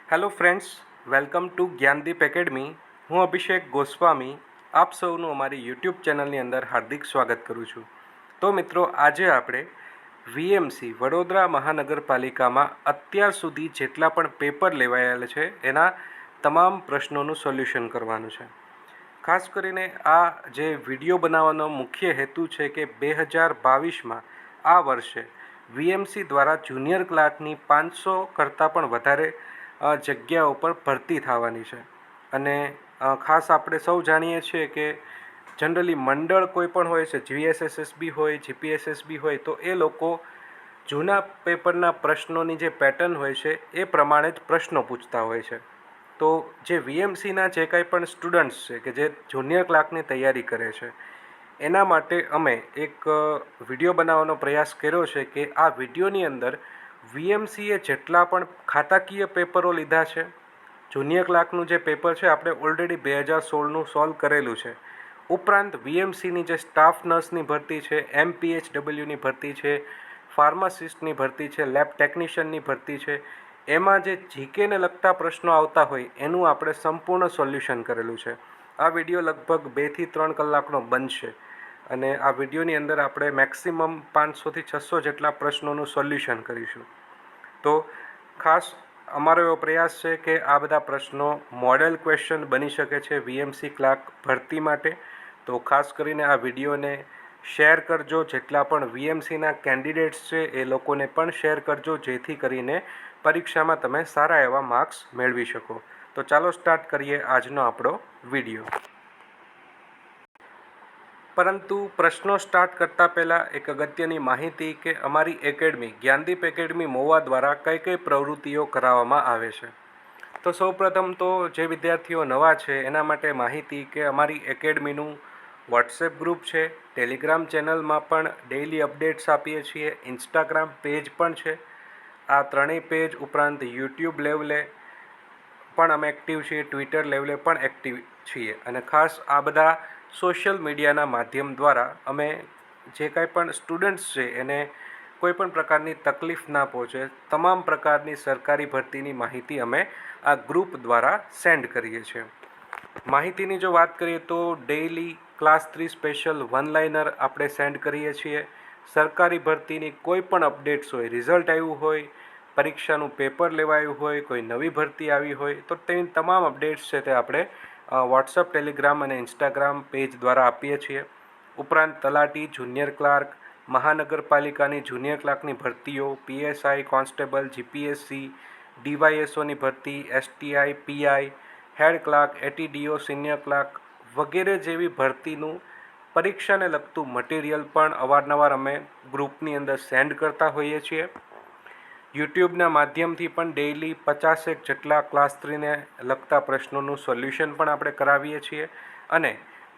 Hello friends, welcome to Gyandeep academy. હું અભિષેક ગોસ્વામી આપ સૌનું અમારી યુટ્યુબ ચેનલની અંદર હાર્દિક સ્વાગત કરું છું. તો મિત્રો, આજે આપણે વીએમસી વડોદરા મહાનગરપાલિકામાં અત્યાર સુધી જેટલા પણ પેપર લેવાયેલા છે એના તમામ પ્રશ્નોનું સોલ્યુશન કરવાનું છે. ખાસ કરીને આ જે વિડીયો બનાવવાનો મુખ્ય હેતુ છે કે 2022માં આ વર્ષે વીએમસી દ્વારા જુનિયર ક્લાર્કની 500 કરતાં પણ વધારે જગ્યાઓ પર ભરતી થવાની છે. અને ખાસ આપણે સૌ જાણીએ છીએ કે જનરલી મંડળ કોઈ પણ હોય છે, જીએસએસએસબી હોય, જીપીએસએસબી હોય, તો એ લોકો જૂના પેપરના પ્રશ્નોની જે પેટર્ન હોય છે એ પ્રમાણે જ પ્રશ્નો પૂછતા હોય છે. તો જે વીએમસીના જે કાંઈ પણ સ્ટુડન્ટ્સ છે કે જે જુનિયર ક્લાર્કની તૈયારી કરે છે એના માટે અમે એક વિડીયો બનાવવાનો પ્રયાસ કર્યો છે કે આ વિડીયોની અંદર વીએમસીએ જેટલા પણ ખાતાકીય પેપરો લીધા છે, જુનિયર ક્લાર્કનું જે પેપર છે આપણે ઓલરેડી 2016નું સોલ્વ કરેલું છે. ઉપરાંત વીએમસીની જે સ્ટાફ નર્સની ભરતી છે, એમપીએચડબલ્યુની ભરતી છે, ફાર્માસિસ્ટની ભરતી છે, લેબ ટેકનિશિયનની ભરતી છે, એમાં જે જીકેને લગતા પ્રશ્નો આવતા હોય એનું આપણે સંપૂર્ણ સોલ્યુશન કરેલું છે. આ વિડીયો લગભગ 2 થી 3 કલાકનો બનશે અને આ વિડીયોની અંદર આપણે મેક્સિમમ 500 થી 600 જેટલા પ્રશ્નોનું સોલ્યુશન કરીશું. તો ખાસ અમારો એવો પ્રયાસ છે કે આ બધા પ્રશ્નો મોડેલ ક્વેશ્ચન બની શકે છે વીએમસી ક્લાર્ક ભરતી માટે. તો ખાસ કરીને આ વિડીયોને શેર કરજો. જેટલા પણ વીએમસીના કેન્ડિડેટ્સ છે એ લોકોને પણ શેર કરજો, જેથી કરીને પરીક્ષામાં તમે સારા એવા માર્ક્સ મેળવી શકો. તો ચાલો સ્ટાર્ટ કરીએ આજનો આપણો વિડીયો. પરંતુ પ્રશ્નો સ્ટાર્ટ કરતાં પહેલાં એક અગત્યની માહિતી કે અમારી એકેડમી જ્ઞાનદીપ એકેડમી મહુવા દ્વારા કઈ કઈ પ્રવૃત્તિઓ કરાવવામાં આવે છે. તો સૌપ્રથમ તો જે વિદ્યાર્થીઓ નવા છે એના માટે માહિતી કે અમારી એકેડમીનું વોટ્સએપ ગ્રુપ છે, ટેલિગ્રામ ચેનલમાં પણ ડેઇલી અપડેટ્સ આપીએ છીએ, ઇન્સ્ટાગ્રામ પેજ પણ છે. આ ત્રણેય પેજ ઉપરાંત યુટ્યુબ લેવલે પણ અમે એક્ટિવ છીએ, ટ્વિટર લેવલે પણ એક્ટિવ છીએ. અને ખાસ આ બધા સોશિયલ મીડિયાના માધ્યમ દ્વારા અમે જે કાંઈ પણ સ્ટુડન્ટ્સ છે એને કોઈ પણ પ્રકારની તકલીફ ના પહોંચે, તમામ પ્રકારની સરકારી ભરતીની માહિતી અમે આ ગ્રુપ દ્વારા સેન્ડ કરીએ છીએ. માહિતીની જો વાત કરીએ તો daily class 3 special one liner આપણે સેન્ડ કરીએ છીએ. સરકારી ભરતીની કોઈ પણ અપડેટ્સ હોય, રિઝલ્ટ આવ્યું હોય, પરીક્ષાનું પેપર લેવાયું હોય, કોઈ નવી ભરતી આવી હોય, તો તેની તમામ અપડેટ્સ છે તે આપણે વોટ્સઅપ, ટેલિગ્રામ અને ઇન્સ્ટાગ્રામ પેજ દ્વારા આપીએ છીએ. ઉપરાંત તલાટી, જુનિયર ક્લાર્ક, મહાનગરપાલિકાની જુનિયર ક્લાર્કની ભરતીઓ, પીએસઆઈ, કોન્સ્ટેબલ, જીપીએસસી, ડીવાયએસઓની ભરતી, STI, PI, head clerk, ATDO, senior clerk વગેરે જેવી ભરતીનું પરીક્ષાને લગતું મટીરિયલ પણ અવારનવાર અમે ગ્રુપની અંદર સેન્ડ કરતા હોઈએ છીએ. યુટ્યુબના માધ્યમથી પણ ડેઇલી 50 જેટલા ક્લાસ 3ને લગતા પ્રશ્નોનું સોલ્યુશન પણ આપણે કરાવીએ છીએ. અને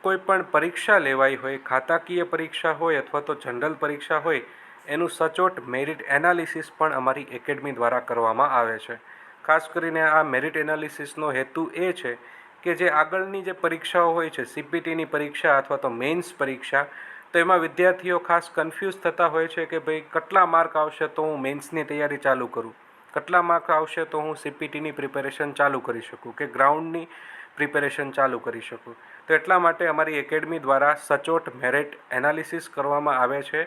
કોઈ પણ પરીક્ષા લેવાઈ હોય, ખાતાકીય પરીક્ષા હોય અથવા તો જનરલ પરીક્ષા હોય, એનું સચોટ મેરિટ એનાલિસિસ પણ અમારી એકેડમી દ્વારા કરવામાં આવે છે. ખાસ કરીને આ મેરિટ એનાલિસિસનો હેતુ એ છે કે જે આગળની જે પરીક્ષાઓ હોય છે, સીપીટીની પરીક્ષા અથવા તો મેઇન્સ પરીક્ષા, તો એમાં વિદ્યાર્થીઓ ખાસ કન્ફ્યુઝ થતા હોય છે કે ભાઈ કેટલા માર્ક આવશે તો હું મેઇન્સની તૈયારી ચાલુ કરું, કેટલા માર્ક આવશે તો હું સીપીટીની પ્રિપેરેશન ચાલુ કરી શકું કે ગ્રાઉન્ડની પ્રિપેરેશન ચાલુ કરી શકું. તો એટલા માટે અમારી એકેડમી દ્વારા સચોટ મેરિટ એનાલિસિસ કરવામાં આવે છે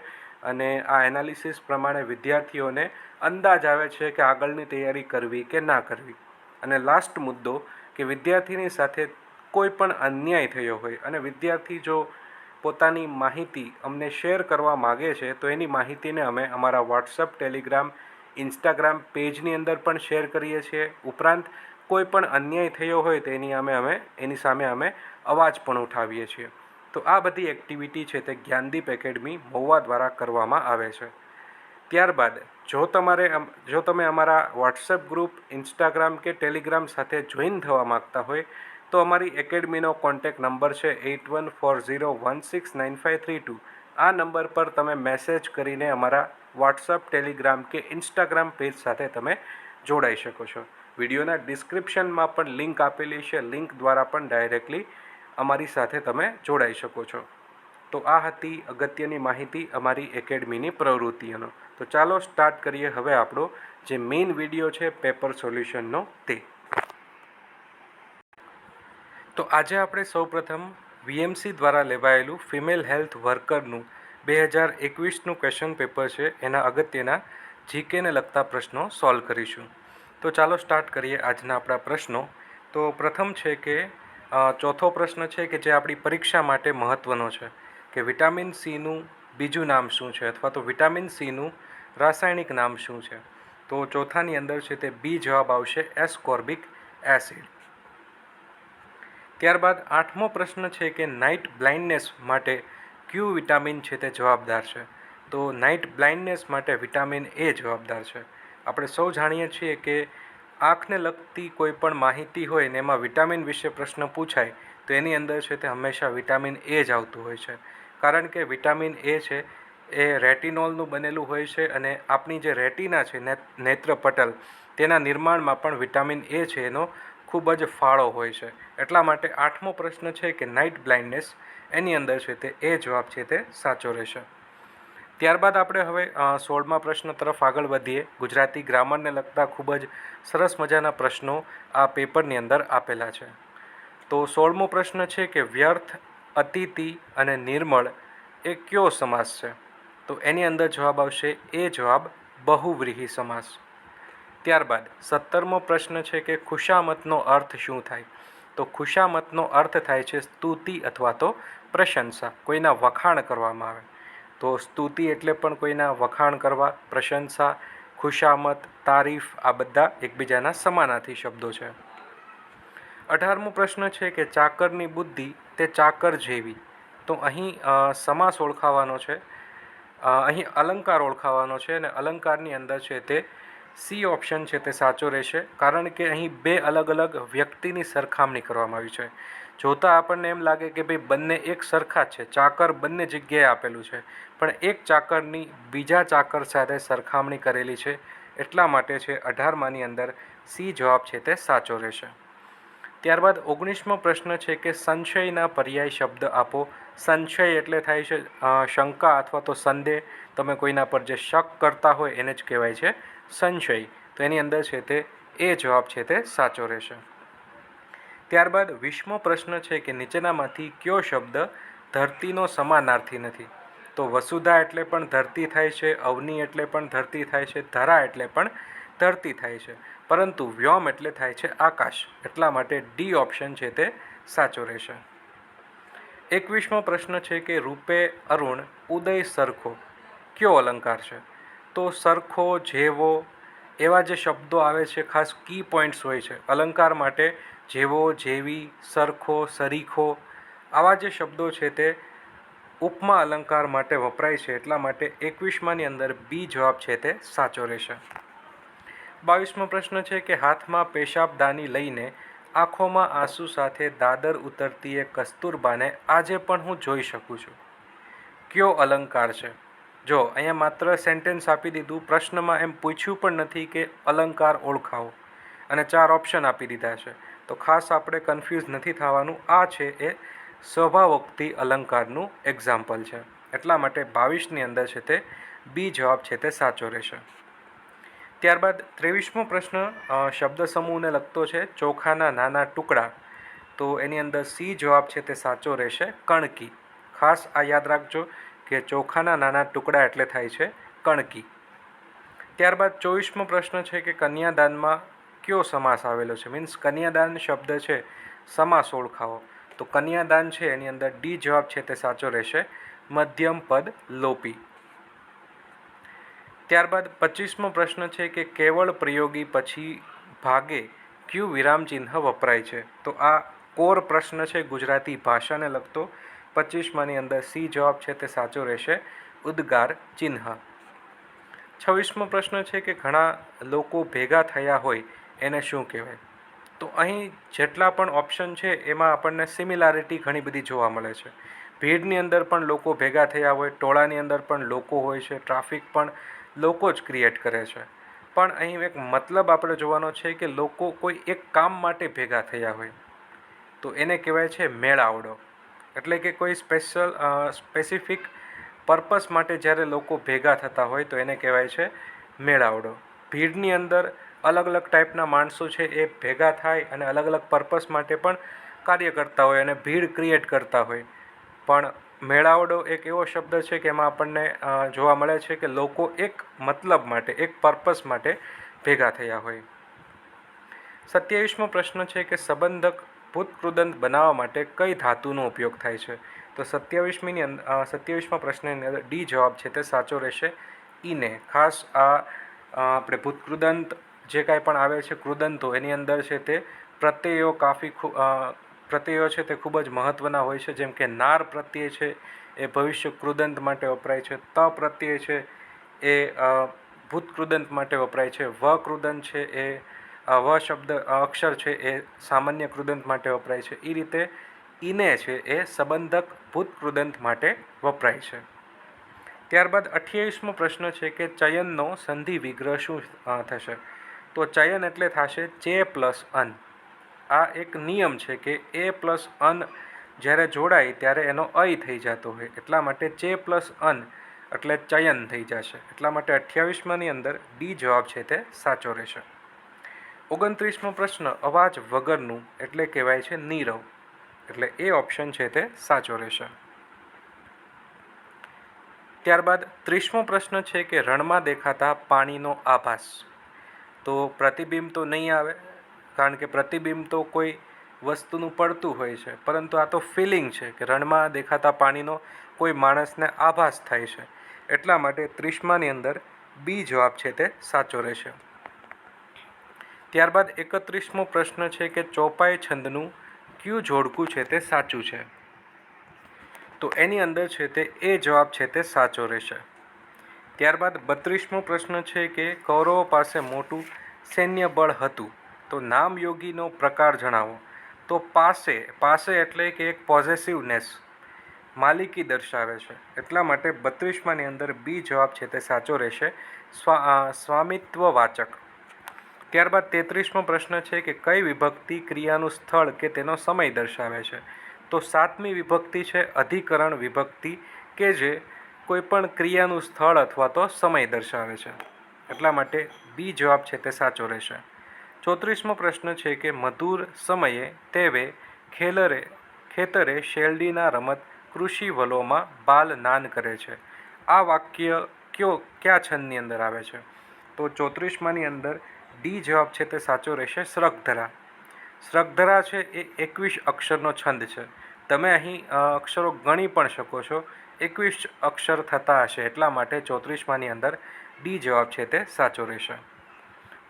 અને આ એનાલિસિસ પ્રમાણે વિદ્યાર્થીઓને અંદાજ આવે છે કે આગળની તૈયારી કરવી કે ના કરવી. અને લાસ્ટ મુદ્દો કે વિદ્યાર્થીની સાથે કોઈ પણ અન્યાય થયો હોય અને વિદ્યાર્થી જો પોતાની માહિતી અમને શેર કરવા માગે છે તો એની માહિતીને અમે અમારા વોટ્સઅપ, ટેલિગ્રામ, ઇન્સ્ટાગ્રામ પેજની અંદર પણ શેર કરીએ છીએ. ઉપરાંત કોઈ પણ અન્યાય થયો હોય તો એની સામે અમે અવાજ પણ ઉઠાવીએ છીએ. તો આ બધી એક્ટિવિટી છે તે જ્ઞાનદીપ એકેડમી મહુવા દ્વારા કરવામાં આવે છે. ત્યારબાદ જો તમે અમારા વોટ્સએપ ગ્રુપ, ઇન્સ્ટાગ્રામ કે ટેલિગ્રામ સાથે જોઈન થવા માગતા હોય તો અમારી એકેડમીનો કોન્ટેક્ટ નંબર છે 8140169532. આ નંબર પર તમે મેસેજ કરીને અમારા વોટ્સઅપ, ટેલિગ્રામ કે ઇન્સ્ટાગ્રામ પેજ સાથે તમે જોડાઈ શકો છો. વિડીયોના ડિસ્ક્રિપ્શનમાં પણ લિંક આપેલી છે, લિંક દ્વારા પણ ડાયરેક્ટલી અમારી સાથે તમે જોડાઈ શકો છો. તો આ હતી અગત્યની માહિતી અમારી એકેડમીની પ્રવૃત્તિઓનો. તો ચાલો સ્ટાર્ટ કરીએ હવે આપણો જે મેઇન વિડીયો છે પેપર સોલ્યુશનનો તે. તો આજે આપણે સૌપ્રથમ વીએમસી દ્વારા લેવાયેલું ફિમેલ હેલ્થ વર્કરનું 2021નું ક્વેશ્ચન પેપર છે એના અગત્યના જીકેને લગતા પ્રશ્નો સોલ્વ કરીશું. તો ચાલો સ્ટાર્ટ કરીએ આજના આપણા પ્રશ્નો. તો પ્રથમ છે કે ચોથો પ્રશ્ન છે કે જે આપણી પરીક્ષા માટે મહત્ત્વનો છે કે વિટામિન સીનું બીજું નામ શું છે અથવા તો વિટામિન સીનું રાસાયણિક નામ શું છે. તો ચોથાની અંદર છે તે બી જવાબ આવશે એસ્કોર્બિક એસિડ. ત્યારબાદ આઠમો પ્રશ્ન છે કે નાઇટ બ્લાઇન્ડનેસ માટે કયું વિટામિન છે તે જવાબદાર છે. તો નાઇટ બ્લાઇન્ડનેસ માટે વિટામિન એ જવાબદાર છે. આપણે સૌ જાણીએ છીએ કે આંખને લગતી કોઈ પણ માહિતી હોય ને એમાં વિટામિન વિશે પ્રશ્ન પૂછાય તો એની અંદર છે તે હંમેશા વિટામિન એ જ આવતું હોય છે. કારણ કે વિટામિન એ છે એ રેટિનોલનું બનેલું હોય છે અને આપણી જે રેટિના છે નેત્રપટલ તેના નિર્માણમાં પણ વિટામિન એ છે એનો ખૂબ જ ફાળો હોય છે. એટલા માટે આઠમો પ્રશ્ન છે કે નાઇટ બ્લાઇન્ડનેસ એની અંદર છે તે એ જવાબ છે તે સાચો રહેશે. ત્યારબાદ આપણે હવે 16મા પ્રશ્ન તરફ આગળ વધીએ. ગુજરાતી ગ્રામરને લગતા ખૂબ જ સરસ મજાના પ્રશ્નો આ પેપરની અંદર આપેલા છે. તો 16મો પ્રશ્ન છે કે વ્યર્થ, અતિથિ અને નિર્મળ એ કયો સમાસ છે. તો એની અંદર જવાબ આવશે એ જવાબ બહુવ્રીહી સમાસ. ત્યારબાદ 17મો પ્રશ્ન છે કે ખુશામતનો અર્થ શું થાય. તો ખુશામતનો અર્થ થાય છે સ્તુતિ અથવા તો પ્રશંસા, કોઈના વખાણ કરવામાં આવે. તો સ્તુતિ એટલે પણ કોઈના વખાણ કરવા, પ્રશંસા, ખુશામત, તારીફ આ બધા એકબીજાના સમાનાર્થી શબ્દો છે. 18મો પ્રશ્ન છે કે ચાકરની બુદ્ધિ તે ચાકર જેવી. તો અહીં સમાસ ઓળખાવાનો છે, અહીં અલંકાર ઓળખાવાનો છે અને અલંકારની અંદર છે તે સી ઓપ્શન છે તે સાચો રહેશે. કારણ કે અહીં બે અલગ અલગ વ્યક્તિની સરખામણી કરવામાં આવી છે. જોતાં આપણને એમ લાગે કે ભાઈ બંને એક સરખા જ છે, ચાકર બંને જગ્યાએ આપેલું છે, પણ એક ચાકરની બીજા ચાકર સાથે સરખામણી કરેલી છે. એટલા માટે છે 18માની અંદર સી જવાબ છે તે સાચો રહેશે. ત્યારબાદ 19મો પ્રશ્ન છે કે સંશયના પર્યાય શબ્દ આપો. સંશય એટલે થાય છે શંકા અથવા તો સંદેહ. તમે કોઈના પર જે શક કરતા હોય એને જ કહેવાય છે સંશય. તો એની અંદર છે તે એ જવાબ છે તે સાચો રહેશે. ત્યારબાદ 20મો પ્રશ્ન છે કે નીચેનામાંથી કયો શબ્દ ધરતીનો સમાનાર્થી નથી. તો વસુધા એટલે પણ ધરતી થાય છે, અવની એટલે પણ ધરતી થાય છે, ધરા એટલે પણ ધરતી થાય છે, પરંતુ વ્યોમ એટલે થાય છે આકાશ. એટલા માટે ડી ઓપ્શન છે તે સાચો રહેશે. 21મો પ્રશ્ન છે કે રૂપે અરુણ ઉદય સરખો કયો અલંકાર છે. તો સરખો, જેવો એવા જે શબ્દો આવે છે ખાસ કી પોઈન્ટ્સ હોય છે અલંકાર માટે. જેવો, જેવી, સરખો, સરીખો આવા જે શબ્દો છે તે ઉપમા અલંકાર માટે વપરાય છે. એટલા માટે 21માની અંદર બી જવાબ છે તે સાચો રહેશે. 22મો પ્રશ્ન છે કે હાથમાં પેશાબદાની લઈને આંખોમાં આંસુ સાથે દાદર ઉતરતી એ કસ્તુરબાને આજે પણ હું જોઈ શકું છું. કયો અલંકાર છે. જો અહીંયા માત્ર સેન્ટેન્સ આપી દીધું, પ્રશ્નમાં એમ પૂછ્યું પણ નથી કે અલંકાર ઓળખાવો અને 4 ઓપ્શન આપી દીધા છે. તો ખાસ આપણે કન્ફ્યુઝ નથી થવાનું. આ છે એ સ્વભાવોક્તિ અલંકારનું એક્ઝામ્પલ છે. એટલા માટે 22ની અંદર છે તે બી જવાબ છે તે સાચો રહેશે. ત્યારબાદ 23મો પ્રશ્ન શબ્દ સમૂહને લગતો છે. ચોખાના નાના ટુકડા. તો એની અંદર સી જવાબ છે તે સાચો રહેશે કણકી. ખાસ આ યાદ રાખજો કે ચોખાના નાના ટુકડા એટલે થાય છે કણકી. ત્યારબાદ 24મો પ્રશ્ન છે કે કન્યાદાનમાં કયો સમાસ આવેલો છે. મીન્સ કન્યાદાન શબ્દ છે સમાસ ઓળખાવો. તો કન્યાદાન છે એની અંદર ડી જવાબ છે તે સાચો રહેશે મધ્યમ પદ લોપી. ત્યારબાદ 25મો પ્રશ્ન છે કે કેવળ પ્રયોગી પછી ભાગે કયું વિરામચિહ્ન વપરાય છે. તો આ કોર પ્રશ્ન છે ગુજરાતી ભાષાને લગતો. 25માની અંદર સી જવાબ છે તે સાચો રહેશે ઉદ્ગાર ચિહ્ન. 26મો પ્રશ્ન છે કે ઘણા લોકો ભેગા થયા હોય એને શું કહેવાય. તો અહીં જેટલા પણ ઓપ્શન છે એમાં આપણને સિમિલારિટી ઘણી બધી જોવા મળે છે. ભીડની અંદર પણ લોકો ભેગા થયા હોય, ટોળાની અંદર પણ લોકો હોય છે, ટ્રાફિક પણ લોકો જ ક્રિએટ કરે છે. પણ અહીં એક મતલબ આપણે જોવાનો છે કે લોકો કોઈ એક કામ માટે ભેગા થયા હોય તો એને કહેવાય છે મેળાવડો. એટલે કે કોઈ સ્પેસિફિક પર્પસ માટે જ્યારે લોકો ભેગા થતા હોય તો એને કહેવાય છે મેળાવડો. ભીડની અંદર અલગ અલગ ટાઈપના માણસો છે એ ભેગા થાય અને અલગ અલગ પર્પસ માટે પણ કાર્ય કરતા હોય અને ભીડ ક્રિએટ કરતા હોય. પણ મેળાવડો એક એવો શબ્દ છે કે એમાં આપણને જોવા મળે છે કે લોકો એક મતલબ માટે, એક પર્પસ માટે ભેગા થયા હોય. 27મો પ્રશ્ન છે કે સંબંધક ભૂતકૃદંત બનાવવા માટે કઈ ધાતુનો ઉપયોગ થાય છે? તો 27મા પ્રશ્નની અંદર ડી જવાબ છે તે સાચો રહેશે, ઈને. ખાસ આપણે ભૂતકૃદંત જે કાંઈ પણ આવે છે કૃદંતો, એની અંદર છે તે પ્રત્યયો પ્રત્યયો છે તે ખૂબ જ મહત્ત્વના હોય છે. જેમ કે નાર પ્રત્યય છે એ ભવિષ્ય કૃદંત માટે વપરાય છે. ત પ્રત્યય છે એ ભૂતકૃદંત માટે વપરાય છે. વ કૃદંત છે એ વ શબ્દ અક્ષર છે એ સામાન્ય કૃદંત માટે વપરાય છે. એ રીતે ઈને છે એ સંબંધક ભૂતકૃદંત માટે વપરાય છે. ત્યારબાદ 28મો પ્રશ્ન છે કે ચયનનો સંધિ વિગ્રહ શું થશે? તો ચયન એટલે થશે ચે પ્લસ અન. આ એક નિયમ છે કે એ પ્લસ અન જ્યારે જોડાય ત્યારે એનો અય થઈ જતો હોય, એટલા માટે ચે પ્લસ અન એટલે ચયન થઈ જશે. એટલા માટે 28માની અંદર ડી જવાબ છે તે સાચો રહેશે. 29મો પ્રશ્ન અવાજ વગરનું એટલે કહેવાય છે નીરવ, એટલે એ ઓપ્શન છે તે સાચો રહેશે. ત્યારબાદ 30મો પ્રશ્ન છે કે રણમાં દેખાતા પાણીનો આભાસ. તો પ્રતિબિંબ તો નહીં આવે, કારણ કે પ્રતિબિંબ તો કોઈ વસ્તુનું પડતું હોય છે, પરંતુ આ તો ફિલિંગ છે કે રણમાં દેખાતા પાણીનો કોઈ માણસને આભાસ થાય છે. એટલા માટે 30માની અંદર બી જવાબ છે તે સાચો રહેશે. ત્યારબાદ 31મો પ્રશ્ન છે કે ચોપાઈ છંદનું કયું જોડકું છે તે સાચું છે? તો એની અંદર છે તે એ જવાબ છે તે સાચો રહેશે. ત્યારબાદ 32મો પ્રશ્ન છે કે કૌરવો પાસે મોટું સૈન્ય બળ હતું, તો નામયોગીનો પ્રકાર જણાવો. તો પાસે એટલે કે એક પોઝેસિવનેસ, માલિકી દર્શાવે છે. એટલા માટે 32માની અંદર બી જવાબ છે તે સાચો રહેશે, સ્વામિત્વવાચક. ત્યારબાદ 33મો પ્રશ્ન છે કે કઈ વિભક્તિ ક્રિયાનું સ્થળ કે તેનો સમય દર્શાવે છે? તો 7મી વિભક્તિ છે અધિકરણ વિભક્તિ, કે જે કોઈપણ ક્રિયાનું સ્થળ અથવા તો સમય દર્શાવે છે. એટલા માટે બી જવાબ છે તે સાચો રહેશે. 34મો પ્રશ્ન છે કે મધુર સમયે તેવે ખેતરે શેરડીના રમત કૃષિ વલોમાં બાલ નાન કરે છે. આ વાક્ય કયા છંદની અંદર આવે છે? તો 34માની અંદર ડી જવાબ છે તે સાચો રહેશે, શ્રગધરા. શ્રગધરા છે એ 21 અક્ષરનો છંદ છે. તમે અહીં અક્ષરો ગણી પણ શકો છો, 21 અક્ષર થતા હશે. એટલા માટે 34માની અંદર ડી જવાબ છે તે સાચો રહેશે.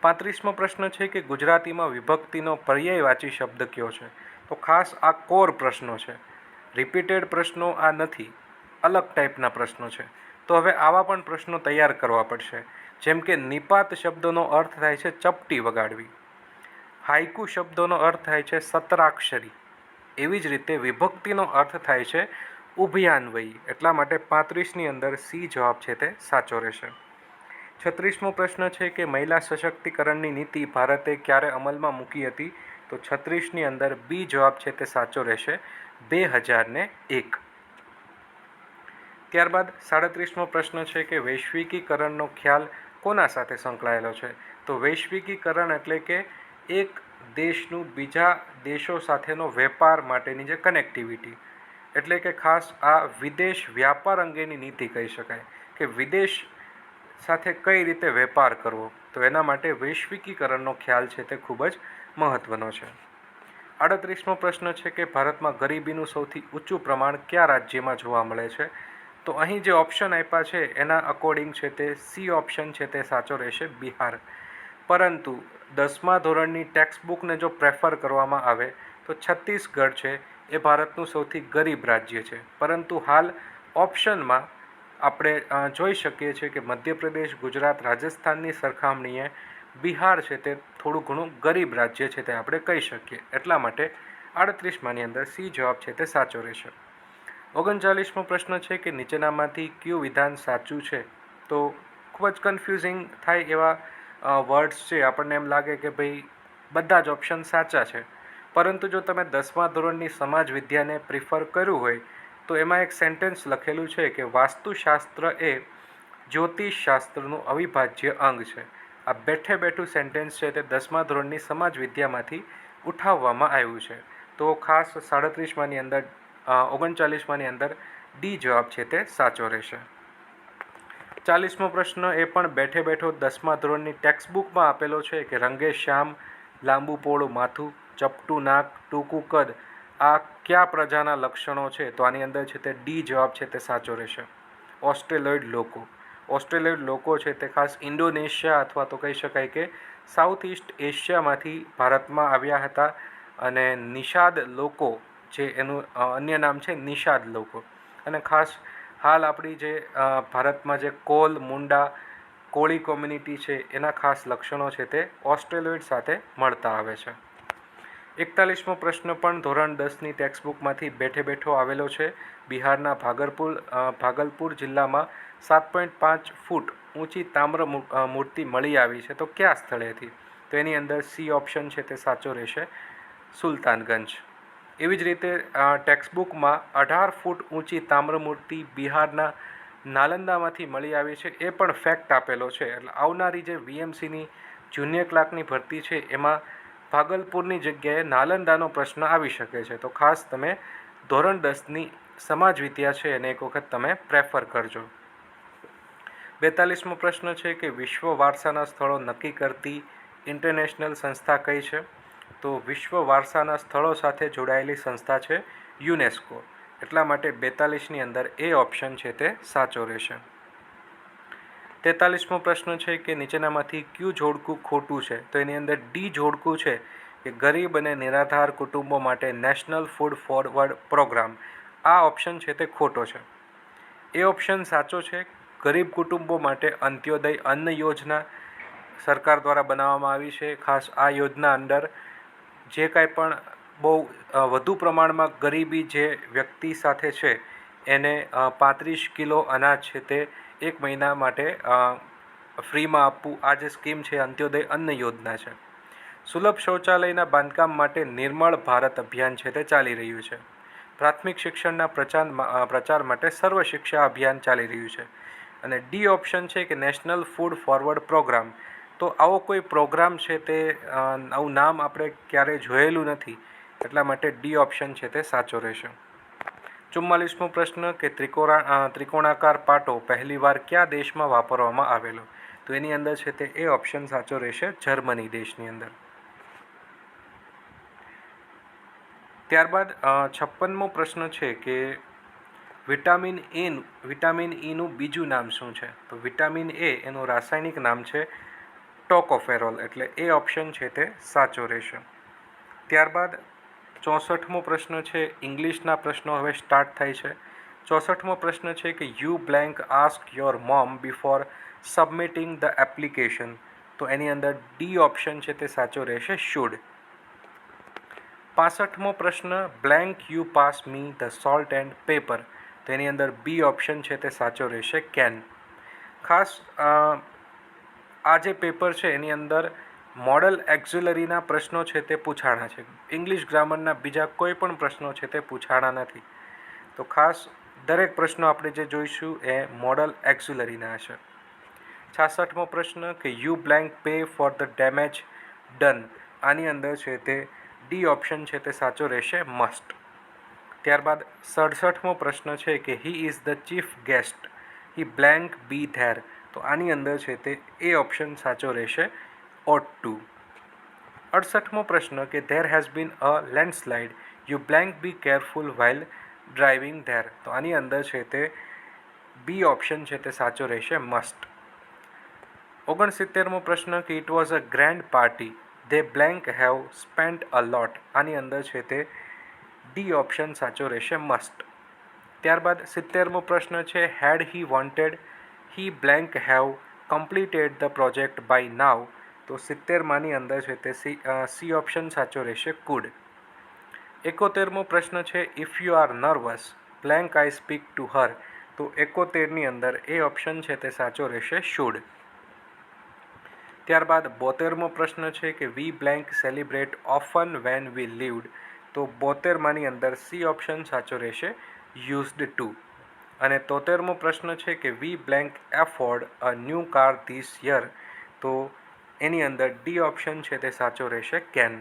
35મો પ્રશ્ન છે કે ગુજરાતીમાં વિભક્તિનો પર્યાયવાચી શબ્દ કયો છે? તો ખાસ આ કોર પ્રશ્નો છે, રિપીટેડ પ્રશ્નો આ નથી, અલગ ટાઈપના પ્રશ્નો છે. તો હવે આવા પણ પ્રશ્નો તૈયાર કરવા પડશે. જેમ કે નિપાત શબ્દનો અર્થ થાય છે ચપટી વગાડવી, હાઇકુ શબ્દોનો અર્થ થાય છે સતરાક્ષરી, એવી જ રીતે વિભક્તિનો અર્થ થાય છે ઉભયાન્વયી. એટલા માટે 35ની અંદર સી જવાબ છે તે સાચો રહેશે. 36મો પ્રશ્ન છે કે મહિલા સશક્તિકરણની નીતિ ભારતે ક્યારે અમલમાં મૂકી હતી? તો 36ની અંદર બી જવાબ છે તે સાચો રહેશે, 2001. ત્યારબાદ 37મો પ્રશ્ન છે કે વૈશ્વિકીકરણનો ખ્યાલ કોના સાથે સંકળાયેલો છે? તો વૈશ્વિકીકરણ એટલે કે એક દેશનું બીજા દેશો સાથેનો વેપાર માટેની જે કનેક્ટિવિટી, એટલે કે ખાસ આ વિદેશ વ્યાપાર અંગેની નીતિ કહી શકાય કે વિદેશ સાથે કઈ રીતે વેપાર કરવો. તો એના માટે વૈશ્વિકીકરણનો ખ્યાલ છે તે ખૂબ જ મહત્ત્વનો છે. 38મો પ્રશ્ન છે કે ભારતમાં ગરીબીનું સૌથી ઊંચું પ્રમાણ કયા રાજ્યમાં જોવા મળે છે? તો અહીં જે ઓપ્શન આપ્યા છે એના અકોર્ડિંગ છે તે સી ઓપ્શન છે તે સાચો રહેશે, બિહાર. પરંતુ 10મા ધોરણની ટેક્સ્ટ બુકને જો પ્રેફર કરવામાં આવે તો છત્તીસગઢ છે એ ભારતનું સૌથી ગરીબ રાજ્ય છે. પરંતુ હાલ ઓપ્શનમાં આપણે જોઈ શકીએ છીએ કે મધ્યપ્રદેશ, ગુજરાત, રાજસ્થાનની સરખામણીએ બિહાર છે તે થોડું ઘણું ગરીબ રાજ્ય છે તે આપણે કહી શકીએ. એટલા માટે 38માની અંદર સી જવાબ છે તે સાચો રહેશે. 39મો પ્રશ્ન છે કે નીચેનામાંથી કયું વિધાન સાચું છે? તો ખૂબ જ કન્ફ્યુઝિંગ થાય એવા વર્ડ્સ છે, આપણને એમ લાગે કે ભાઈ બધા જ ઓપ્શન સાચા છે. પરંતુ જો તમે 10મા ધોરણની સમાજ વિદ્યાને પ્રિફર કર્યું હોય તો એમાં એક સેન્ટેન્સ લખેલું છે કે વાસ્તુશાસ્ત્ર એ જ્યોતિષશાસ્ત્રનું અવિભાજ્ય અંગ છે. આ બેઠે બેઠું સેન્ટેન્સ છે તે 10મા ધોરણની સમાજ વિદ્યામાંથી ઉઠાવવામાં આવ્યું છે. તો ખાસ 37માની અંદર 39માની અંદર ડી જવાબ છે તે સાચો રહેશે. 40મો પ્રશ્ન એ પણ બેઠે બેઠો 10મા ધોરણની ટેક્સ્ટબુકમાં આપેલો છે કે રંગે શ્યામ, લાંબુ પહોળું માથું, ચપટું નાક, ટૂંકું કદ આ કયા પ્રજાના લક્ષણો છે? તો આની અંદર છે તે ડી જવાબ છે તે સાચો રહેશે. ઓસ્ટ્રેલોઇડ લોકો. ઓસ્ટ્રેલોઇડ લોકો છે તે ખાસ ઇન્ડોનેશિયા અથવા તો કહી શકાય કે સાઉથ ઇસ્ટ એશિયામાંથી ભારતમાં આવ્યા હતા. અને નિષાદ લોકો જે એનું અન્ય નામ છે નિષાદ લોકો. અને ખાસ હાલ આપણી જે ભારતમાં જે કોલ, મુંડા, કોળી કોમ્યુનિટી છે એના ખાસ લક્ષણો છે તે ઓસ્ટ્રેલોઇડ સાથે મળતા આવે છે. 41મો પ્રશ્ન પણ ધોરણ 10ની ટેક્સ્ટબુકમાંથી બેઠે બેઠો આવેલો છે. બિહારના ભાગલપુર જિલ્લામાં 7.5 ફૂટ ઊંચી તામ્ર મૂર્તિ મળી આવી છે. તો કયા સ્થળેથી? તો એની અંદર સી ઓપ્શન છે તે સાચો રહેશે, સુલતાનગંજ. એવી જ રીતે ટેક્સ્ટબુકમાં 18 ફૂટ ઊંચી તામ્ર મૂર્તિ બિહારના નાલંદામાંથી મળી આવી છે. એ પણ ફેક્ટ આપેલો છે. એટલે આવનારી જે વીએમસીની જુનિયર ક્લાર્કની ભરતી છે એમાં ભાગલપુરની જગ્યાએ નાલંદાનો પ્રશ્ન આવી શકે છે. તો ખાસ તમે ધોરણ 10ની સમાજ વિદ્યા છે એને એક વખત તમે પ્રેફર કરજો. 42મો પ્રશ્ન છે કે વિશ્વ વારસાના સ્થળો નક્કી કરતી ઇન્ટરનેશનલ સંસ્થા કઈ છે? તો વિશ્વ વારસાના સ્થળો સાથે જોડાયેલી સંસ્થા છે યુનેસ્કો. એટલા માટે 42ની અંદર એ ઓપ્શન છે તે સાચો રહેશે. 43મો પ્રશ્ન છે કે નીચેનામાંથી કયું જોડકું ખોટું છે? તો એની અંદર ડી જોડકું છે કે ગરીબ અને નિરાધાર કુટુંબો માટે નેશનલ ફૂડ ફોરવર્ડ પ્રોગ્રામ. આ ઓપ્શન છે તે ખોટો છે. એ ઓપ્શન સાચો છે. ગરીબ કુટુંબો માટે અંત્યોદય અન્ન યોજના સરકાર દ્વારા બનાવવામાં આવી છે. ખાસ આ યોજના અંદર જે કાંઈ પણ બહુ વધુ પ્રમાણમાં ગરીબી જે વ્યક્તિ સાથે છે એને 35 કિલો અનાજ છે તે 1 મહિના માટે ફ્રીમાં આપવું. આ જે સ્કીમ છે અંત્યોદય અન્ન યોજના છે. સુલભ શૌચાલયના બાંધકામ માટે નિર્મળ ભારત અભિયાન છે તે ચાલી રહ્યું છે. પ્રાથમિક શિક્ષણના પ્રચાર માટે સર્વ શિક્ષા અભિયાન ચાલી રહ્યું છે. અને ડી ઓપ્શન છે કે નેશનલ ફૂડ ફોરવર્ડ પ્રોગ્રામ. તો આવો કોઈ પ્રોગ્રામ છે તે આવું નામ આપણે ક્યારેય જોયેલું નથી. એટલા માટે ડી ઓપ્શન છે તે સાચો રહેશે. 44મો પ્રશ્ન કે ત્રિકોણાકાર પાટો પહેલીવાર કયા દેશમાં વાપરવામાં આવેલો? તો એની અંદર છે તે એ ઓપ્શન સાચો રહેશે, જર્મની દેશની અંદર. ત્યારબાદ 56મો પ્રશ્ન છે કે વિટામિન ઈનું બીજું નામ શું છે? તો વિટામિન એ એનું રાસાયણિક નામ છે ટોકોફેરોલ. એટલે એ ઓપ્શન છે તે સાચો રહેશે. ત્યારબાદ 64મો પ્રશ્ન છે, ઇંગ્લિશના પ્રશ્નો હવે સ્ટાર્ટ થાય છે. 64મો પ્રશ્ન છે કે you blank ask your mom before સબમિટિંગ the application. તો એની અંદર ડી ઓપ્શન છે તે સાચો રહેશે, શુડ. 65મો પ્રશ્ન, blank you pass me the salt and paper. તો એની અંદર બી ઓપ્શન છે તે સાચો રહેશે, કેન. ખાસ આ જે પેપર છે એની અંદર મોડલ એક્ઝ્યુલરીના પ્રશ્નો છે તે પૂછાણા છે. ઇંગ્લિશ ગ્રામરના બીજા કોઈ પણ પ્રશ્નો છે તે પૂછાણા નથી. તો ખાસ દરેક પ્રશ્નો આપણે જે જોઈશું એ મોડલ એક્ઝ્યુલરીના હશે. 66મો પ્રશ્ન કે you blank pay for the damage done. આની અંદર છે તે ડી ઓપ્શન છે તે સાચો રહેશે, મસ્ટ. ત્યારબાદ 67મો પ્રશ્ન છે કે he is the chief guest, he blank be there. તો આની અંદર છે તે એ ઓપ્શન સાચો રહેશે, ought to. 68મો પ્રશ્ન કે there has been a landslide, you blank be careful while driving there. તો આની અંદર છે તે બી ઓપ્શન છે તે સાચો રહેશે, મસ્ટ. 69મો પ્રશ્ન કે it was a grand party, they blank have spent a lot. આની અંદર છે તે ડી ઓપ્શન સાચો રહેશે, મસ્ટ. ત્યારબાદ 70મો પ્રશ્ન છે had he wanted, he blank have completed the project by now. તો 70માની અંદર છે તે સી ઓપ્શન સાચો રહેશે, કુડ. 71મો પ્રશ્ન છે if you are nervous blank I speak to her. તો 71ની અંદર એ ઓપ્શન છે તે સાચો રહેશે, શુડ. ત્યારબાદ 72મો પ્રશ્ન છે કે we blank celebrate often when we lived. તો 72માની અંદર સી ઓપ્શન સાચો રહેશે, યુઝડ ટુ. અને 73મો પ્રશ્ન છે કે we blank afford a new car this year. તો એની અંદર ડી ઓપ્શન છે તે સાચો રહેશે, કેન.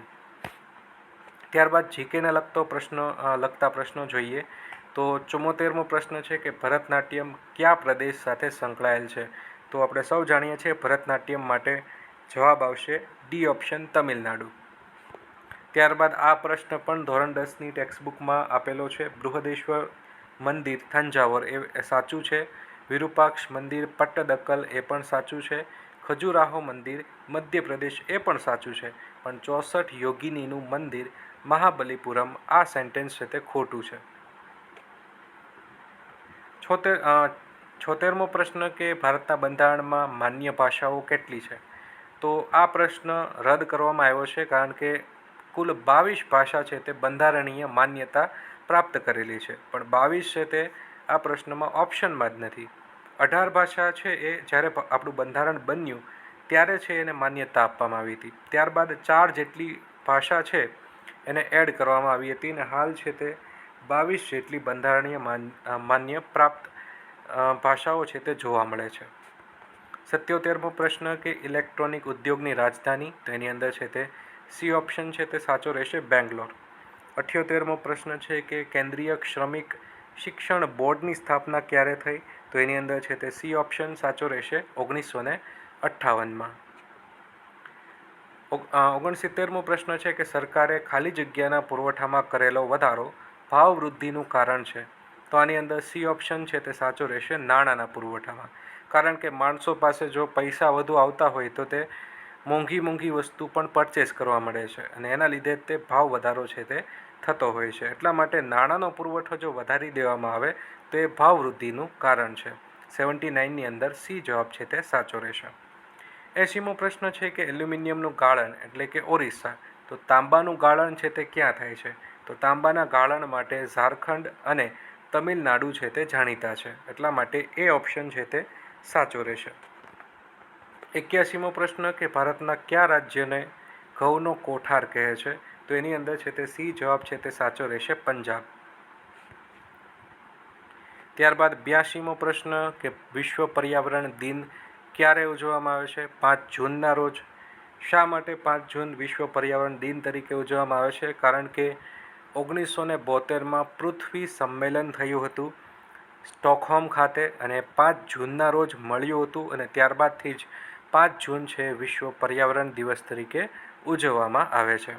ત્યારબાદ જીકેને લગતા પ્રશ્નો જોઈએ. તો 74મો પ્રશ્ન છે કે ભરતનાટ્યમ કયા પ્રદેશ સાથે સંકળાયેલ છે. તો આપણે સૌ જાણીએ છીએ ભરતનાટ્યમ માટે જવાબ આવશે ડી ઓપ્શન, તમિલનાડુ. ત્યારબાદ આ પ્રશ્ન પણ ધોરણ 10ની ટેક્સ્ટબુકમાં આપેલો છે. બૃહદેશ્વર મંદિર થંજાવર એ સાચું છે. વિરુપાક્ષ મંદિર પટ્ટદકલ એ પણ સાચું છે. ખજુરાહો મંદિર મધ્યપ્રદેશ એ પણ સાચું છે. પણ 64 યોગિનીનું મંદિર મહાબલીપુરમ, આ સેન્ટેન્સ છે તે ખોટું છે. 76મો પ્રશ્ન કે ભારતના બંધારણમાં માન્ય ભાષાઓ કેટલી છે. તો આ પ્રશ્ન રદ કરવામાં આવ્યો છે, કારણ કે કુલ 22 ભાષા છે તે બંધારણીય માન્યતા પ્રાપ્ત કરેલી છે. પણ 22 છે તે આ પ્રશ્નમાં ઓપ્શનમાં જ નથી. 18 ભાષા છે એ જ્યારે આપણું બંધારણ બન્યું ત્યારે છે એને માન્યતા આપવામાં આવી હતી. ત્યારબાદ 4 જેટલી ભાષા છે એને એડ કરવામાં આવી હતી અને હાલ છે તે 22 જેટલી બંધારણીય માન્ય પ્રાપ્ત ભાષાઓ છે તે જોવા મળે છે. 77મો પ્રશ્ન કે ઇલેક્ટ્રોનિક ઉદ્યોગની રાજધાની. તો એની અંદર છે તે સી ઓપ્શન છે તે સાચો રહેશે, બેંગ્લોર. 78મો પ્રશ્ન છે કે કેન્દ્રીય શ્રમિક શિક્ષણ બોર્ડની સ્થાપના ક્યારે થઈ. તો એની અંદર છે તે સી ઓપ્શન સાચો રહેશે, 1958માં. 69મો પ્રશ્ન છે કે સરકારે ખાલી જગ્યાના પુરવઠામાં કરેલો વધારો ભાવ વૃદ્ધિનું કારણ છે. તો આની અંદર સી ઓપ્શન છે તે સાચો રહેશે, નાણાંના પુરવઠામાં. કારણ કે માણસો પાસે જો પૈસા વધુ આવતા હોય તો તે મોંઘી વસ્તુ પણ પરચેસ કરવા મળે છે અને એના લીધે તે ભાવ વધારો છે તે થતો હોય છે. એટલા માટે નાણાંનો પુરવઠો જો વધારી દેવામાં આવે તો એ ભાવ વૃદ્ધિનું કારણ છે. 79ની અંદર સી જવાબ છે તે સાચો રહેશે. 80મો પ્રશ્ન છે કે એલ્યુમિનિયમનું ગાળણ એટલે કે ઓરિસ્સા. તો તાંબાનું ગાળણ છે તે ક્યાં થાય છે. તો તાંબાના ગાળણ માટે ઝારખંડ અને તમિલનાડુ છે તે જાણીતા છે. એટલા માટે એ ઓપ્શન છે તે સાચો રહેશે. 81મો પ્રશ્ન કે ભારતના કયા રાજ્યને ઘઉંનો કોઠાર કહે છે. તો એની અંદર છે તે સી જવાબ છે તે સાચો રહેશે, પંજાબ. ત્યારબાદ 82મો પ્રશ્ન કે વિશ્વ પર્યાવરણ દિન ક્યારે ઉજવવામાં આવે છે. 5 જૂનના રોજ. શા માટે 5 જૂન વિશ્વ પર્યાવરણ દિન તરીકે ઉજવવામાં આવે છે. કારણ કે 1972માં પૃથ્વી સંમેલન થયું હતું સ્ટોકહોમ ખાતે અને 5 જૂનના રોજ મળ્યું હતું અને ત્યારબાદથી જ 5 જૂન છે વિશ્વ પર્યાવરણ દિવસ તરીકે ઉજવવામાં આવે છે.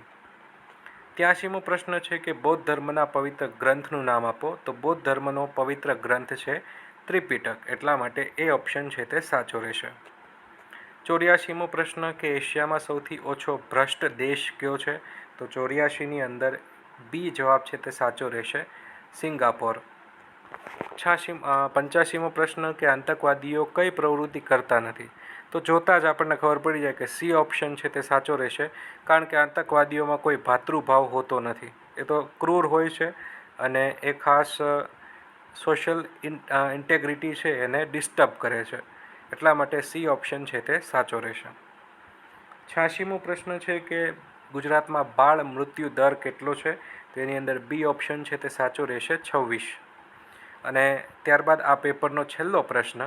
83મો પ્રશ્ન છે કે બૌદ્ધ ધર્મના પવિત્ર ગ્રંથનું નામ આપો. તો બૌદ્ધ ધર્મનો પવિત્ર ગ્રંથ છે ત્રિપિટક. એટલા માટે એ ઓપ્શન છે તે સાચો રહેશે. 84મો પ્રશ્ન કે એશિયામાં સૌથી ઓછો ભ્રષ્ટ દેશ કયો છે. તો 84ની અંદર બી જવાબ છે તે સાચો રહેશે, સિંગાપોર. 85મો પ્રશ્ન કે આતંકવાદીઓ કઈ પ્રવૃત્તિ કરતા નથી. તો જોતાં જ આપણને ખબર પડી જાય કે સી ઓપ્શન છે તે સાચો રહેશે, કારણ કે આતંકવાદીઓમાં કોઈ ભાતૃભાવ હોતો નથી. એ તો ક્રૂર હોય છે અને એ ખાસ સોશિયલ ઇન્ટેગ્રિટી છે એને ડિસ્ટર્બ કરે છે. એટલા માટે સી ઓપ્શન છે તે સાચો રહેશે. 86મો પ્રશ્ન છે કે ગુજરાતમાં બાળ મૃત્યુ દર કેટલો છે. તો એની અંદર બી ઓપ્શન છે તે સાચો રહેશે, 26. અને ત્યારબાદ આ પેપરનો છેલ્લો પ્રશ્ન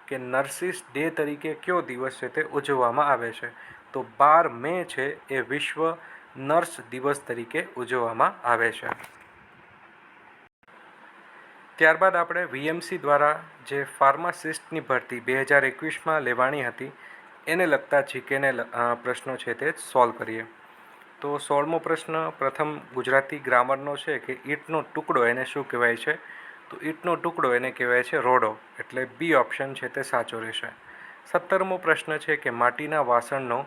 કે નર્સિસ ડે તરીકે કયો દિવસ છે તે ઉજવવામાં આવે છે. તો 12 મે છે એ વિશ્વ નર્સ દિવસ તરીકે ઉજવવામાં આવે છે. ત્યારબાદ આપણે વીએમસી દ્વારા જે ફાર્માસિસ્ટની ભરતી 2021માં લેવાની હતી એને લગતા જીકેને પ્રશ્નો છે તે સોલ્વ કરીએ. તો 16મો પ્રશ્ન પ્રથમ ગુજરાતી ગ્રામરનો છે કે ઈંટનો ટુકડો એને શું કહેવાય છે. તો ઈંટનો ટુકડો એને કહેવાય છે રોડો. એટલે બી ઓપ્શન છે તે સાચો રહેશે. 17મો પ્રશ્ન છે કે માટીના વાસણનો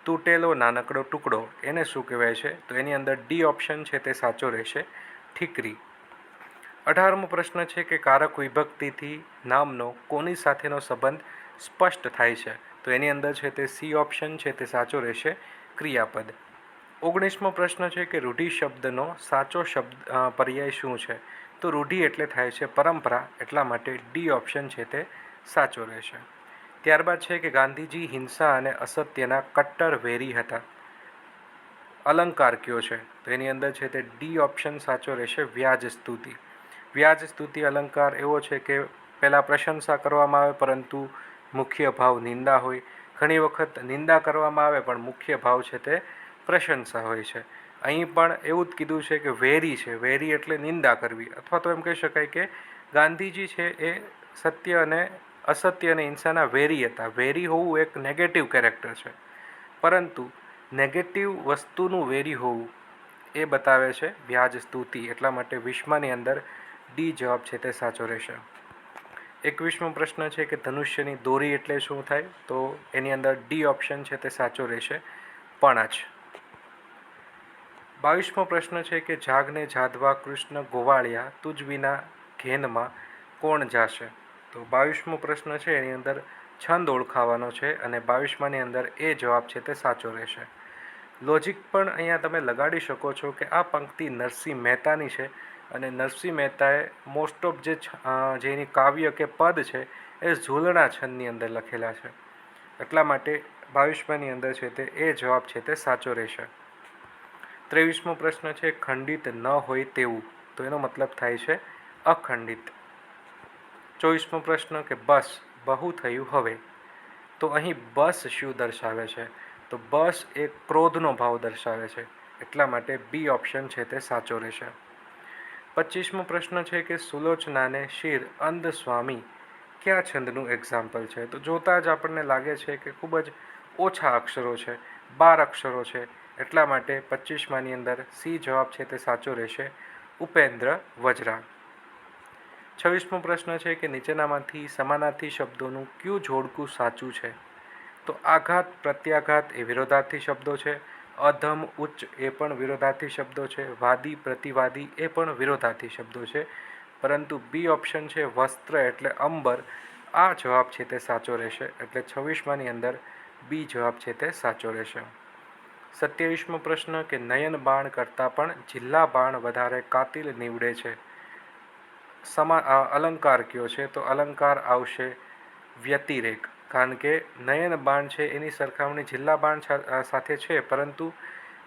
તૂટેલો નાનકડો ટુકડો એને શું કહેવાય છે. તો એની અંદર ડી ઓપ્શન છે તે સાચો રહેશે, ઠીકરી. 18મો પ્રશ્ન છે કે કારક વિભક્તિથી નામનો કોની સાથેનો સંબંધ સ્પષ્ટ થાય છે. તો એની અંદર છે તે સી ઓપ્શન છે તે સાચો રહેશે, ક્રિયાપદ. 19મો પ્રશ્ન છે કે રૂઢિ શબ્દનો સાચો પર્યાય શું છે. તો રૂઢિ એટલે થાય છે પરંપરા. એટલા માટે ડી ઓપ્શન છે તે સાચો રહેશે. ત્યારબાદ છે કે ગાંધીજી હિંસા અને અસત્યના કટ્ટર વેરી હતા. અલંકાર કયો છે. તો એની અંદર છે તે ડી ઓપ્શન સાચો રહેશે, વ્યાજ સ્તુતિ. વ્યાજ સ્તુતિ અલંકાર એવો છે કે પહેલાં પ્રશંસા કરવામાં આવે પરંતુ મુખ્ય ભાવ નિંદા હોય. ઘણી વખત નિંદા કરવામાં આવે પણ મુખ્ય ભાવ છે તે પ્રશંસા હોય છે. અહીં પણ એવું જ કીધું છે કે વેરી છે, વેરી એટલે નિંદા કરવી, અથવા તો એમ કહી શકાય કે ગાંધીજી છે એ સત્ય અને અસત્ય અને હિંસાના વેરી હતા. વેરી હોવું એક નેગેટિવ કેરેક્ટર છે, પરંતુ નેગેટિવ વસ્તુનું વેરી હોવું એ બતાવે છે વ્યાજ સ્તુતિ. એટલા માટે વિશ્વની અંદર ડી જવાબ છે તે સાચો રહેશે. 21મો પ્રશ્ન છે કે ધનુષ્યની દોરી એટલે શું થાય? તો એની અંદર ડી ઓપ્શન છે તે સાચો રહેશે, પણછ. 22મો પ્રશ્ન છે કે જાગને જાધવા કૃષ્ણ ગોવાળિયા તુજ વિના ઘેનમાં કોણ જાશે? તો 22મો પ્રશ્ન છે એની અંદર છંદ ઓળખાવાનો છે અને 22માની અંદર એ જવાબ છે તે સાચો રહેશે. લોજિક પણ અહીંયા તમે લગાડી શકો છો કે આ પંક્તિ નરસિંહ મહેતાની છે અને નરસિંહ મહેતાએ મોસ્ટ ઓફ જે એની કાવ્ય કે પદ છે એ ઝૂલણા છંદની અંદર લખેલા છે. એટલા માટે 22માની અંદર છે તે એ જવાબ છે તે સાચો રહેશે. 23મો પ્રશ્ન છે ખંડિત ન હોય તેવું, તો એનો મતલબ થાય છે અખંડિત. 24મો પ્રશ્ન કે બસ બહુ થયું હવે, તો અહીં બસ શું દર્શાવે છે? તો બસ એ ક્રોધનો ભાવ દર્શાવે છે. એટલા માટે બી ઓપ્શન છે તે સાચો રહેશે. 25મો પ્રશ્ન છે કે સુલોચનાને શિર અંધ સ્વામી કયા છંદનું એક્ઝામ્પલ છે? તો જોતાં જ આપણને લાગે છે કે ખૂબ જ ઓછા અક્ષરો છે, 12 અક્ષરો છે. એટલા માટે 25માની અંદર સી જવાબ છે તે સાચો રહેશે, ઉપેન્દ્ર વજરા. 26મો પ્રશ્ન છે કે નીચેનામાંથી સમાનાર્થી શબ્દોનું કયું જોડકું સાચું છે? તો આઘાત પ્રત્યાઘાત એ વિરોધાર્થી શબ્દો છે, અધમ ઉચ્ચ એ પણ વિરોધાર્થી શબ્દો છે, વાદી પ્રતિવાદી એ પણ વિરોધાર્થી શબ્દો છે. પરંતુ બી ઓપ્શન છે વસ્ત્ર એટલે અંબર, આ જવાબ છે તે સાચો રહેશે. એટલે 26માની અંદર બી જવાબ છે તે સાચો રહેશે. 27મો પ્રશ્ન કે નયન બાણ કરતાં પણ જિલ્લા બાણ વધારે કાતિલ નીવડે છે, અલંકાર કયો છે? તો અલંકાર આવશે વ્યતિરેક. કારણ કે નયન બાણ છે એની સરખામણી જિલ્લા બાણ સાથે છે, પરંતુ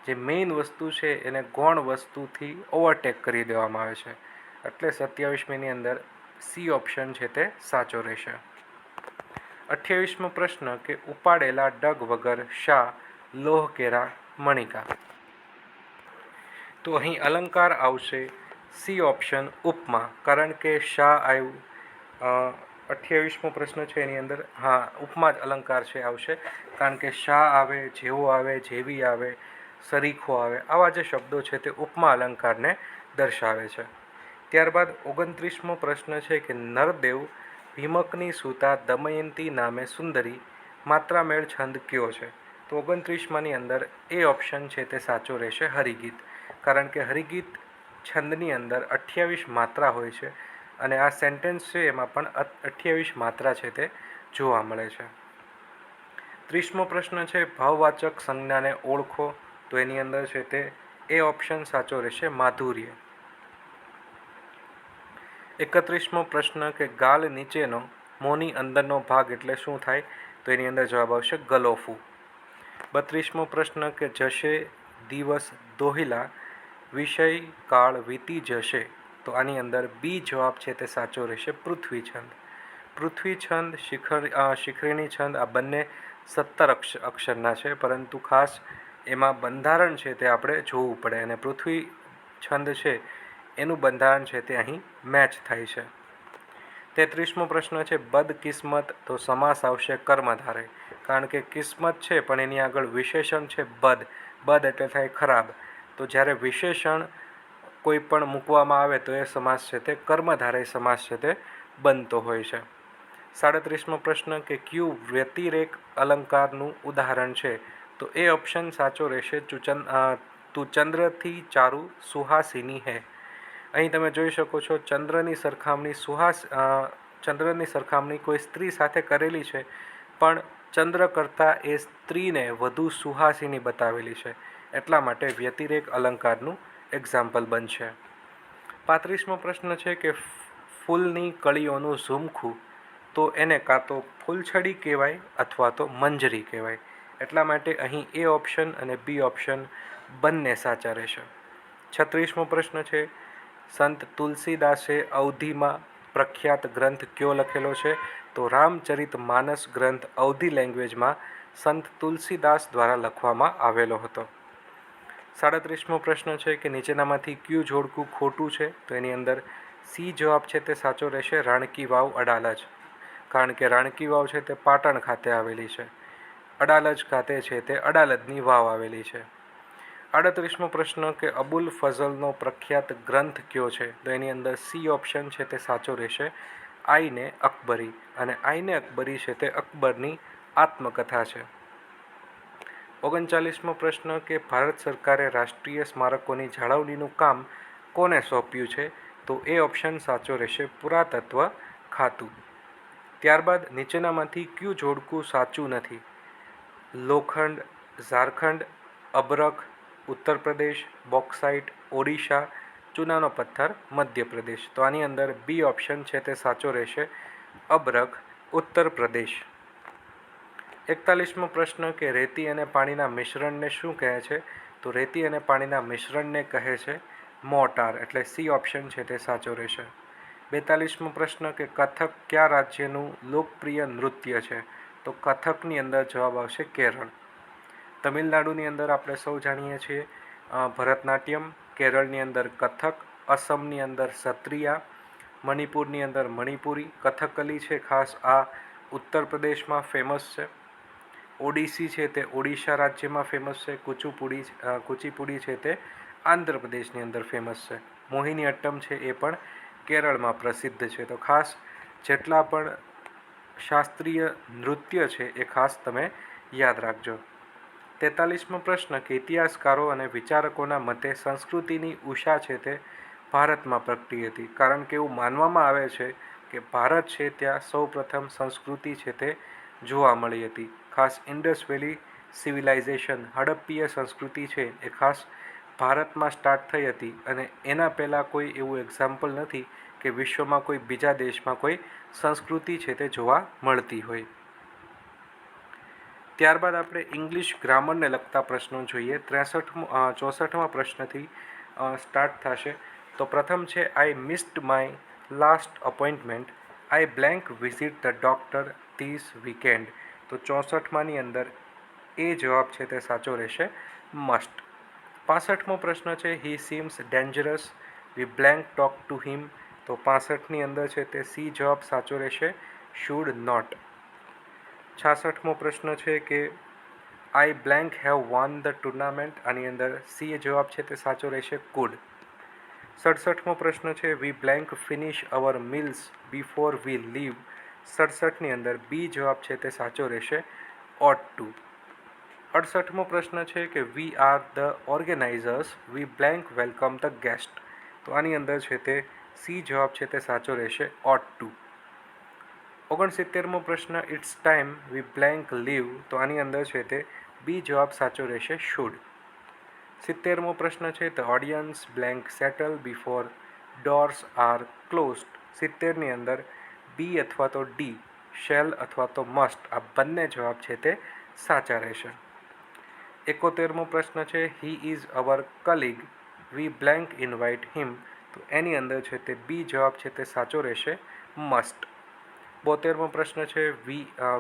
જે મેઇન વસ્તુ છે એને ગૌણ વસ્તુથી ઓવરટેક કરી દેવામાં આવે છે. એટલે 27મીની અંદર સી ઓપ્શન છે તે સાચો રહેશે. 28મો પ્રશ્ન કે ઉપાડેલા ડગ વગર શા લોહ કેરા મણિકા, તો અહીં અલંકાર આવશે સી ઓપ્શન ઉપમા. કારણ કે શા આવ્યું, 28મો પ્રશ્ન છે એની અંદર ઉપમા જ અલંકાર છે આવશે. કારણ કે શા આવે, જેવો આવે, જેવી આવે, સરીખો આવે, આવા જે શબ્દો છે તે ઉપમા અલંકારને દર્શાવે છે. ત્યારબાદ 29મો પ્રશ્ન છે કે નરદેવ ભીમકની સુતા દમયંતી નામે સુંદરી માત્રામેળ છંદ કયો છે? તો 29માની અંદર એ ઓપ્શન છે તે સાચો રહેશે, હરિગીત. કારણ કે હરિગીત છંદની અંદર 28 માત્રા હોય છે અને આ સેન્ટેન્સ છે એમાં પણ 28 માત્રા છે તે જોવા મળે છે. 30મો પ્રશ્ન છે ભાવવાચક સંજ્ઞાને ઓળખો, તો એની અંદર છે તે એ ઓપ્શન સાચો રહેશે, માધુર્ય. 31મો પ્રશ્ન કે ગાલ નીચેનો મોંની અંદરનો ભાગ એટલે શું થાય? તો એની અંદર જવાબ આવશે ગલોફું. 32મો પ્રશ્ન કે જશે દિવસ દોહિલા વિષય કાળ વીતી જશે, તો આની અંદર બી જવાબ છે તે સાચો રહેશે, પૃથ્વી છંદ. પૃથ્વી છંદ, શિખરીણી છંદ આ બંને 17 અક્ષરના છે, પરંતુ ખાસ એમાં બંધારણ છે તે આપણે જોવું પડે અને પૃથ્વી છંદ છે એનું બંધારણ છે તે અહીં મેચ થાય છે. 33મો પ્રશ્ન છે બદકિસ્મત, તો સમાસ આવશે કર્મધારય. કારણ કે કિસ્મત છે પણ એની આગળ વિશેષણ છે બદ, બદ એટલે થાય ખરાબ. તો જ્યારે વિશેષણ કોઈ પણ મૂકવામાં આવે તો એ સમાસ છે તે કર્મધારય સમાસ છે તે બનતો હોય છે. 37મો પ્રશ્ન કે કયું વ્યતિરેક અલંકારનું ઉદાહરણ છે? તો એ ઓપ્શન સાચો રહેશે, તું ચંદ્રથી ચારું સુહાસિની હે. અહીં તમે જોઈ શકો છો ચંદ્રની સરખામણી કોઈ સ્ત્રી સાથે કરેલી છે, પણ ચંદ્ર કરતાં એ સ્ત્રીને વધુ સુહાસિની બતાવેલી છે. એટલા માટે વ્યતિરેક અલંકારનું એક્ઝામ્પલ બનશે. 35મો પ્રશ્ન છે કે ફૂલની કળીઓનું ઝુમખું, તો એને કાં તો ફૂલછડી કહેવાય અથવા તો મંજરી કહેવાય. એટલા માટે અહીં એ ઓપ્શન અને બી ઓપ્શન બંને સાચા રહેશે. 36મો પ્રશ્ન છે સંત તુલસીદાસે અવધીમાં પ્રખ્યાત ગ્રંથ કયો લખેલો છે? તો રામચરિત માનસ ગ્રંથ અવધી લેંગ્વેજમાં સંત તુલસીદાસ દ્વારા લખવામાં આવેલો હતો. 37મો પ્રશ્ન છે કે નીચેનામાંથી કયું જોડકું ખોટું છે? તો એની અંદર સી જવાબ છે તે સાચો રહેશે, રાણકી વાવ અડાલજ. કારણ કે રાણકી વાવ છે તે પાટણ ખાતે આવેલી છે, અડાલજ ખાતે છે તે અડાલજની વાવ આવેલી છે. 38મો પ્રશ્ન કે અબુલ ફઝલનો પ્રખ્યાત ગ્રંથ કયો છે? તો એની અંદર સી ઓપ્શન છે તે સાચો રહેશે, આઈને અકબરી. અને આઈને અકબરી છે તે અકબરની આત્મકથા છે. 39મો પ્રશ્ન કે ભારત સરકારે રાષ્ટ્રીય સ્મારકોની જાળવણીનું કામ કોને સોંપ્યું છે? તો એ ઓપ્શન સાચો રહેશે, પુરાતત્વ ખાતું. ત્યારબાદ નીચેનામાંથી કયું જોડકું સાચું નથી? લોખંડ ઝારખંડ, અબરખ ઉત્તર પ્રદેશ, બોક્સાઇટ ઓડિશા, ચૂનાનો પથ્થર મધ્યપ્રદેશ. તો આની અંદર બી ઓપ્શન છે તે સાચો રહેશે, અબરખ ઉત્તર પ્રદેશ. 41મો પ્રશ્ન કે રેતી અને પાણીના મિશ્રણને શું કહે છે? તો રેતી અને પાણીના મિશ્રણને કહે છે મોર્ટાર, એટલે સી ઓપ્શન છે તે સાચો રહેશે. 42મો પ્રશ્ન કે કથક કયા રાજ્યનું લોકપ્રિય નૃત્ય છે? તો કથકની અંદર જવાબ આવશે કેરળ. તમિલનાડુની અંદર આપણે સૌ જાણીએ છીએ ભરતનાટ્યમ, કેરળની અંદર કથક, અસમની અંદર સત્રિયા, મણિપુરની અંદર મણિપુરી, કથકલી છે ખાસ આ ઉત્તર પ્રદેશમાં ફેમસ છે, ઓડિસી છે તે ઓડિશા રાજ્યમાં ફેમસ છે, કુચીપુડી છે તે આંધ્રપ્રદેશની અંદર ફેમસ છે, મોહિની અટ્ટમ છે એ પણ કેરળમાં પ્રસિદ્ધ છે. તો ખાસ જેટલા પણ શાસ્ત્રીય નૃત્ય છે એ ખાસ તમે યાદ રાખજો. 43મો પ્રશ્ન કે ઇતિહાસકારો અને વિચારકોના મતે સંસ્કૃતિની ઉષા છે તે ભારતમાં પ્રગટી હતી. કારણ કે એવું માનવામાં આવે છે કે ભારત છે ત્યાં સૌ પ્રથમ સંસ્કૃતિ છે તે જોવા મળી હતી. ખાસ ઇન્ડસ વેલી સિવિલાઇઝેશન, હડપ્પીય સંસ્કૃતિ છે એ ખાસ ભારતમાં સ્ટાર્ટ થઈ હતી અને એના પહેલાં કોઈ એવું એક્ઝામ્પલ નથી કે વિશ્વમાં કોઈ બીજા દેશમાં કોઈ સંસ્કૃતિ છે તે જોવા મળતી હોય. ત્યારબાદ આપણે ઇંગ્લિશ ગ્રામરને લગતા પ્રશ્નો જોઈએ. 64મા પ્રશ્નથી સ્ટાર્ટ થશે. તો પ્રથમ છે I missed my last appointment, I blank visit the doctor this weekend. તો 64માની અંદર એ જવાબ છે તે સાચો રહેશે, મસ્ટ. 65મો પ્રશ્ન છે he seems dangerous, we blank talk to him. તો 65ની અંદર છે તે સી જવાબ સાચો રહેશે, શુડ નોટ. 66મો પ્રશ્ન છે કે આઈ blank have won the tournament. આની અંદર સી જવાબ છે તે સાચો રહેશે, કુડ. 67મો પ્રશ્ન છે we blank finish our meals before we leave. 67ની અંદર બી જવાબ છે તે સાચો રહેશે, ઓટ ટુ. 68મો પ્રશ્ન છે કે we are the organisers, we blank welcome the guest. તો આની અંદર છે તે સી જવાબ છે તે સાચો રહેશે, ઓટ ટુ. 69મો પ્રશ્ન it's time we blank leave. તો આની અંદર છે તે બી જવાબ સાચો રહેશે, શુડ. 70મો પ્રશ્ન છે the audience blank settle before doors are closed. 70ની અંદર બી અથવા તો ડી, શેલ અથવા તો મસ્ટ, આ બંને જવાબ છે તે સાચા રહેશે. 71મો પ્રશ્ન છે he is our colleague, we blank invite him. તો એની અંદર છે તે બી જવાબ છે તે સાચો રહેશે, મસ્ટ. 72મો પ્રશ્ન છે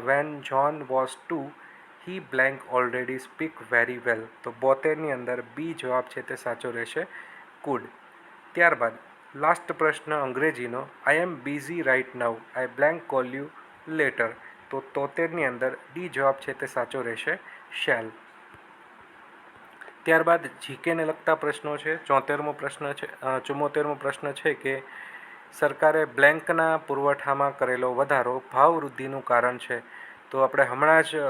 when John was 2 he blank already speak very well. તો 72ની અંદર બી જવાબ છે તે સાચો રહેશે, કુડ. ત્યારબાદ લાસ્ટ પ્રશ્ન અંગ્રેજીનો I am busy right now, I blank call you later. તો 73ની અંદર ડી જવાબ છે તે સાચો રહેશે, શેલ. ત્યારબાદ જીકેને લગતા પ્રશ્નો છે. 74મો પ્રશ્ન છે કે સરકારે બ્લેન્કના પુરવઠામાં કરેલો વધારો ભાવવૃદ્ધિનું કારણ છે. તો આપણે હમણાં જ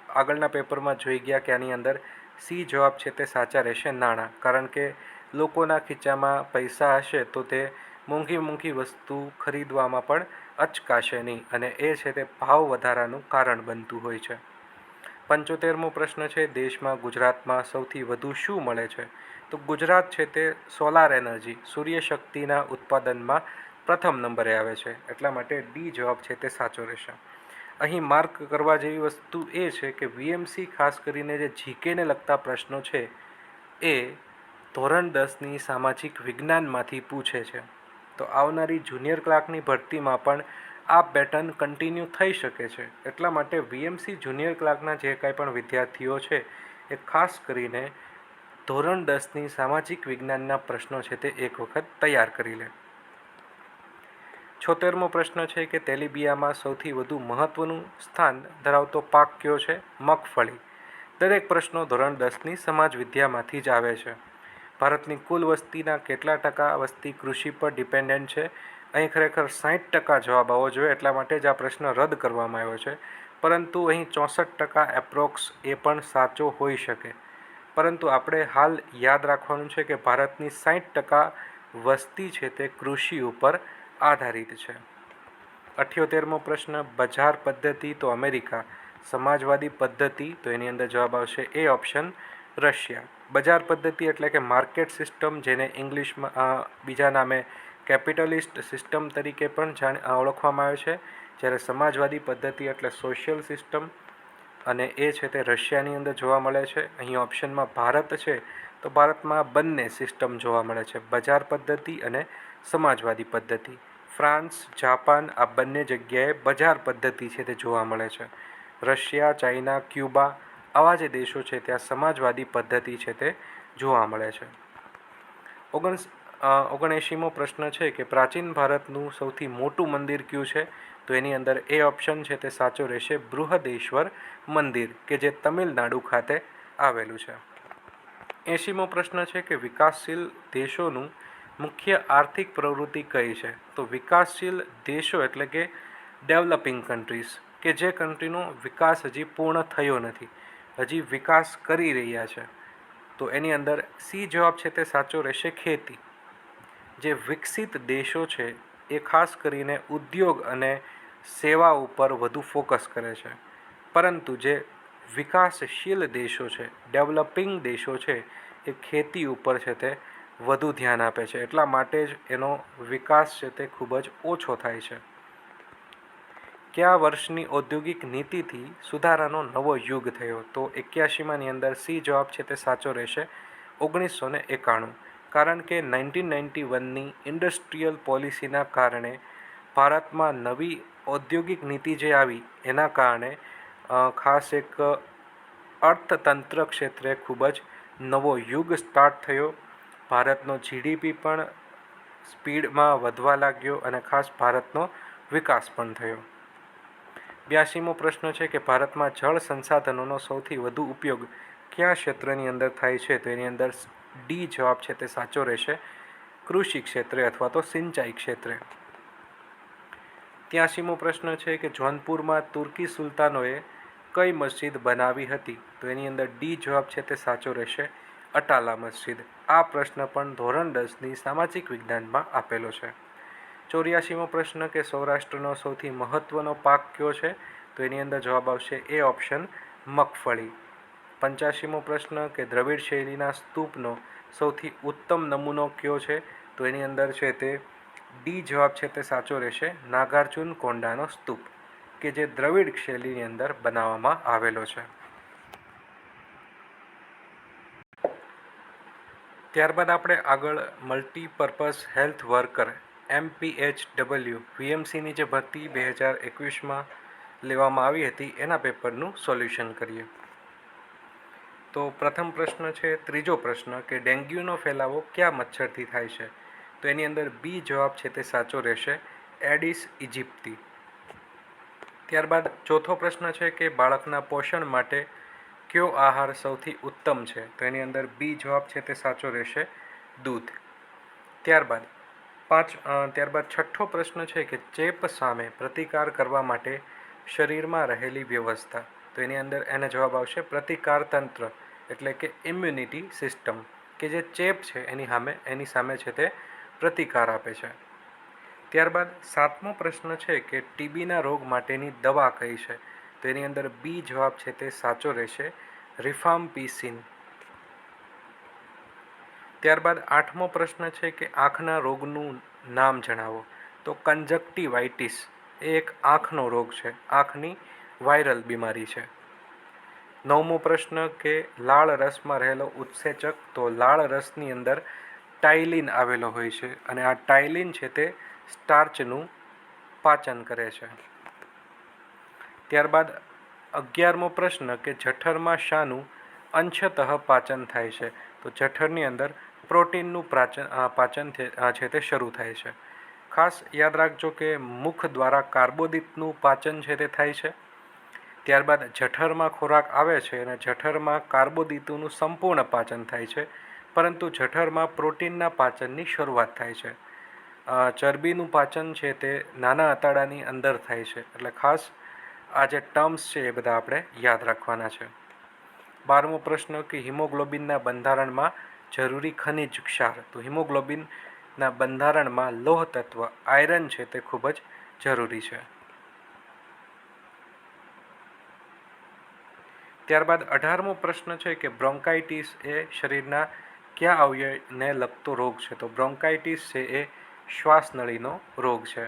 આગળના પેપરમાં જોઈ ગયા કે આની અંદર સી જવાબ છે તે સાચા રહેશે, નાણાં. કારણ કે લોકોના ખીચામાં પૈસા હશે તો તે મોંઘી વસ્તુ ખરીદવામાં પણ અચકાશે નહીં અને એ છે તે ભાવ વધારાનું કારણ બનતું હોય છે. 75મો પ્રશ્ન છે દેશમાં ગુજરાતમાં સૌથી વધુ શું મળે છે? તો ગુજરાત છે તે સોલાર એનર્જી, સૂર્યશક્તિના ઉત્પાદનમાં પ્રથમ નંબરે આવે છે. એટલા માટે ડી જવાબ છે તે સાચો રહેશે. અહીં માર્ક કરવા જેવી વસ્તુ એ છે કે વીએમસી ખાસ કરીને જે જીકેને લગતા પ્રશ્નો છે એ ધોરણ 10ની સામાજિક વિજ્ઞાનમાંથી પૂછે છે. તો આવનારી જુનિયર ક્લાર્કની ભરતીમાં પણ આ પેટર્ન કન્ટિન્યુ થઈ શકે છે. એટલા માટે વીએમસી જુનિયર ક્લાર્કના જે કાંઈ પણ વિદ્યાર્થીઓ છે એ ખાસ કરીને ધોરણ 10ની સામાજિક વિજ્ઞાનના પ્રશ્નો છે તે એક વખત તૈયાર કરી લે. 76મો પ્રશ્ન છે કે તેલીબિયામાં સૌથી વધુ મહત્વનું સ્થાન ધરાવતો પાક કયો છે? મગફળી. દરેક પ્રશ્નો ધોરણ 10ની સમાજ વિદ્યામાંથી જ આવે છે. ભારતની કુલ વસ્તીના કેટલા ટકા વસ્તી કૃષિ પર ડિપેન્ડન્ટ છે? અહીં ખરેખર 60% જવાબ આવવો જોઈએ, એટલા માટે જ આ પ્રશ્ન રદ કરવામાં આવ્યો છે. પરંતુ અહીં 64% એપ્રોક્સ એ પણ સાચો હોઈ શકે. પરંતુ આપણે હાલ યાદ રાખવાનું છે કે ભારતની 60% વસ્તી છે તે કૃષિ ઉપર આધારિત છે. 78મો પ્રશ્ન, બજાર પદ્ધતિ તો અમેરિકા, સમાજવાદી પદ્ધતિ તો એની અંદર જવાબ આવશે એ ઓપ્શન રશિયા. બજાર પદ્ધતિ એટલે કે માર્કેટ સિસ્ટમ, જેને ઇંગ્લિશમાં બીજા નામે કેપિટલિસ્ટ સિસ્ટમ તરીકે પણ ઓળખવામાં આવે છે. જ્યારે સમાજવાદી પદ્ધતિ એટલે સોશિયલ સિસ્ટમ, અને એ છે તે રશિયાની અંદર જોવા મળે છે. અહીં ઓપ્શનમાં ભારત છે તો ભારતમાં બંને સિસ્ટમ જોવા મળે છે, બજાર પદ્ધતિ અને સમાજવાદી પદ્ધતિ. ફ્રાન્સ, જાપાન આ બંને જગ્યાએ બજાર પદ્ધતિ છે તે જોવા મળે છે. રશિયા, ચાઇના, ક્યુબા આવા જે દેશો છે ત્યાં સમાજવાદી પદ્ધતિ છે તે જોવા મળે છે. 79મો પ્રશ્ન છે કે પ્રાચીન ભારતનું સૌથી મોટું મંદિર કયું છે? તો એની અંદર એ ઓપ્શન છે તે સાચો રહેશે, બૃહદેશ્વર મંદિર, કે જે તમિલનાડુ ખાતે આવેલું છે. 80મો પ્રશ્ન છે કે વિકાસશીલ દેશોનું મુખ્ય આર્થિક પ્રવૃત્તિ કઈ છે? તો વિકાસશીલ દેશો એટલે કે ડેવલપિંગ કન્ટ્રીઝ, કે જે કન્ટ્રીનો વિકાસ હજી પૂર્ણ થયો નથી, હજી વિકાસ કરી રહ્યા છે. તો એની અંદર સી જવાબ છે તે સાચો રહેશે, ખેતી. જે વિકસિત દેશો છે એ ખાસ કરીને ઉદ્યોગ અને સેવા ઉપર વધુ ફોકસ કરે છે, પરંતુ જે વિકાસશીલ દેશો છે, ડેવલપિંગ દેશો છે, એ ખેતી ઉપર છે તે વધુ ધ્યાન આપે છે. એટલા માટે જ એનો વિકાસ છે તે ખૂબ જ ઓછો થાય છે. કયા વર્ષની ઔદ્યોગિક નીતિથી સુધારાનો નવો યુગ થયો? તો 81માની અંદર સી જવાબ છે તે સાચો રહેશે, 1991. કારણ કે 1991ની ઇન્ડસ્ટ્રીયલ પોલિસીના કારણે ભારતમાં નવી ઔદ્યોગિક નીતિ જે આવી એના કારણે ખાસ એક અર્થતંત્ર ક્ષેત્રે ખૂબ જ નવો યુગ સ્ટાર્ટ થયો. ભારતનો જીડીપી પણ સ્પીડમાં વધવા લાગ્યો અને ખાસ ભારતનો વિકાસ પણ થયો. 82મો પ્રશ્ન છે કે ભારતમાં જળ સંસાધનોનો સૌથી વધુ ઉપયોગ કયા ક્ષેત્રની અંદર થાય છે? તો એની અંદર ડી જવાબ છે તે સાચો રહેશે, કૃષિ ક્ષેત્રે અથવા તો સિંચાઈ ક્ષેત્રે. 83મો પ્રશ્ન છે કે જોધપુરમાં તુર્કી સુલતાનોએ કઈ મસ્જિદ બનાવી હતી? તો એની અંદર ડી જવાબ છે તે સાચો રહેશે, અટાલા મસ્જિદ. આ પ્રશ્ન પણ ધોરણ 10ની સામાજિક વિજ્ઞાનમાં આપેલો છે. 84મો પ્રશ્ન કે સૌરાષ્ટ્રનો સૌથી મહત્વનો પાક કયો છે? તો એની અંદર જવાબ આવશે એ ઓપ્શન, મગફળી. 85મો પ્રશ્ન કે દ્રવિડ શૈલીના સ્તૂપનો સૌથી ઉત્તમ નમૂનો કયો છે? તો એની અંદર છે તે ડી જવાબ છે તે સાચો રહેશે, નાગાર્જુન કોંડાનો સ્તૂપ, કે જે દ્રવિડ શૈલીની અંદર બનાવવામાં આવેલો છે. ત્યારબાદ આપણે આગળ મલ્ટીપર્પઝ હેલ્થ વર્કર MPHW વીએમસીની જે ભરતી 2021માં લેવામાં આવી હતી એના પેપરનું સોલ્યુશન કરીએ. તો પ્રથમ પ્રશ્ન છે, ત્રીજો પ્રશ્ન કે ડેન્ગ્યુનો ફેલાવો કયા મચ્છરથી થાય છે? તો એની અંદર બી જવાબ છે તે સાચો રહેશે, એડિસ ઇજિપ્તી. ત્યારબાદ ચોથો પ્રશ્ન છે કે બાળકના પોષણ માટે કયો આહાર સૌથી ઉત્તમ છે? તો એની અંદર બી જવાબ છે તે સાચો રહેશે, દૂધ. ત્યારબાદ છઠ્ઠો પ્રશ્ન છે કે ચેપ સામે પ્રતિકાર કરવા માટે શરીરમાં રહેલી વ્યવસ્થા. તો એની અંદર એને જવાબ આવશે પ્રતિકાર તંત્ર, એટલે કે ઇમ્યુનિટી સિસ્ટમ, કે જે ચેપ છે એની સામે છે તે પ્રતિકાર આપે છે. ત્યારબાદ સાતમો પ્રશ્ન છે કે ટીબીના રોગ માટેની દવા કઈ છે? તો એની અંદર બી જવાબ છે તે સાચો રહેશે, રિફામ્પિસિન. ત્યારબાદ આઠમો પ્રશ્ન છે કે આંખના રોગનું નામ જણાવો. તો કંજક્ટિવાઇટિસ એ એક આંખનો રોગ છે, આંખની વાયરલ બીમારી છે. નવમો પ્રશ્ન કે લાળ રસમાં રહેલો ઉત્સેચક, તો લાળ રસની અંદર ટાઇલિન આવેલો હોય છે અને આ ટાઇલિન છે તે સ્ટાર્ચનું પાચન કરે છે. ત્યારબાદ 11મો પ્રશ્ન કે જઠરમાં શાનું અંશતઃ પાચન થાય છે? તો જઠરની અંદર પ્રોટીનનું પાચન છે તે શરૂ થાય છે. ખાસ યાદ રાખજો કે મુખ દ્વારા કાર્બોદિતનું પાચન છે તે થાય છે. ત્યારબાદ જઠરમાં ખોરાક આવે છે અને જઠરમાં કાર્બોદિતોનું સંપૂર્ણ પાચન થાય છે, પરંતુ જઠરમાં પ્રોટીનના પાચનની શરૂઆત થાય છે. ચરબીનું પાચન છે તે નાના આંતરડાની અંદર થાય છે. એટલે ખાસ આ જે ટર્મ્સ છે એ બધા આપણે યાદ રાખવાના છે. 12મો પ્રશ્ન કે હિમોગ્લોબિનના બંધારણમાં જરૂરી ખનિજ ક્ષાર, તો હિમોગ્લોબિનના બંધારણમાં લોહ તત્વ આયરન છે તે ખૂબ જ જરૂરી છે. ત્યારબાદ 18મો પ્રશ્ન છે કે બ્રોન્કાઇટિસ એ શરીરના કયા અવયવને લગતો રોગ છે? તો બ્રોન્કાઇટિસ છે એ શ્વાસનળીનો રોગ છે.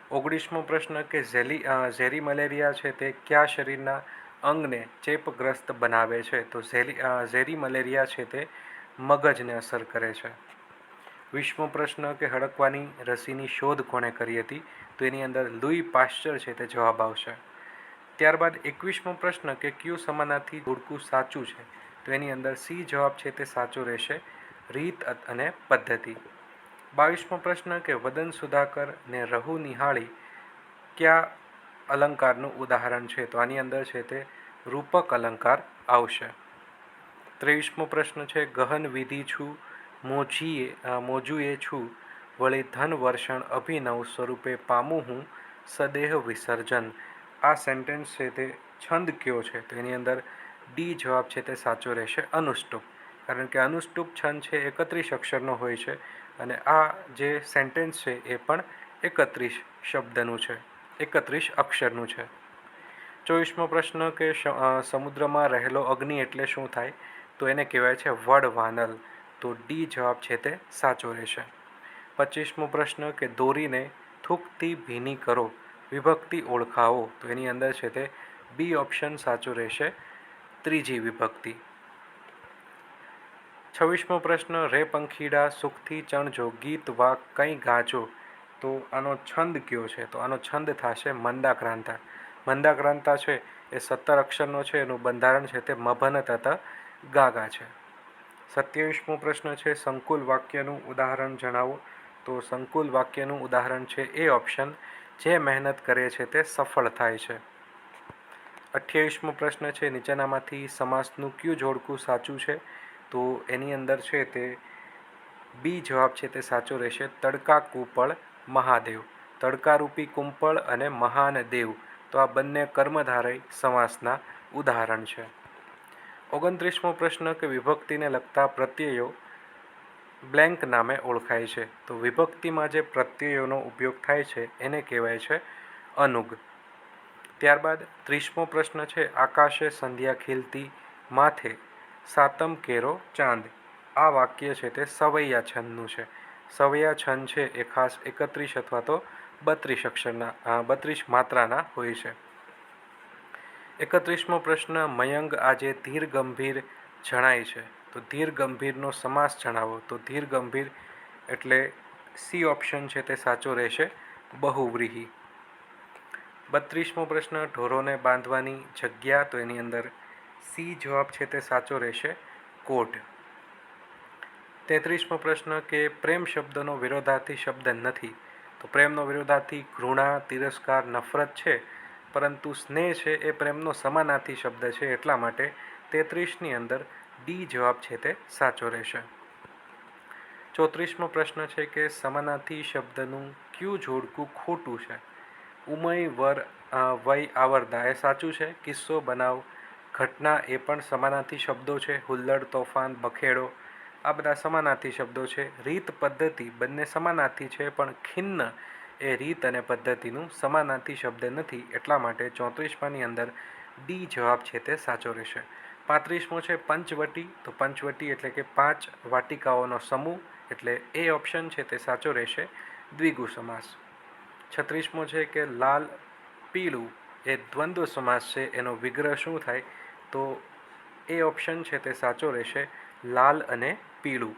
19મો પ્રશ્ન કે ઝેરી મલેરિયા છે તે કયા શરીરના અંગને ચેપગ્રસ્ત બનાવે છે? તો ઝેરી મલેરિયા છે તે મગજને અસર કરે છે. 20મો પ્રશ્ન કે હડકવાની રસીની શોધ કોણે કરી હતી? તો એની અંદર લુઈ પાશ્ચર છે તે જવાબ આવશે. ત્યારબાદ 21મો પ્રશ્ન કે કયું સમાનાર્થી જોડકું સાચું છે? તો એની અંદર સી જવાબ છે તે સાચો રહેશે, રીત અને પદ્ધતિ. 22મો પ્રશ્ન કે વદન સુધાકર ને રહુ નિહાળી કયા અલંકારનું ઉદાહરણ છે? તો આની અંદર છે તે રૂપક અલંકાર આવશે. 23મો પ્રશ્ન છે ગહન વિધિ છું મોજુએ છું વળી ધન વર્ષણ અભિનવ સ્વરૂપે પામું હું સદેહ વિસર્જન. આ સેન્ટેન્સ છે તે છંદ કયો છે? તો એની અંદર ડી જવાબ છે તે સાચો રહેશે, અનુષ્ટુપ. કારણ કે અનુષ્ટુપ છંદ છે 31 અક્ષરનો હોય છે અને આ જે સેન્ટેન્સ છે એ પણ 31 શબ્દનું છે, 31 અક્ષરનું છે. 24મો પ્રશ્ન કે સમુદ્રમાં રહેલો અગ્નિ એટલે શું થાય? તો એને કહેવાય છે વડવાનલ. તો ડી જવાબ છે તે સાચો રહેશે. 25મો પ્રશ્ન કે દોરીને થૂકથી ભીની કરો વિભક્તિ ઓળખાવો. તો એની અંદર છે તે બી ઓપ્શન સાચો રહેશે, ત્રીજી વિભક્તિ. 26મો પ્રશ્ન રે પંખીડા સુખથી ચણજો ગીત વા કંઈ ગાજો. તો આનો છંદ કયો છે? તો આનો છંદ થશે મંદાક્રાંતા. મંદાક્રાંતા છે એ 17 અક્ષરનો છે, એનું બંધારણ છે તે મભન તથા ગાગા છે. 27મો પ્રશ્ન છે સંકુલ વાક્યનું ઉદાહરણ જણાવો. તો સંકુલ વાક્યનું ઉદાહરણ છે એ ઓપ્શન, જે મહેનત કરે છે તે સફળ થાય છે. 28મો પ્રશ્ન છે નીચેનામાંથી સમાસનું કયું જોડકું સાચું છે? તો એની અંદર છે તે બી જવાબ છે તે સાચો રહેશે, તડકા કુંપળ મહાદેવ. તડકારૂપી કુંપળ અને મહાન દેવ, તો આ બંને કર્મધારય સમાસના ઉદાહરણ છે. 29મો પ્રશ્ન કે વિભક્તિને લગતા પ્રત્યયો બ્લેન્ક નામે ઓળખાય છે. તો વિભક્તિમાં જે પ્રત્યયોનો ઉપયોગ થાય છે એને કહેવાય છે અનુગ. ત્યારબાદ 30મો પ્રશ્ન છે આકાશે સંધ્યા ખીલતી માથે સાતમ કેરો ચાંદ. આ વાક્ય છે તે સવૈયા છંદનું છે. સવૈયા છંદ છે એ ખાસ 31 અથવા તો 32 અક્ષરના 32 માત્રાના હોય છે. 31મો પ્રશ્ન મયંક આજે ધીર ગંભીર જણાય છે. તો ધીર ગંભીરનો સમાસ જણાવો. તો ધીર ગંભીર એટલે સી ઓપ્શન છે તે સાચો રહેશે, બહુવ્રીહી. 32મો પ્રશ્ન ઢોરોને બાંધવાની જગ્યા. તો એની અંદર સી જવાબ છે તે સાચો રહેશે, કોટ. 33મો પ્રશ્ન કે પ્રેમ શબ્દનો વિરોધાર્થી શબ્દ નથી. તો પ્રેમનો વિરોધાર્થી ઘૃણા, તિરસ્કાર, નફરત છે, પરંતુ સ્નેહ છે એ પ્રેમનો સમાનાર્થી શબ્દ છે, એટલા માટે 33ની અંદર ડી જવાબ છે તે સાચો રહેશે. 34મો પ્રશ્ન છે કે સમાનાર્થી શબ્દનું કયું જોડકું ખોટું છે? ઉમય વય આવરદા એ સાચું છે. કિસ્સો, બનાવ, ઘટના એ પણ સમાનાર્થી શબ્દો છે. હુલ્લડ, તોફાન, બખેડો આ બધા સમાનાર્થી શબ્દો છે. રીત, પદ્ધતિ બંને સમાનાર્થી છે, પણ ખિન્ન એ રીત અને પદ્ધતિનું સમાનાર્થી શબ્દ નથી, એટલા માટે 34માની અંદર ડી જવાબ છે તે સાચો રહેશે. 35મો છે પંચવટી. તો પંચવટી એટલે કે 5 વાટિકાઓનો સમૂહ, એટલે એ ઓપ્શન છે તે સાચો રહેશે, દ્વિગુ સમાસ. 36મો છે કે લાલ પીળું એ દ્વંદ્વ સમાસ છે, એનો વિગ્રહ શું થાય? તો એ ઓપ્શન છે તે સાચો રહેશે, લાલ અને પીળું.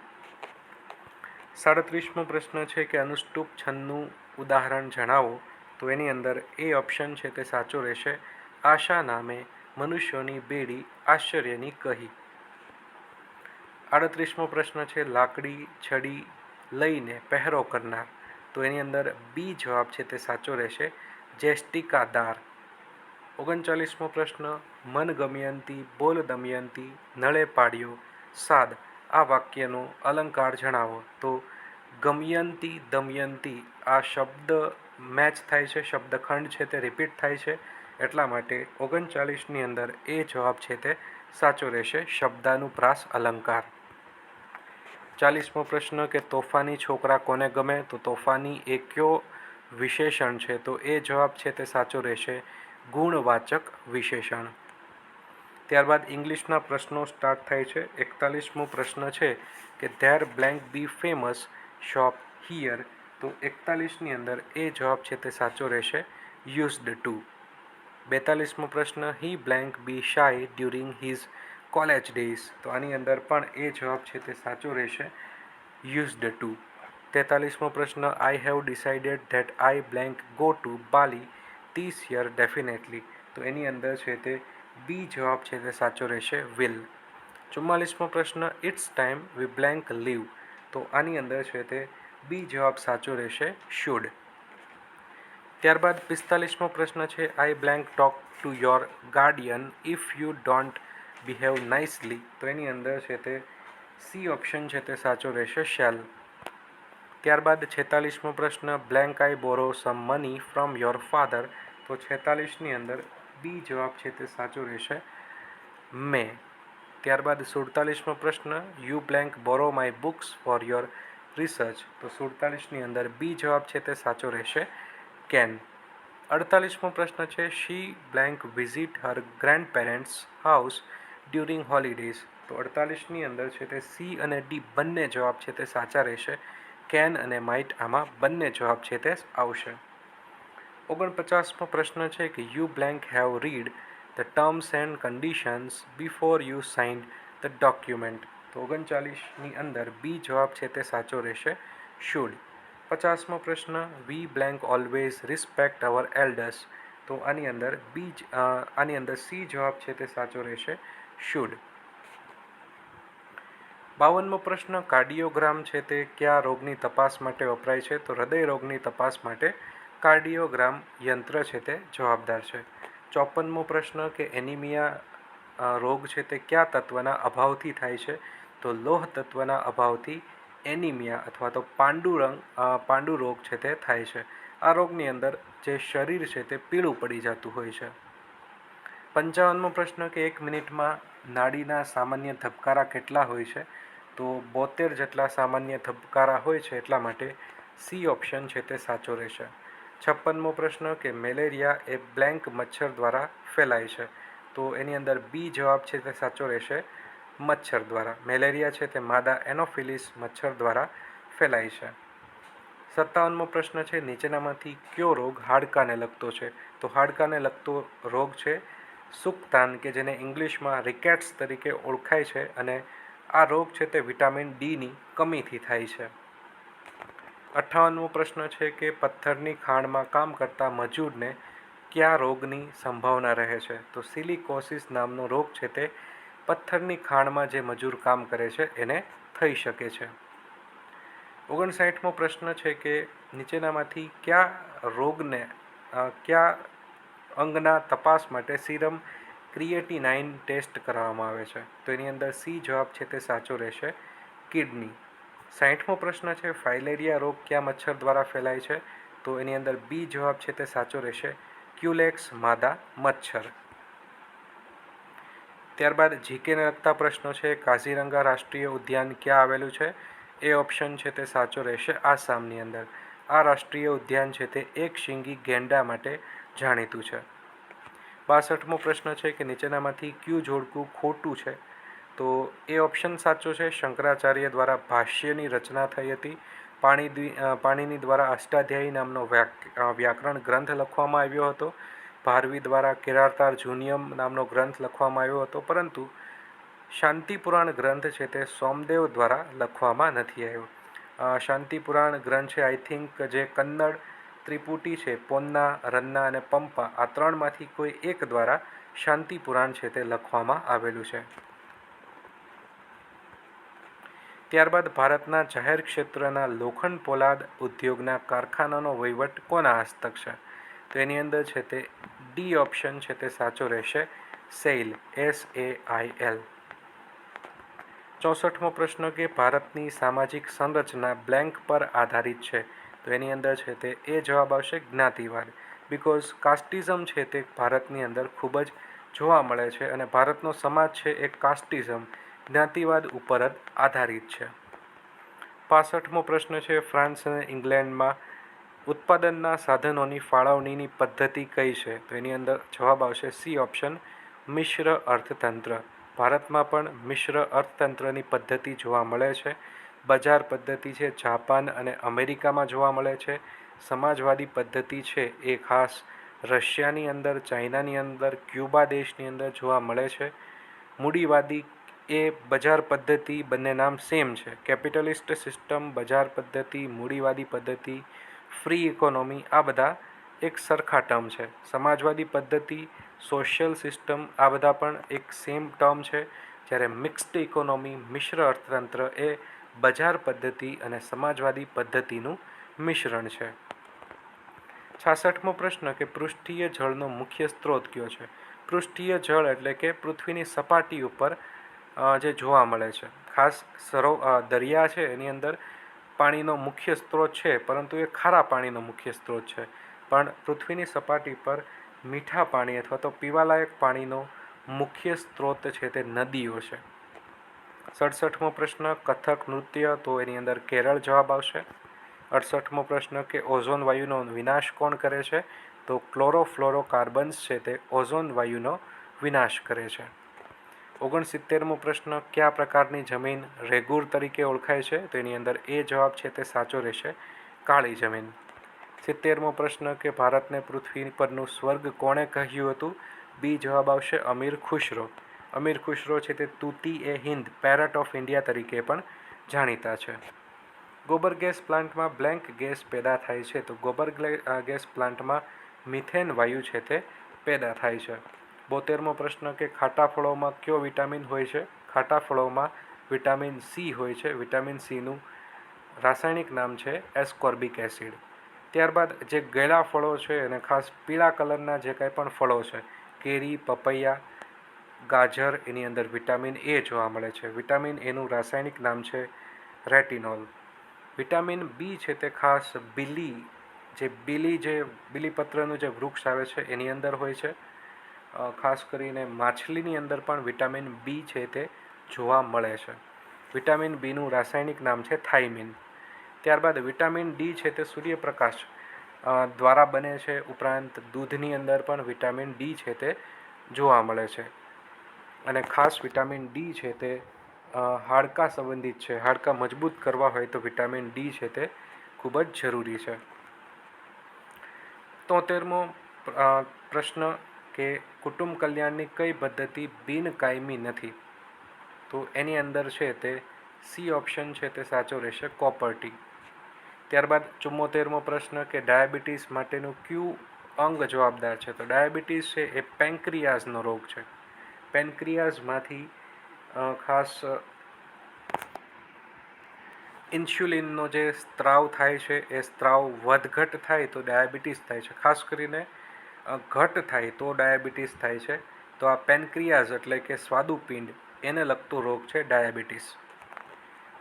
37મો પ્રશ્ન છે કે અનુષ્ટુપ છંદનું ઉદાહરણ જણાવો. તો એની અંદર એ ઓપ્શન છે તે સાચો રહેશે, આશા નામે મનુષ્યોની બેડી આશ્ચર્યની કહી. 38મો પ્રશ્ન છે લાકડી છડી લઈને પહેરો કરનાર. તો એની અંદર બી જવાબ છે તે સાચો રહેશે, જેષ્ટિકાદાર. 39મો પ્રશ્ન મન ગમયંતી બોલ દમયંતી નળે પાડ્યો સાદ. આ વાક્યનો અલંકાર જણાવો. તો ગમયંતી દમયંતી આ શબ્દ મેચ થાય છે, શબ્દખંડ છે તે રિપીટ થાય છે, એટલા માટે 39ની અંદર એ જવાબ છે તે સાચો રહેશે, શબ્દાનુપ્રાસ અલંકાર. 40મો પ્રશ્ન કે તોફાની છોકરા કોને ગમે. તો તોફાની એ કયો વિશેષણ છે. તો એ જવાબ છે તે સાચો રહેશે, ગુણવાચક વિશેષણ. ત્યારબાદ ઇંગ્લિશના પ્રશ્નો સ્ટાર્ટ થાય છે. 41મો પ્રશ્ન છે કે there blank be famous shop here. તો 41ની અંદર એ જવાબ છે તે સાચો રહેશે, યુઝડ ટુ. 42મો પ્રશ્ન he blank be shy during his college days. તો આની અંદર પણ એ જવાબ છે તે સાચો રહેશે, યુઝડ ટુ. 43મો પ્રશ્ન I have decided that I blank go to Bali this year definitely. તો એની અંદર છે તે બી જવાબ છે તે સાચો રહેશે, વિલ. 44મો પ્રશ્ન it's time we blank leave. તો આની અંદર છે તે બી જવાબ સાચો રહેશે, શુડ. ત્યારબાદ 45મો પ્રશ્ન છે I blank talk to your Guardian if you don't behave nicely. તો એની અંદર છે તે સી ઓપ્શન છે તે સાચો રહેશે, શેલ. ત્યારબાદ 46મો પ્રશ્ન blank I borrow some money from your father. તો 46ની અંદર બી જવાબ છે તે સાચો રહેશે, મે. ત્યારબાદ 47મો પ્રશ્ન you blank borrow my books for your research. તો 47ની અંદર બી જવાબ છે તે સાચો રહેશે, કેન. 48મો પ્રશ્ન છે she blank visit her grandparents house during holidays. તો 48ની અંદર છે તે સી અને ડી બંને જવાબ છે તે સાચા રહેશે, કેન અને માઇટ આમાં બંને જવાબ છે તે આવશે. 49મો પ્રશ્ન છે કે you blank have read the terms and conditions before you signed the document. તો 39ની અંદર બી જવાબ છે તે સાચો રહેશે, શુડ. 50મો પ્રશ્ન we blank always respect our elders. તો આની અંદર સી જવાબ છે તે સાચો રહેશે, શુડ. 52મો પ્રશ્ન કાર્ડિયોગ્રામ છે તે કયા રોગની તપાસ માટે વપરાય છે. તો હૃદય રોગની તપાસ માટે કાર્ડિયોગ્રામ યંત્ર છે તે જવાબદાર છે. 54મો પ્રશ્ન કે એનિમિયા રોગ છે તે કયા તત્વના અભાવથી થાય છે. તો લોહ તત્વના અભાવથી એનિમિયા અથવા તો પાંડુ રોગ છે તે થાય છે. આ રોગની અંદર જે શરીર છે તે પીળું પડી જતું હોય છે. 55મો પ્રશ્ન કે 1 મિનિટમાં નાડીના સામાન્ય ધબકારા કેટલા હોય છે. તો 72 જેટલા સામાન્ય ધબકારા હોય છે, એટલા માટે સી ઓપ્શન છે તે સાચો રહેશે. 56મો પ્રશ્ન કે મેલેરિયા એ બ્લેન્ક મચ્છર દ્વારા ફેલાય છે. તો એની અંદર બી જવાબ છે તે સાચો રહેશે, મચ્છર દ્વારા. મેલેરિયા છે તે માદા એનોફિલિસ મચ્છર દ્વારા ફેલાય છે. 57મો પ્રશ્ન છે નીચેનામાંથી કયો રોગ હાડકાને લગતો છે. તો હાડકાને લગતો રોગ છે સુક્તાન, કે જેને ઇંગ્લિશમાં રિકેટ્સ તરીકે ઓળખાય છે, અને આ રોગ છે તે વિટામિન ડીની કમીથી થાય છે. 58મો પ્રશ્ન છે કે પથ્થરની ખાણમાં કામ કરતા મજૂરને કયા રોગની સંભાવના રહે છે. તો સિલિકોસિસ નામનો રોગ છે તે પથ્થરની ખાણમાં જે મજૂર કામ કરે છે એને થઈ શકે છે. 59મો પ્રશ્ન છે કે નીચેનામાંથી કયા અંગના તપાસ માટે સીરમ ક્રિએટિનાઇન ટેસ્ટ કરવામાં આવે છે. તો એની અંદર સી જવાબ છે તે સાચો રહેશે, કિડની. 60મો પ્રશ્ન છે ફાઇલેરિયા રોગ કયા મચ્છર દ્વારા ફેલાય છે. તો એની અંદર બી જવાબ છે તે સાચો રહેશે, ક્યુલેક્સ માદા મચ્છર. ત્યારબાદ જીકેને લગતા પ્રશ્નો છે કાઝીરંગા રાષ્ટ્રીય ઉદ્યાન ક્યાં આવેલું છે. એ ઓપ્શન છે તે સાચો રહેશે, આસામની અંદર. આ રાષ્ટ્રીય ઉદ્યાન છે તે એક શીંગી ગેંડા માટે જાણીતું છે. 62મો પ્રશ્ન છે કે નીચેનામાંથી કયું જોડકું ખોટું છે. તો એ ઓપ્શન સાચો છે, શંકરાચાર્ય દ્વારા ભાષ્યની રચના થઈ હતી. પાણીની દ્વારા અષ્ટાધ્યાયી નામનો વ્યાકરણ ગ્રંથ લખવામાં આવ્યો હતો. ભારવી દ્વારા કેરારતાર જુનિયમ નામનો ગ્રંથ લખવામાં આવ્યો હતો, પરંતુ શાંતિપુરાણ ગ્રંથ છે તે સોમદેવ દ્વારા લખવામાં નથી આવ્યો. શાંતિપુરાણ ગ્રંથ છે આઈ થિંક જે કન્નડ ત્રિપુટી છે, પોન્ના, રન્ના અને પંપા, આ ત્રણમાંથી કોઈ એક દ્વારા શાંતિપુરાણ છે તે લખવામાં આવેલું છે. ત્યારબાદ ભારતના જાહેર ક્ષેત્રના લોખંડ પોલાદ ઉદ્યોગના કારખાનાનો વહીવટ કોના હસ્તક છે? તો એની અંદર છે તે ડી ઓપ્શન છે તે સાચો રહેશે, સેઇલ, SAIL. 64મો પ્રશ્ન કે ભારતની સામાજિક સંરચના બ્લેન્ક પર આધારિત છે, તો એની અંદર છે તે એ જવાબ આવશે જ્ઞાતિવાદ. બિકોઝ કાસ્ટિઝમ છે તે ભારતની અંદર ખૂબ જ જોવા મળે છે અને ભારતનો સમાજ છે એ કાસ્ટિઝમ જ્ઞાતિવાદ ઉપર જ આધારિત છે. 65મો પ્રશ્ન છે ફ્રાન્સ અને ઇંગ્લેન્ડમાં ઉત્પાદનના સાધનોની ફાળવણીની પદ્ધતિ કઈ છે? તો એની અંદર જવાબ આવશે સી ઓપ્શન, મિશ્ર અર્થતંત્ર. ભારતમાં પણ મિશ્ર અર્થતંત્રની પદ્ધતિ જોવા મળે છે. બજાર પદ્ધતિ છે જાપાન અને અમેરિકામાં જોવા મળે છે. સમાજવાદી પદ્ધતિ છે એ ખાસ રશિયાની અંદર, ચાઇનાની અંદર, ક્યુબા દેશની અંદર જોવા મળે છે. મૂડીવાદી એ બજાર પદ્ધતિ બંને નામ સેમ છે. કેપિટલિસ્ટ સિસ્ટમ, બજાર પદ્ધતિ, મૂડીવાદી પદ્ધતિ, ફ્રી ઇકોનોમી, આ બધા એક સરખા ટર્મ છે. સમાજવાદી પદ્ધતિ, સોશિયલ સિસ્ટમ, આ બધા પણ એક સેમ ટર્મ છે. જ્યારે મિક્સ્ડ ઇકોનોમી, મિશ્ર અર્થતંત્ર એ બજાર પદ્ધતિ અને સમાજવાદી પદ્ધતિનું મિશ્રણ છે. 66મો પ્રશ્ન કે પૃષ્ઠીય જળનો મુખ્ય સ્ત્રોત કયો છે? પૃષ્ઠીય જળ એટલે કે પૃથ્વીની સપાટી ઉપર જે જોવા મળે છે. ખાસ દરિયા છે એની અંદર પાણીનો મુખ્ય સ્ત્રોત છે, પરંતુ એ ખારા પાણીનો મુખ્ય સ્ત્રોત છે. પણ પૃથ્વીની સપાટી પર મીઠા પાણી અથવા તો પીવાલાયક પાણીનો મુખ્ય સ્ત્રોત છે તે નદીઓ છે. 67મો પ્રશ્ન કથક નૃત્ય, તો એની અંદર કેરળ જવાબ આવશે. 68મો પ્રશ્ન કે ઓઝોન વાયુનો વિનાશ કોણ કરે છે? તો ક્લોરોફ્લોરોકાર્બન્સ છે તે ઓઝોન વાયુનો વિનાશ કરે છે. 69મો પ્રશ્ન કયા પ્રકારની જમીન રેગુર તરીકે ઓળખાય છે? તો એની અંદર એ જવાબ છે તે સાચો રહેશે, કાળી જમીન. 70મો પ્રશ્ન કે ભારતને પૃથ્વી પરનું સ્વર્ગ કોણે કહ્યું હતું? બી જવાબ આવશે અમીર ખુશરો. અમીર ખુશરો છે તે તૂતી એ હિન્દ, પેરટ ઓફ ઇન્ડિયા તરીકે પણ જાણીતા છે. ગોબર ગેસ પ્લાન્ટમાં બ્લેન્ક ગેસ પેદા થાય છે, તો ગોબર ગેસ પ્લાન્ટમાં મિથેન વાયુ છે તે પેદા થાય છે. 72મો પ્રશ્ન કે ખાટા ફળોમાં કયો વિટામિન હોય છે? ખાટા ફળોમાં વિટામિન સી હોય છે. વિટામિન સીનું રાસાયણિક નામ છે એસ્કોર્બિક એસિડ. ત્યારબાદ જે ગળા ફળો છે અને ખાસ પીળા કલરના જે કાંઈ પણ ફળો છે, કેરી, પપૈયા, ગાજર, એની અંદર વિટામિન એ જોવા મળે છે. વિટામિન એનું રાસાયણિક નામ છે રેટિનોલ. વિટામિન બી છે તે ખાસ બીલીપત્રનું જે વૃક્ષ આવે છે એની અંદર હોય છે. ખાસ કરીને માછલીની અંદર પણ વિટામિન બી છે તે જોવા મળે છે. વિટામિન બીનું રાસાયણિક નામ છે થાઇમિન. ત્યારબાદ વિટામિન ડી છે તે સૂર્યપ્રકાશ દ્વારા બને છે. ઉપરાંત દૂધની અંદર પણ વિટામિન ડી છે તે જોવા મળે છે. અને ખાસ વિટામિન ડી છે તે હાડકાં સંબંધિત છે. હાડકાં મજબૂત કરવા હોય તો વિટામિન ડી છે તે ખૂબ જ જરૂરી છે. 73મો પ્રશ્ન કે કુટુંબ કલ્યાણની કઈ પદ્ધતિ બિનકાયમી નથી? તો એની અંદર છે તે સી ઓપ્શન છે તે સાચો રહેશે, કોપર-ટી. ત્યારબાદ 74મો પ્રશ્ન કે ડાયાબિટીસ માટેનું કયું અંગ જવાબદાર છે? તો ડાયાબિટીસ છે એ પેન્ક્રિયાઝનો રોગ છે. પેન્ક્રિયાઝમાંથી ખાસ ઇન્સ્યુલિનનો જે સ્ત્રાવ થાય છે એ સ્ત્રાવ વધઘટ થાય તો ડાયાબિટીસ થાય છે. ખાસ કરીને ઘટ થાય તો ડાયાબિટીસ થાય છે. તો આ પેન્ક્રિયાઝ એટલે કે સ્વાદુપિંડ એને લગતો રોગ છે ડાયાબિટીસ.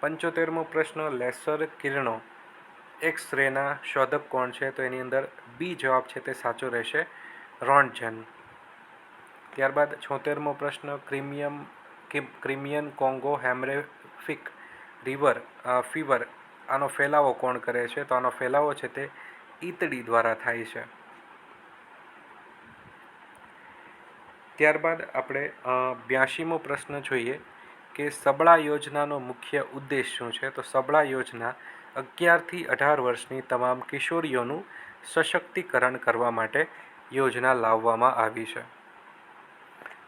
75મો પ્રશ્ન લેસર કિરણો એક્સ-રેના શોધક કોણ છે? તો એની અંદર બી જવાબ છે તે સાચો રહેશે, રોન્ટજન. ત્યારબાદ 76મો પ્રશ્ન ક્રિમિયન કોંગો હેમરેફિક ફીવર આનો ફેલાવો કોણ કરે છે? તો આનો ફેલાવો છે તે ઈતળી દ્વારા થાય છે. ત્યારબાદ આપણે 82મો પ્રશ્ન જોઈએ કે સબળા યોજનાનો મુખ્ય ઉદ્દેશ શું છે? તો સબળા યોજના 11 થી 18 વર્ષની તમામ કિશોરીઓનું સશક્તિકરણ કરવા માટે યોજના લાવવામાં આવી છે.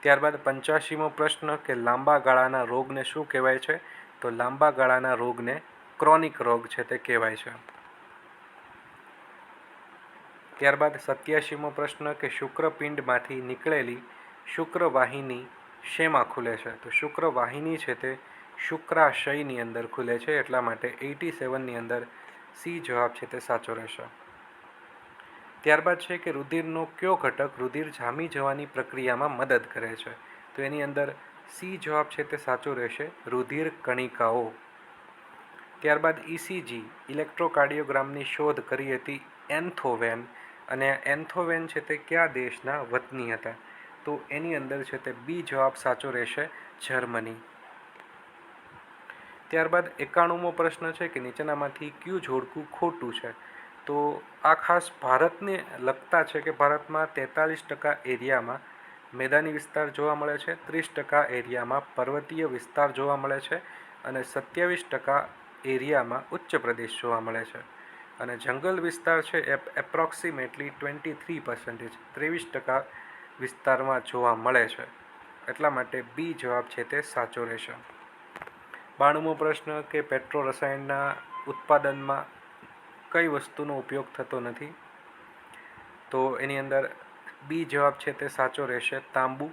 ત્યારબાદ 85મો પ્રશ્ન કે લાંબા ગાળાના રોગને શું કહેવાય છે? તો લાંબા ગાળાના રોગને ક્રોનિક રોગ છે તે કહેવાય છે. ત્યારબાદ 87મો પ્રશ્ન કે શુક્રપિંડમાંથી નીકળેલી શુક્રવાહિની શેમાં ખુલે છે? તો શુક્રવાહિની છે તે શુક્રાશયની અંદર ખુલે છે, એટલા માટે 87ની અંદર સી જવાબ છે તે સાચો રહેશે. ત્યારબાદ છે કે રુધિરનો કયો ઘટક રુધિર જામી જવાની પ્રક્રિયામાં મદદ કરે છે? તો એની અંદર સી જવાબ છે તે સાચો રહેશે, રુધિર કણિકાઓ. ત્યારબાદ ઇસીજી ઇલેક્ટ્રોકાર્ડિયોગ્રામની શોધ કરી હતી એન્થોવેન, અને એન્થોવેન છે તે કયા દેશના વતની હતા? તો એની અંદર છે તે બી જવાબ સાચો રહેશે, જર્મની. ત્યારબાદ 91મો પ્રશ્ન છે કે નીચેનામાંથી કયું જોડકું ખોટું છે? તો આ ખાસ ભારતને લગતા છે કે ભારતમાં 43% એરિયામાં મેદાની વિસ્તાર જોવા મળે છે, 30% એરિયામાં પર્વતીય વિસ્તાર જોવા મળે છે, અને 27% એરિયામાં ઉચ્ચ પ્રદેશ જોવા મળે છે, અને જંગલ વિસ્તાર છે એ એપ્રોક્સિમેટલી 23%, 23% વિસ્તારમાં જોવા મળે છે, એટલા માટે બી જવાબ છે તે સાચો રહેશે. 92મો પ્રશ્ન કે પેટ્રો રસાયણના ઉત્પાદનમાં કઈ વસ્તુનો ઉપયોગ થતો નથી? તો એની અંદર બી જવાબ છે તે સાચો રહેશે, તાંબુ.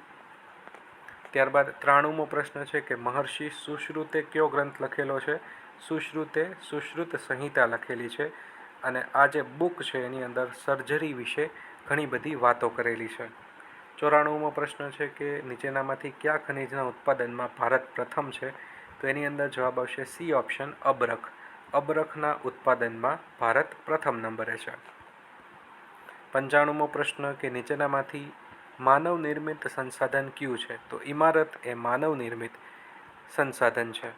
ત્યારબાદ 93મો પ્રશ્ન છે કે મહર્ષિ સુશ્રુતે કયો ગ્રંથ લખેલો છે? સુશ્રુતે સુશ્રુત સંહિતા લખેલી છે, અને આ જે બુક છે એની અંદર સર્જરી વિશે ઘણી બધી વાતો કરેલી છે. 94મો પ્રશ્ન છે કે નીચેનામાંથી કયા ખનિજના ઉત્પાદનમાં ભારત પ્રથમ છે? તો એની અંદર જવાબ આવશે સી ઓપ્શન, અબરખ. અબરખના ઉત્પાદનમાં ભારત પ્રથમ નંબરે છે. 95મો પ્રશ્ન કે નીચેનામાંથી માનવ નિર્મિત સંસાધન કયું છે? તો ઇમારત એ માનવ નિર્મિત સંસાધન છે.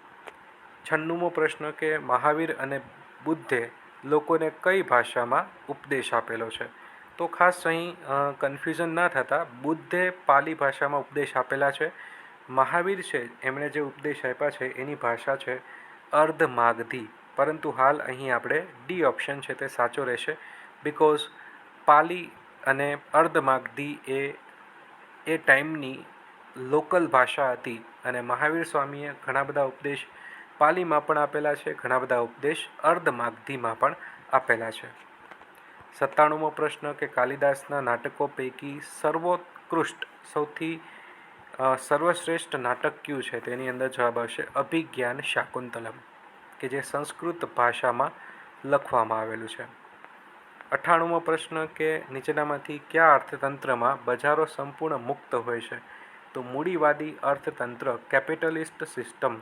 96મો પ્રશ્ન કે મહાવીર અને બુદ્ધે લોકોને કઈ ભાષામાં ઉપદેશ આપેલો છે? તો ખાસ અહીં કન્ફ્યુઝન ના થતા, બુદ્ધે પાલી ભાષામાં ઉપદેશ આપેલા છે. મહાવીર છે એમણે જે ઉપદેશ આપ્યા છે એની ભાષા છે અર્ધમાગધી, પરંતુ હાલ અહીં આપણે ડી ઓપ્શન છે તે સાચો રહેશે, બિકોઝ પાલી અને અર્ધમાગધી એ ટાઈમની લોકલ ભાષા હતી, અને મહાવીર સ્વામીએ ઘણા બધા ઉપદેશ પાલીમાં પણ આપેલા છે, ઘણા બધા ઉપદેશ અર્ધમાગધીમાં પણ આપેલા છે. 97મો પ્રશ્ન કે કાલિદાસના નાટકો પૈકી સર્વોત્કૃષ્ટ સૌથી સર્વશ્રેષ્ઠ નાટક કયું છે? તેની અંદર જવાબ આવશે અભિજ્ઞાન શાકુંતલમ, કે જે સંસ્કૃત ભાષામાં લખવામાં આવેલું છે. 98મો પ્રશ્ન કે નીચેનામાંથી કયા અર્થતંત્રમાં બજારો સંપૂર્ણ મુક્ત હોય છે? તો મૂડીવાદી અર્થતંત્ર, કેપિટલિસ્ટ સિસ્ટમ,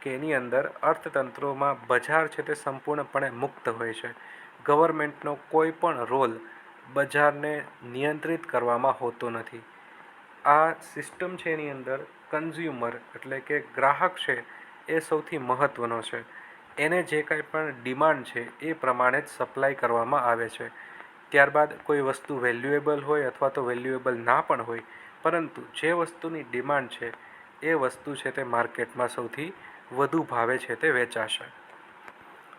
કે એની અંદર અર્થતંત્રોમાં બજાર છે તે સંપૂર્ણપણે મુક્ત હોય છે. ગવર્મેન્ટનો કોઈ પણ રોલ બજારને નિયંત્રિત કરવામાં હોતો નથી. આ સિસ્ટમ છે એની અંદર કન્ઝ્યુમર એટલે કે ગ્રાહક છે એ સૌથી મહત્ત્વનો છે. એને જે કાંઈ પણ ડિમાન્ડ છે એ પ્રમાણે જ સપ્લાય કરવામાં આવે છે. ત્યારબાદ કોઈ વસ્તુ વેલ્યુએબલ હોય અથવા તો વેલ્યુએબલ ના પણ હોય, પરંતુ જે વસ્તુની ડિમાન્ડ છે એ વસ્તુ છે તે માર્કેટમાં સૌથી વધુ ભાવે છે તે વેચાશે.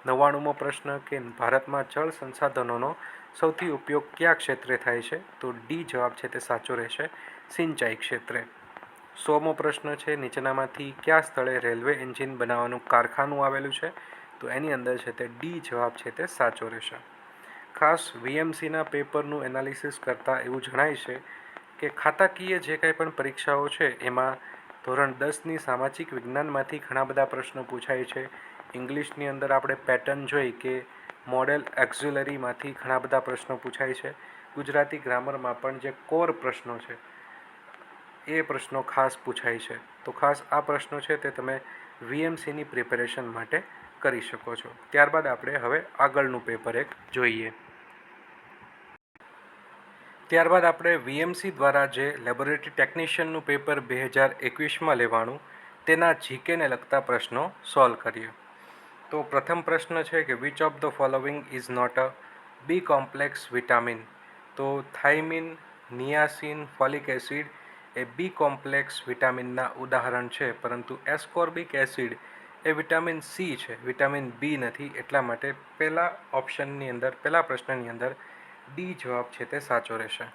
99મો પ્રશ્ન કે ભારતમાં જળ સંસાધનોનો સૌથી ઉપયોગ કયા ક્ષેત્રે થાય છે? તો ડી જવાબ છે તે સાચો રહેશે, સિંચાઈ ક્ષેત્રે. 100મો પ્રશ્ન છે નીચેનામાંથી કયા સ્થળે રેલવે એન્જિન બનાવવાનું કારખાનું આવેલું છે? તો એની અંદર છે તે ડી જવાબ છે તે સાચો રહેશે. ખાસ વીએમસીના પેપરનું એનાલિસિસ કરતાં એવું જણાય છે કે ખાતાકીય જે કાંઈ પણ પરીક્ષાઓ છે એમાં ધોરણ 10ની સામાજિક વિજ્ઞાનમાંથી ઘણા બધા પ્રશ્નો પૂછાય છે. ઇંગ્લિશની અંદર આપણે પેટર્ન જોઈ કે મોડેલ એક્ઝ્યુલરીમાંથી ઘણા બધા પ્રશ્નો પૂછાય છે. ગુજરાતી ગ્રામરમાં પણ જે કોર પ્રશ્નો છે એ પ્રશ્નો ખાસ પૂછાય છે. તો ખાસ આ પ્રશ્નો છે તે તમે વીએમસીની પ્રિપેરેશન માટે કરી શકો છો. ત્યારબાદ આપણે હવે આગળનું પેપર એક જોઈએ. ત્યારબાદ આપણે વીએમસી દ્વારા જે લેબોરેટરી ટેકનિશિયનનું પેપર 2021માં લેવાનું તેના જીકેને લગતા પ્રશ્નો સોલ્વ કરીએ. તો પ્રથમ પ્રશ્ન છે કે which of the following is not a B complex vitamin? તો થાઇમિન, નિયાસિન, ફોલિક એસિડ એ બી કોમ્પ્લેક્સ વિટામિનના ઉદાહરણ છે, પરંતુ એસ્કોર્બિક એસિડ એ વિટામિન સી છે, વિટામિન બી નથી, એટલા માટે પહેલા પ્રશ્નની અંદર ડી જવાબ છે તે સાચો રહેશે.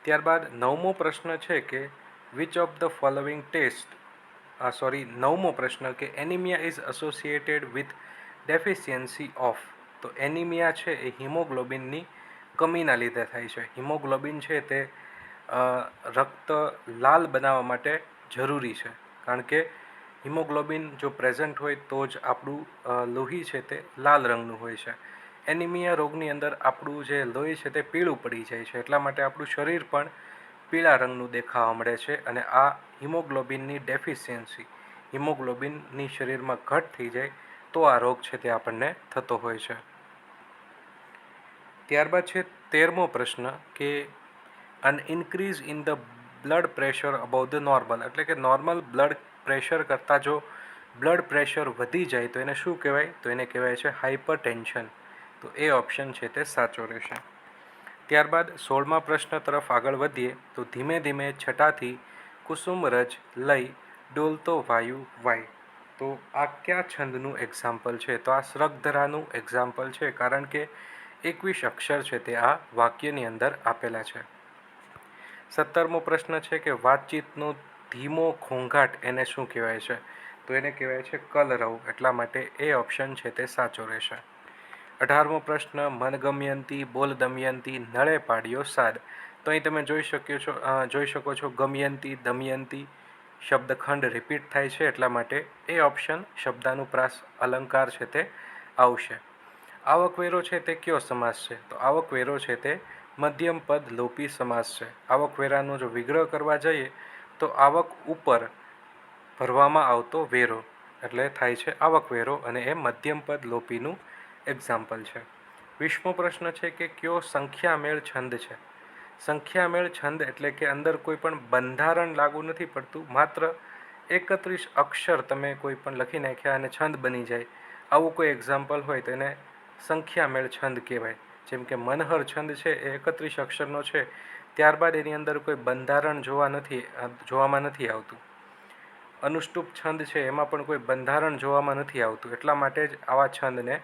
ત્યારબાદ 9મો પ્રશ્ન છે કે વિચ ઓફ ધ ફોલોઈંગ નવમો પ્રશ્ન કે anaemia is associated with deficiency of. તો એનિમિયા છે એ હિમોગ્લોબિનની કમીના લીધે થાય છે. હિમોગ્લોબિન છે તે રક્ત લાલ બનાવવા માટે જરૂરી છે, કારણ કે હિમોગ્લોબિન જો પ્રેઝન્ટ હોય તો જ આપણું લોહી છે તે લાલ રંગનું હોય છે. એનિમિયા રોગની અંદર આપણું જે લોહી છે તે પીળું પડી જાય છે, એટલા માટે આપણું શરીર પણ પીળા રંગનું દેખાવા મળે છે. અને આ હિમોગ્લોબિનની ડેફિશિયન્સી, હિમોગ્લોબિનની શરીરમાં ઘટ થઈ જાય તો આ રોગ છે તે આપણને થતો હોય છે. ત્યારબાદ છે 13મો પ્રશ્ન કે an increase in the blood pressure above the normal, એટલે કે નોર્મલ બ્લડ પ્રેશર કરતાં જો બ્લડ પ્રેશર વધી જાય તો એને શું કહેવાય? તો એને કહેવાય છે હાઇપર ટેન્શન. તો એ ઓપ્શન છે તે સાચો રહેશે. ત્યારબાદ 16મા પ્રશ્ન તરફ આગળ વધીએ તો ધીમે ધીમે છટાથી કુસુમ રજ લઈ ડોલતો વાયુ વાય. તો આ કયા છંદનું એક્ઝામ્પલ છે? તો આ શ્રગધરાનું એક્ઝામ્પલ છે, કારણ કે 21 અક્ષર છે તે આ વાક્યની અંદર આપેલા છે. 17મો પ્રશ્ન છે કે વાતચીતનો ધીમો ઘોંઘાટ એને શું કહેવાય છે? તો એને કહેવાય છે કલરવ, એટલા માટે એ ઓપ્શન છે તે સાચો રહેશે. 18મો પ્રશ્ન મનગમયંતી બોલ દમયંતી નળે પાડ્યો સાદ. તો અહીં તમે જોઈ શકો છો ગમયંતી દમયંતી શબ્દખંડ રિપીટ થાય છે, એટલા માટે એ ઓપ્શન શબ્દાનુપ્રાસ અલંકાર છે તે આવશે. આવકવેરો છે તે કયો સમાસ છે? તો આવકવેરો છે તે મધ્યમ પદ લોપી સમાસ છે. આવકવેરાનો જો વિગ્રહ કરવા જઈએ તો આવક ઉપર ભરવામાં આવતો વેરો એટલે થાય છે આવકવેરો, અને એ મધ્યમ પદ લોપીનું એક્ઝામ્પલ છે. 20મો પ્રશ્ન છે કે કયો સંખ્યામેળ છંદ છે? સંખ્યામેળ છંદ એટલે કે અંદર કોઈ પણ બંધારણ લાગુ નથી પડતું, માત્ર 31 અક્ષર તમે કોઈ પણ લખી નાખ્યા અને છંદ બની જાય, આવું કોઈ એક્ઝામ્પલ હોય તો એને સંખ્યામેળ છંદ કહેવાય. જેમ કે મનહર છંદ છે એ 31 અક્ષરનો છે, ત્યારબાદ એની અંદર કોઈ બંધારણ જોવામાં નથી આવતું. અનુષ્ટુપ છંદ છે એમાં પણ કોઈ બંધારણ જોવામાં નથી આવતું, એટલા માટે જ આવા છંદને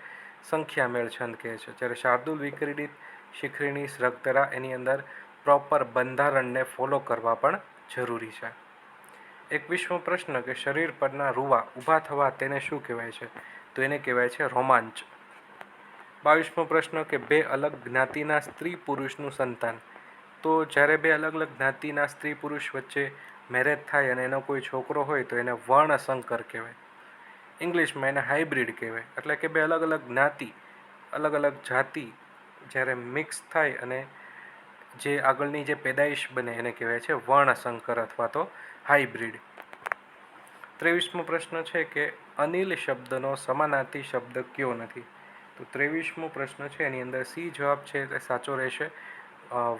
સંખ્યામેળ છંદ કહે છે. જ્યારે શાર્દુલ વિક્રીડિત શિખરીણી શ્રગધરા એની અંદર પ્રોપર બંધારણને ફોલો કરવા પણ જરૂરી છે. 21મો પ્રશ્ન કે શરીર પરના રૂવા ઊભા થવા તેને શું કહેવાય છે? તો એને કહેવાય છે રોમાંચ. 22મો પ્રશ્ન કે બે અલગ જ્ઞાતિના સ્ત્રી પુરુષનું સંતાન. તો જ્યારે બે અલગ અલગ જ્ઞાતિના સ્ત્રી પુરુષ વચ્ચે મેરેજ થાય અને એનો કોઈ છોકરો હોય તો એને વર્ણસંકર કહેવાય. ઇંગ્લિશમાં એને હાઇબ્રિડ કહેવાય. એટલે કે બે અલગ અલગ જ્ઞાતિ, અલગ અલગ જાતિ જ્યારે મિક્સ થાય અને જે આગળની જે પેદાઈશ બને એને કહેવાય છે વર્ણસંકર અથવા તો હાઇબ્રિડ. 23મો પ્રશ્ન છે કે અનિલ શબ્દનો સમાનાર્થી શબ્દ કયો નથી? તો 23મો પ્રશ્ન છે એની અંદર સી જવાબ છે તે સાચો રહેશે.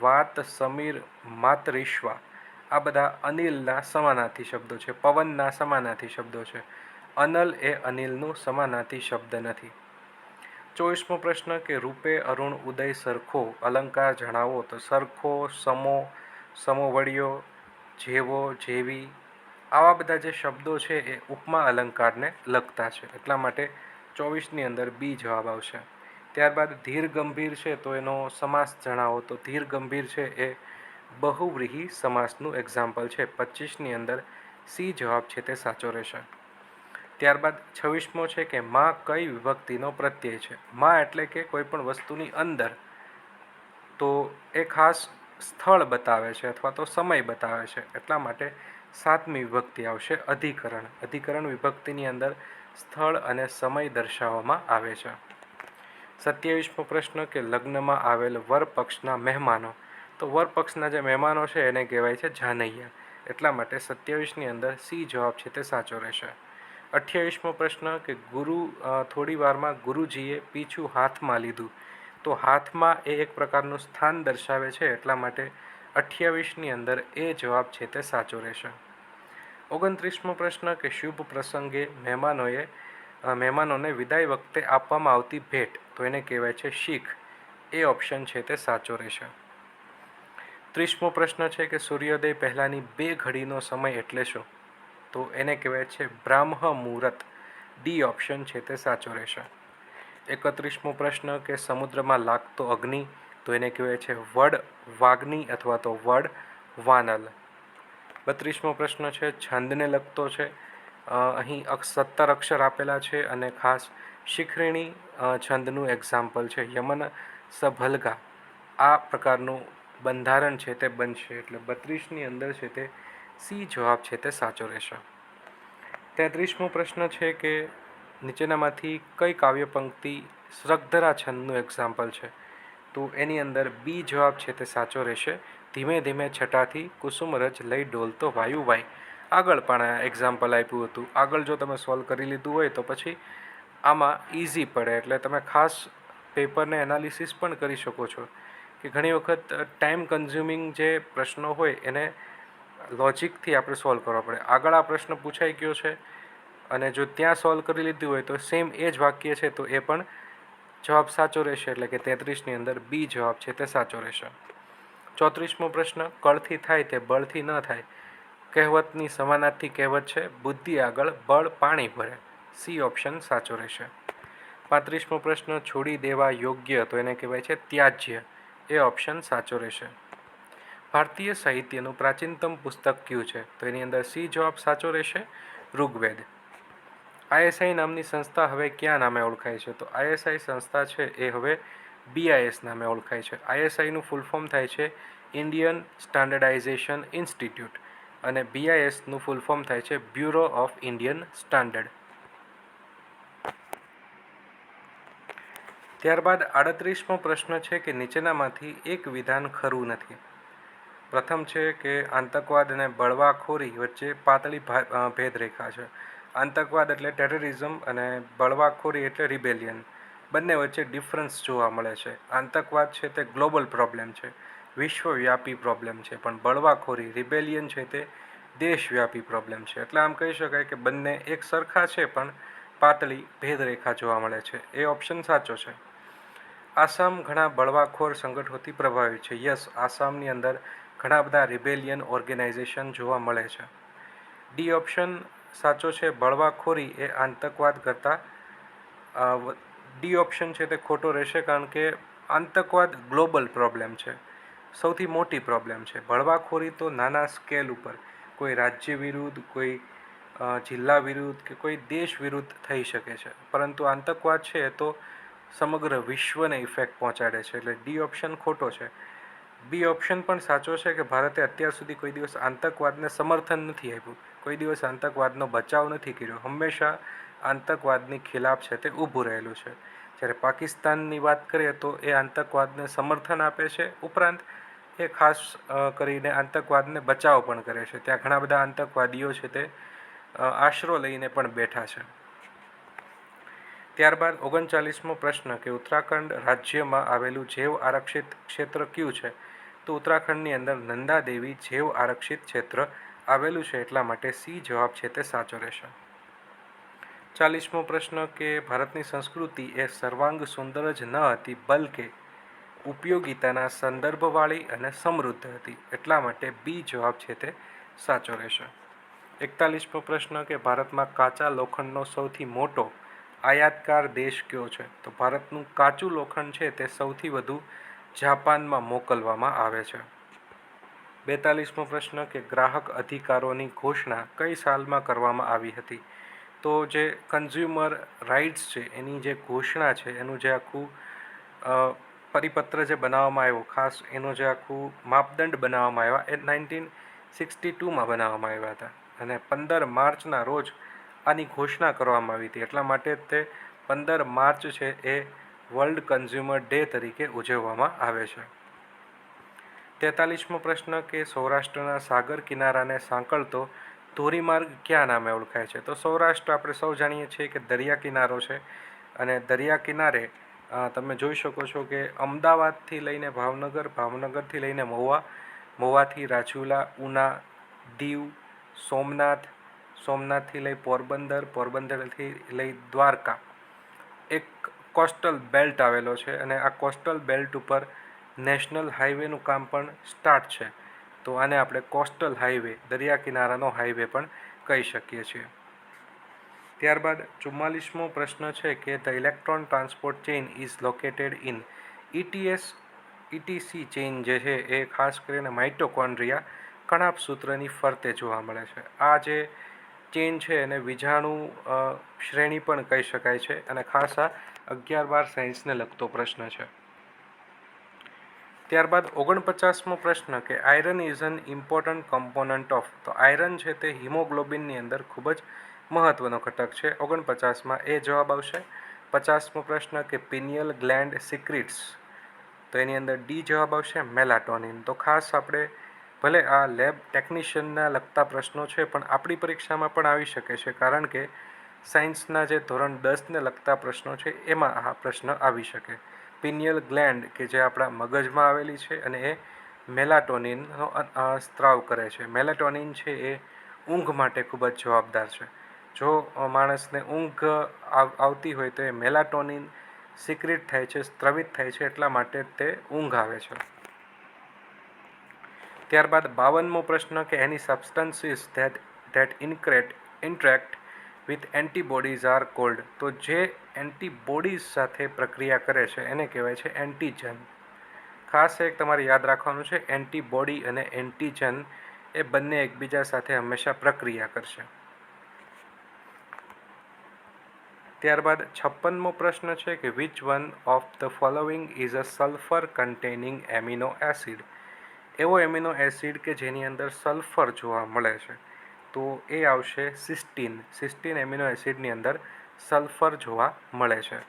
વાત, સમીર, માતરીશ્વા આ બધા અનિલના સમાનાર્થી શબ્દો છે, પવનના સમાનાર્થી શબ્દો છે. અનલ એ અનિલનું સમાનાર્થી શબ્દ નથી. 24મો પ્રશ્ન કે રૂપે અરુણ ઉદય સરખો અલંકાર જણાવો. તો સરખો, સમો, સમોવડિયો, જેવો, જેવી આવા બધા જે શબ્દો છે એ ઉપમા અલંકારને લગતા છે, એટલા માટે 24ની અંદર બી જવાબ આવશે. ત્યારબાદ ધીર ગંભીર છે તો એનો સમાસ જણાવો. તો ધીર ગંભીર છે એ બહુવ્રીહી સમાસનું એક્ઝામ્પલ છે. 25ની અંદર સી જવાબ છે તે સાચો રહેશે. ત્યારબાદ 26મો છે કે માં કઈ વિભક્તિનો પ્રત્યય છે? માં એટલે કે કોઈ પણ વસ્તુની અંદર, તો એ ખાસ સ્થળ બતાવે છે અથવા તો સમય બતાવે છે, એટલા માટે 7મી વિભક્તિ આવશે અધિકરણ. અધિકરણ વિભક્તિની અંદર સ્થળ અને સમય દર્શાવવામાં આવે છે. 27મો પ્રશ્ન કે લગ્નમાં આવેલ વર પક્ષના મહેમાનો. તો વર પક્ષના જે મહેમાનો છે એને કહેવાય છે જાનૈયા, એટલા માટે 27ની અંદર સી જવાબ છે તે સાચો રહેશે. 28મો પ્રશ્ન કે થોડી વારમાં ગુરુજીએ પીછું હાથમાં લીધું. તો હાથમાં એ એક પ્રકારનું સ્થાન દર્શાવે છે, એટલા માટે 28ની અંદર એ જવાબ છે તે સાચો રહેશે. 29મો પ્રશ્ન કે શુભ પ્રસંગે મહેમાનોને વિદાય વખતે આપવામાં આવતી ભેટ. તો એને કહેવાય છે શીખ. એ ઓપ્શન છે તે સાચો રહેશે. 30મો પ્રશ્ન છે કે સૂર્યોદય પહેલાંની 2 ઘડીનો સમય એટલે શું? તો એને કહેવાય છે બ્રાહ્મ મુહૂર્ત. ડી ઓપ્શન છે તે સાચો રહેશે. 31મો પ્રશ્ન કે સમુદ્રમાં લાગતો અગ્નિ. તો એને કહેવાય છે વડ વાગ્ની અથવા તો વડ વાનલ. 32મો પ્રશ્ન છે છંદને લગતો છે. અહીં 17 અક્ષર આપેલા છે અને ખાસ શિખરીણી છંદનું એક્ઝામ્પલ છે. યમન સભલગા આ પ્રકારનું બંધારણ છે તે બનશે. એટલે 32ની અંદર છે તે સી જવાબ છે તે સાચો રહેશે. 33મો પ્રશ્ન છે કે નીચેનામાંથી કઈ કાવ્ય પંક્તિ શ્રગધરા છંદનું એક્ઝામ્પલ છે? તો એની અંદર બી જવાબ છે તે સાચો રહેશે. ધીમે ધીમે છટાથી કુસુમરજ લઈ ડોલતો વાયુભાઈ. આગળ પણ આ એક્ઝામ્પલ આપ્યું હતું. આગળ જો તમે સોલ્વ કરી લીધું હોય તો પછી આમાં ઇઝી પડે. એટલે તમે ખાસ પેપરને એનાલિસિસ પણ કરી શકો છો કે ઘણી વખત ટાઈમ કન્ઝ્યુમિંગ જે પ્રશ્નો હોય એને લોજિકથી આપણે સોલ્વ કરવા પડે. આગળ આ પ્રશ્ન પૂછાઈ ગયો છે અને જો ત્યાં સોલ્વ કરી લીધું હોય તો સેમ એ જ વાક્ય છે તો એ પણ જવાબ સાચો રહેશે. એટલે કે 33ની અંદર બી જવાબ છે તે સાચો રહેશે. 34મો પ્રશ્ન કળથી થાય તે બળથી ન થાય. કહેવતની સમાનાર્થી કહેવત છે બુદ્ધિ આગળ બળ પાણી ભરે. સી ઓપ્શન સાચો રહેશે. 35મો પ્રશ્ન છોડી દેવા યોગ્ય તો એને કહેવાય છે ત્યાજ્ય. એ ઓપ્શન સાચો રહેશે. ભારતીય સાહિત્યનું પ્રાચીનતમ પુસ્તક કયું છે? તો એની અંદર સી જવાબ સાચો રહેશે, ઋગ્વેદ. આઈએસઆઈ નામની સંસ્થા હવે કયા નામે ઓળખાય છે? તો આઈએસઆઈ સંસ્થા છે એ હવે બીઆઈએસ નામે ઓળખાય છે. આઈએસઆઈનું ફૂલ ફોર્મ થાય છે ઇન્ડિયન સ્ટાન્ડર્ડાઇઝેશન ઇન્સ્ટિટ્યૂટ અને બીઆઈએસનું ફૂલ ફોર્મ થાય છે બ્યુરો ઓફ ઇન્ડિયન સ્ટાન્ડર્ડ. ત્યારબાદ 38મો પ્રશ્ન છે કે નીચેનામાંથી એક વિધાન ખરું નથી. પ્રથમ છે કે આતંકવાદ અને બળવાખોરી વચ્ચે પાતળી ભેદરેખા છે. આતંકવાદ એટલે ટેરરિઝમ અને બળવાખોરી એટલે રિબેલિયન. બંને વચ્ચે ડિફરન્સ જોવા મળે છે. આતંકવાદ છે તે ગ્લોબલ પ્રોબ્લેમ છે, વિશ્વવ્યાપી પ્રોબ્લેમ છે, પણ બળવાખોરી રિબેલિયન છે તે દેશવ્યાપી પ્રોબ્લેમ છે. એટલે આમ કહી શકાય કે બંને એક સરખા છે પણ પાતળી ભેદરેખા જોવા મળે છે. એ ઓપ્શન સાચો છે. આસામ ઘણા બળવાખોર સંગઠનોથી પ્રભાવિત છે. યસ, આસામની અંદર ઘણા બધા રિબેલિયન ઓર્ગેનાઇઝેશન જોવા મળે છે. ડી ઓપ્શન સાચો છે. બળવાખોરી એ આતંકવાદ કરતાં ડી ઓપ્શન છે તે ખોટો રહેશે કારણ કે આતંકવાદ ગ્લોબલ પ્રોબ્લેમ છે, સૌથી મોટી પ્રોબ્લેમ છે. બળવાખોરી તો નાના સ્કેલ ઉપર કોઈ રાજ્ય વિરુદ્ધ, કોઈ જિલ્લા વિરુદ્ધ કે કોઈ દેશ વિરુદ્ધ થઈ શકે છે, પરંતુ આતંકવાદ છે એ તો સમગ્ર વિશ્વને ઇફેક્ટ પહોંચાડે છે. એટલે ડી ઓપ્શન ખોટો છે. બી ઓપ્શન પણ સાચો છે કે ભારતે અત્યાર સુધી કોઈ દિવસ આતંકવાદને સમર્થન નથી આપ્યું, કોઈ દિવસ આતંકવાદનો બચાવ નથી કર્યો. હંમેશા આતંકવાદની ખિલાફ છે તે ઊભું રહેલું છે. જ્યારે પાકિસ્તાનની વાત કરીએ તો એ આતંકવાદને સમર્થન આપે છે, ઉપરાંત એ ખાસ કરીને આતંકવાદને બચાવ પણ કરે છે. ત્યાં ઘણા બધા આતંકવાદીઓ છે તે આશરો લઈને પણ બેઠા છે. ત્યારબાદ 39મો પ્રશ્ન કે ઉત્તરાખંડ રાજ્યમાં આવેલું જૈવ આરક્ષિત ક્ષેત્ર કયું છે? તો ઉત્તરાખંડની અંદર નંદા દેવી જૈવ આરક્ષિત ક્ષેત્ર આવેલું છે, એટલા માટે સી જવાબ છે તે સાચો રહેશે. 40મો પ્રશ્ન કે ભારતની સંસ્કૃતિ એ સર્વાંગ સુંદર જ ન હતી, બલકે ઉપયોગિતાના સંદર્ભવાળી અને સમૃદ્ધ હતી, એટલા માટે બી જવાબ છે તે સાચો રહેશે. 41મો પ્રશ્ન કે ભારતમાં કાચા લોખંડનો સૌથી મોટો આયાતકાર દેશ કયો છે? તો ભારતનું કાચું લોખંડ છે તે સૌથી વધુ જાપાનમાં મોકલવામાં આવે છે. 42મો પ્રશ્ન કે ગ્રાહક અધિકારોની ઘોષણા કઈ સાલમાં કરવામાં આવી હતી? તો જે કન્ઝ્યુમર રાઇટ્સ છે એની જે ઘોષણા છે, એનું જે આખું પરિપત્ર જે બનાવવામાં આવ્યો, ખાસ એનું જે આખું માપદંડ બનાવવામાં આવ્યા એ 1962માં બનાવવામાં આવ્યા હતા અને 15 માર્ચના રોજ આની ઘોષણા કરવામાં આવી હતી. એટલા માટે તે 15 માર્ચ છે એ વર્લ્ડ કન્ઝ્યુમર ડે તરીકે ઉજવવામાં આવે છે. 43મો પ્રશ્ન કે સૌરાષ્ટ્રના સાગર કિનારાને સાંકળતો ધોરીમાર્ગ કયા નામે ઓળખાય છે? તો સૌરાષ્ટ્ર આપણે સૌ જાણીએ છીએ કે દરિયા કિનારો છે અને દરિયા કિનારે તમે જોઈ શકો છો કે અમદાવાદથી લઈને ભાવનગર, ભાવનગરથી લઈને મહુવા, મહુવાથી રાજુલા, ઉના, દીવ, સોમનાથ, સોમનાથથી લઈ પોરબંદર, પોરબંદરથી લઈ દ્વારકા એક કોસ્ટલ બેલ્ટ આવેલો છે અને આ કોસ્ટલ બેલ્ટ ઉપર નેશનલ હાઈવેનું કામ પણ સ્ટાર્ટ છે. તો આને આપણે કોસ્ટલ હાઈવે, દરિયા કિનારાનો હાઈવે પણ કહી શકીએ છીએ. ત્યારબાદ 44મો પ્રશ્ન છે કે the electron transport chain is located in. ETS etc chain જે છે એ ખાસ કરીને માઇટોકોન્ડ્રિયા કણાભસૂત્રની ફરતે જોવા મળે છે. આ જે ચેઇન છે એને વીજાણુ શ્રેણી પણ કહી શકાય છે અને ખાસ આ 11-12 સાયન્સને લગતો પ્રશ્ન છે. ત્યારબાદ 49મો પ્રશ્ન કે iron is an important component of. તો આયરન છે તે હિમોગ્લોબિનની અંદર ખૂબ જ મહત્વનો ઘટક છે. 49માં એ જવાબ આવશે. 50મો પ્રશ્ન કે પિનિયલ ગ્લેન્ડ સિક્રિટ્સ. તો એની અંદર ડી જવાબ આવશે, મેલાટોનિન. તો ખાસ આપણે ભલે આ લેબ ટેકનિશિયનના લગતા પ્રશ્નો છે પણ આપણી પરીક્ષામાં પણ આવી શકે છે, કારણ કે સાયન્સના જે ધોરણ 10ને લગતા પ્રશ્નો છે એમાં આ પ્રશ્ન આવી શકે. પિનિયલ ગ્લેન્ડ કે જે આપણા મગજમાં આવેલી છે અને એ મેલાટોનિનનો સ્ત્રાવ કરે છે. મેલાટોનિન છે એ ઊંઘ માટે ખૂબ જ જવાબદાર છે. જો માણસને ઊંઘ આવતી હોય તો એ મેલાટોનિન સિક્રેટ થાય છે, સ્ત્રવિત થાય છે, એટલા માટે તે ઊંઘ આવે છે. ત્યારબાદ 52મો પ્રશ્ન કે any substances that interact with antibodies are called. તો જે એન્ટીબોડીઝ સાથે પ્રક્રિયા કરે છે એને કહેવાય છે એન્ટીજન. ખાસ એક તમારે યાદ રાખવાનું છે, એન્ટીબોડી અને એન્ટીજન એ બંને એકબીજા સાથે હંમેશા પ્રક્રિયા કરશે. ત્યારબાદ 56મો પ્રશ્ન છે કે which one of the following is a sulphur containing amino acid. એવો એમિનો એસિડ કે જેની અંદર સલ્ફર જોવા મળે છે, તો એ આવશે સિસ્ટીન. સિસ્ટીન એમિનો એસિડની અંદર સલ્ફર જોવા મળે છે.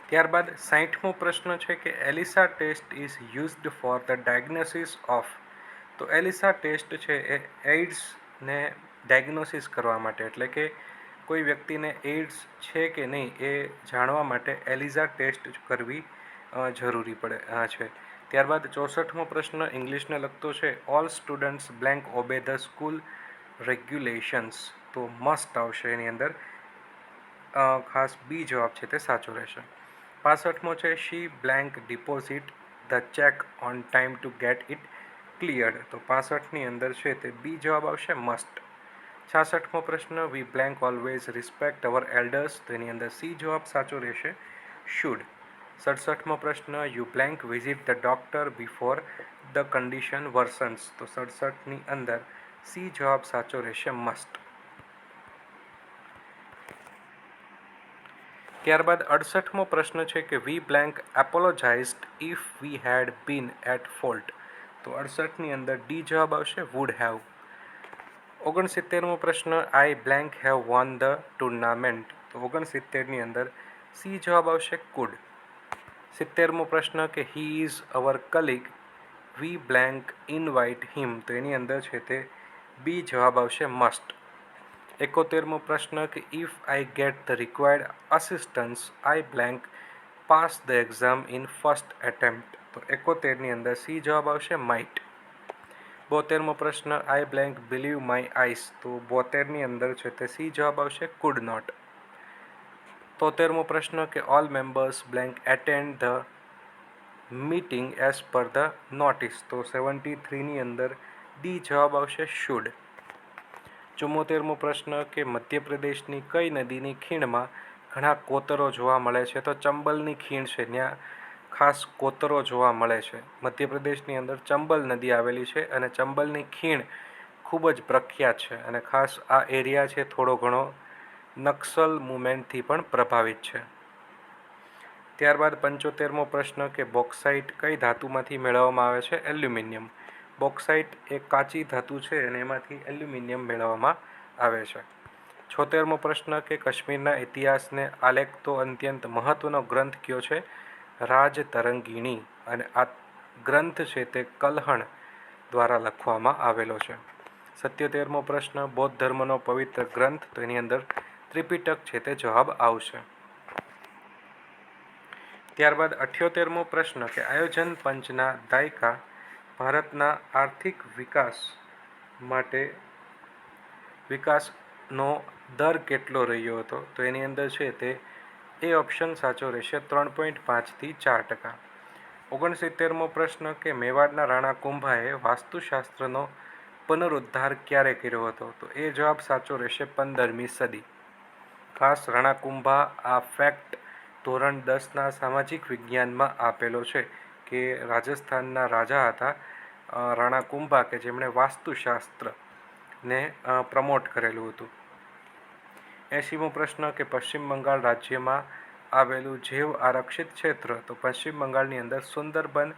ત્યારબાદ 60મો પ્રશ્ન છે કે ELISA test is used for the diagnosis of. તો એલિસા ટેસ્ટ છે એ એઇડ્સને ડાયગ્નોસિસ કરવા માટે, એટલે કે કોઈ વ્યક્તિને એઇડ્સ છે કે નહીં એ જાણવા માટે એલિસા ટેસ્ટ કરવી જરૂરી પડે છે. ત્યારબાદ 64મો પ્રશ્ન ઇંગ્લિશને લગતો છે. All students blank obey the school regulations. તો મસ્ટ આવશે એની અંદર. ખાસ બી જવાબ છે તે સાચો રહેશે. 65મો છે she blank deposit the cheque on time to get it cleared. તો 65ની અંદર છે તે બી જવાબ આવશે, મસ્ટ. 66મો પ્રશ્ન we blank always respect our elders. તો એની અંદર સી જવાબ સાચો રહેશે, શુડ. 67મો પ્રશ્ન you blank visit the doctor before the condition વર્સન્સ. તો 67ની અંદર સી જવાબ સાચો રહેશે, મસ્ટ. ત્યારબાદ 68મો પ્રશ્ન છે કે we blank apologised if we had been at fault. તો 68ની અંદર ડી જવાબ આવશે, વુડ હેવ. 69મો પ્રશ્ન I blank have won the tournament. તો 69ની અંદર સી જવાબ આવશે, કુડ. 70મો પ્રશ્ન કે he is our colleague we blank invite him. તો એની અંદર છે તે બી જવાબ આવશે, મસ્ટ. 71મો પ્રશ્ન કે if I get the required assistance I blank pass the exam in first attempt. તો 71ની અંદર સી જવાબ આવશે, માઇટ. 72મો પ્રશ્ન I blank believe my eyes. તો 72ની અંદર છે તે સી જવાબ આવશે, કુડ નોટ. 73મો પ્રશ્ન કે all members blank attend the meeting as per the notice. તો 73ની અંદર ડી જવાબ આવશે, શુડ. 74મો પ્રશ્ન કે મધ્યપ્રદેશની કઈ નદીની ખીણમાં ઘણા કોતરો જોવા મળે છે. તો ચંબલની ખીણ છે ત્યાં ખાસ કોતરો જોવા મળે છે. મધ્યપ્રદેશની અંદર ચંબલ નદી આવેલી છે અને ચંબલની ખીણ ખૂબ જ પ્રખ્યાત છે અને ખાસ આ એરિયા છે થોડો ઘણો નક્સલ મુવમેન્ટથી પણ પ્રભાવિત છે. ત્યારબાદ 75મો પ્રશ્ન કે બોક્સાઇટ કઈ ધાતુમાંથી મેળવવામાં આવે છે. એલ્યુમિનિયમ. બોક્સાઇટ એક કાચી ધાતુ છે અને એમાંથી એલ્યુમિનિયમ મેળવવામાં આવે છે. 76મો પ્રશ્ન કે કાશ્મીરના ઇતિહાસને આલેખતો અત્યંત મહત્વનો ગ્રંથ કયો છે. રાજતરંગીણી. અને આ ગ્રંથ છે તે કલ્હણ દ્વારા લખવામાં આવેલો છે. 77મો પ્રશ્ન બૌદ્ધ ધર્મનો પવિત્ર ગ્રંથ. તો એની અંદર ત્રિપિટક છે તે જવાબ આવશે. ત્યારબાદ 78મો પ્રશ્ન કે આયોજન પંચના દાયકા ભારતના આર્થિક વિકાસનો દર કેટલો રહ્યો હતો. તો એની અંદર છે તે એ ઓપ્શન સાચો રહેશે, 3.5થી 4%. 69મો પ્રશ્ન કે મેવાડના રાણા કુંભાએ વાસ્તુશાસ્ત્રનો પુનરુદ્ધાર ક્યારે કર્યો હતો. તો એ જવાબ સાચો રહેશે, 15મી સદી. ખાસ રાણા કુંભા આ ફેક્ટ ધોરણ 10ના સામાજિક વિજ્ઞાનમાં આપેલો છે કે રાજસ્થાનના રાજા હતા રાણા કુંભા, કે જેમણે વાસ્તુશાસ્ત્રને પ્રમોટ કરેલું હતું. 80મો પ્રશ્ન કે પશ્ચિમ બંગાળ રાજ્યમાં આવેલું જૈવ આરક્ષિત ક્ષેત્ર, તો પશ્ચિમ બંગાળની અંદર સુંદરબન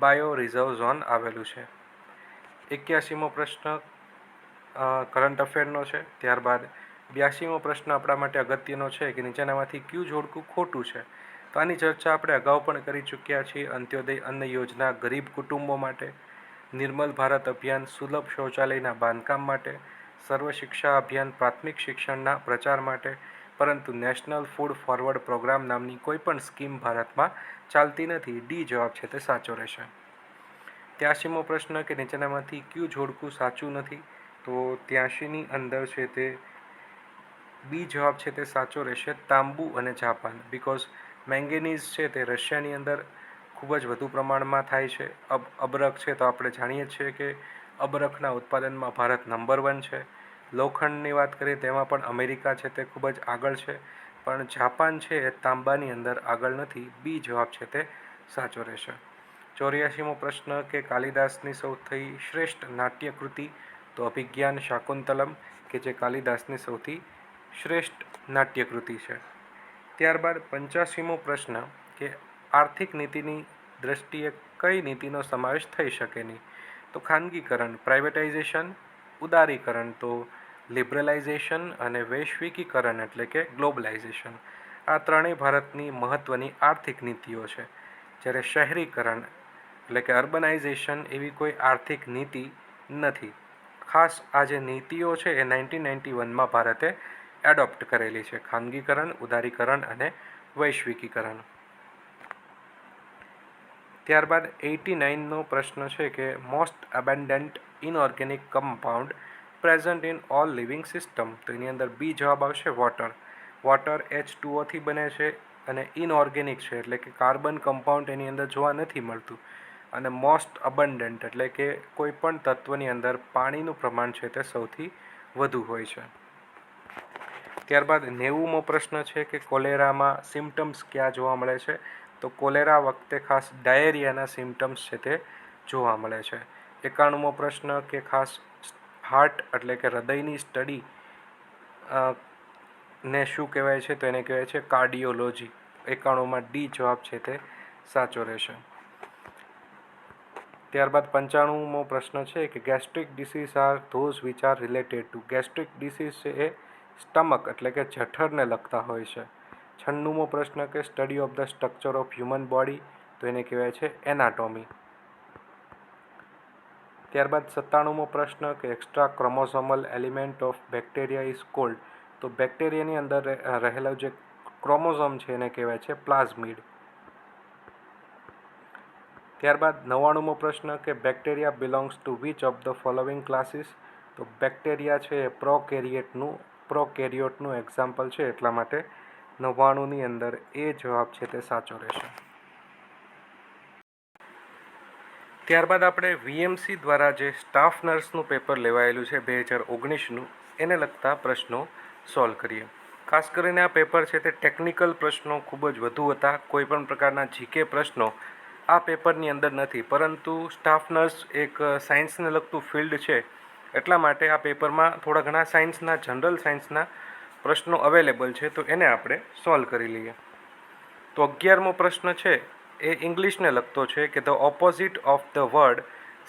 બાયો રિઝર્વ ઝોન આવેલું છે. 81મો પ્રશ્ન કરંટ અફેરનો છે. ત્યારબાદ 82મો પ્રશ્ન આપણા માટે અગત્યનો છે કે નીચેનામાંથી કયું જોડકું ખોટું છે. તો આની ચર્ચા આપણે અગાઉ પણ કરી ચૂક્યા છીએ. અંત્યોદય અન્ન યોજના ગરીબ કુટુંબો માટે, નિર્મલ ભારત અભિયાન સુલભ શૌચાલયના બાંધકામ માટે, સર્વ શિક્ષા અભિયાન પ્રાથમિક શિક્ષણના પ્રચાર માટે, પરંતુ નેશનલ ફૂડ ફોરવર્ડ પ્રોગ્રામ નામની કોઈ પણ સ્કીમ ભારતમાં ચાલતી નથી. ડી જવાબ છે તે સાચો રહેશે. 83મો પ્રશ્ન કે નીચેનામાંથી કયું જોડકું સાચું નથી. તો 83ની અંદર છે તે બી જવાબ છે તે સાચો રહેશે, તાંબુ અને જાપાન. બિકોઝ મેંગેનીઝ છે તે રશિયાની અંદર ખૂબ જ વધુ પ્રમાણમાં થાય છે. અબરખ છે તો આપણે જાણીએ છીએ કે અબરખના ઉત્પાદનમાં ભારત નંબર 1 છે. લોખંડની વાત કરીએ તેમાં પણ અમેરિકા છે તે ખૂબ જ આગળ છે, પણ જાપાન છે એ તાંબાની અંદર આગળ નથી. બી જવાબ છે તે સાચો રહેશે. 84મો પ્રશ્ન કે કાલિદાસની સૌથી શ્રેષ્ઠ નાટ્યકૃતિ, તો અભિજ્ઞાન શાકુંતલમ, કે જે કાલિદાસની સૌથી શ્રેષ્ઠ નાટ્યકૃતિ છે. ત્યારબાદ 85મો પ્રશ્ન કે આર્થિક નીતિની દ્રષ્ટિએ કઈ નીતિનો સમાવેશ થઈ શકે નહીં. તો ખાનગીકરણ, પ્રાઇવેટાઇઝેશન, ઉદારીકરણ તો લિબરલાઇઝેશન, અને વૈશ્વિકીકરણ એટલે કે ગ્લોબલાઇઝેશન. આ ત્રણેય ભારતની મહત્ત્વની આર્થિક નીતિઓ છે. જ્યારે શહેરીકરણ એટલે કે અર્બનાઇઝેશન એવી કોઈ આર્થિક નીતિ નથી. ખાસ આ જે નીતિઓ છે એ 1991માં ભારતે એડોપ્ટ કરેલી છે. ખાનગીકરણ, ઉદારીકરણ અને વૈશ્વિકીકરણ. ત્યારબાદ 89નો પ્રશ્ન છે કે most abundant inorganic compound present in all living system. તો એની અંદર બી જવાબ આવશે વોટર. વોટર H2O થી બને છે અને ઇનઓર્ગેનિક છે એટલે કે કાર્બન કમ્પાઉન્ડ એની અંદર જોવા નથી મળતું. અને મોસ્ટ અબન્ડન્ટ એટલે કે કોઈ પણ તત્વની અંદર પાણીનું પ્રમાણ છે તે સૌથી વધુ હોય છે. ત્યારબાદ 90મો પ્રશ્ન છે કે કોલેરામાં સિમ્ટમ્સ ક્યાં જોવા મળે છે. તો કોલેરા વખતે ખાસ ડાયેરિયાના સિમ્ટમ્સ છે તે જોવા મળે છે. 91મો પ્રશ્ન કે ખાસ હાર્ટ એટલે કે હૃદયની સ્ટડી ને શું કહેવાય છે. તો એને કહેવાય છે કાર્ડિયોલોજી. 91માં ડી જવાબ છે તે સાચો રહેશે. ત્યારબાદ 95મો પ્રશ્ન છે કે gastric disease R those which are related to. Gastric disease છે એ સ્ટમક એટલે કે જઠરને લગતા હોય છે. 96મો પ્રશ્ન કે study of the structure of human body, તો એને કહેવાય છે એનાટોમી. ત્યારબાદ 97મો પ્રશ્ન કે extra chromosomal element of bacteria is called. તો બેક્ટેરિયાની અંદર રહેલો જે ક્રોમોઝોમ છે એને કહેવાય છે પ્લાઝમિડ. ત્યારબાદ 99મો પ્રશ્ન કે bacteria belongs to which of the following classes. તો બેક્ટેરિયા છે એ પ્રોકેરિયોટનું એક્ઝામ્પલ છે, એટલા માટે 99ની અંદર એ જવાબ છે તે સાચો રહેશે. ત્યારબાદ આપણે VMC દ્વારા જે સ્ટાફ નર્સનું પેપર લેવાયેલું છે 2019નું, એને લગતા પ્રશ્નો સોલ્વ કરીએ. ખાસ કરીને આ પેપર છે તે ટેકનિકલ પ્રશ્નો ખૂબ જ વધુ હતા. કોઈ પણ પ્રકારના જીકે પ્રશ્નો આ પેપરની અંદર નથી, પરંતુ સ્ટાફ નર્સ એક સાયન્સને લગતું ફિલ્ડ છે, એટલા માટે આ પેપરમાં થોડા ઘણા સાયન્સના, જનરલ સાયન્સના પ્રશ્નો અવેલેબલ છે, તો એને આપણે સોલ્વ કરી લઈએ. તો 11મો પ્રશ્ન છે એ ઇંગ્લિશને લગતો છે કે the opposite of the word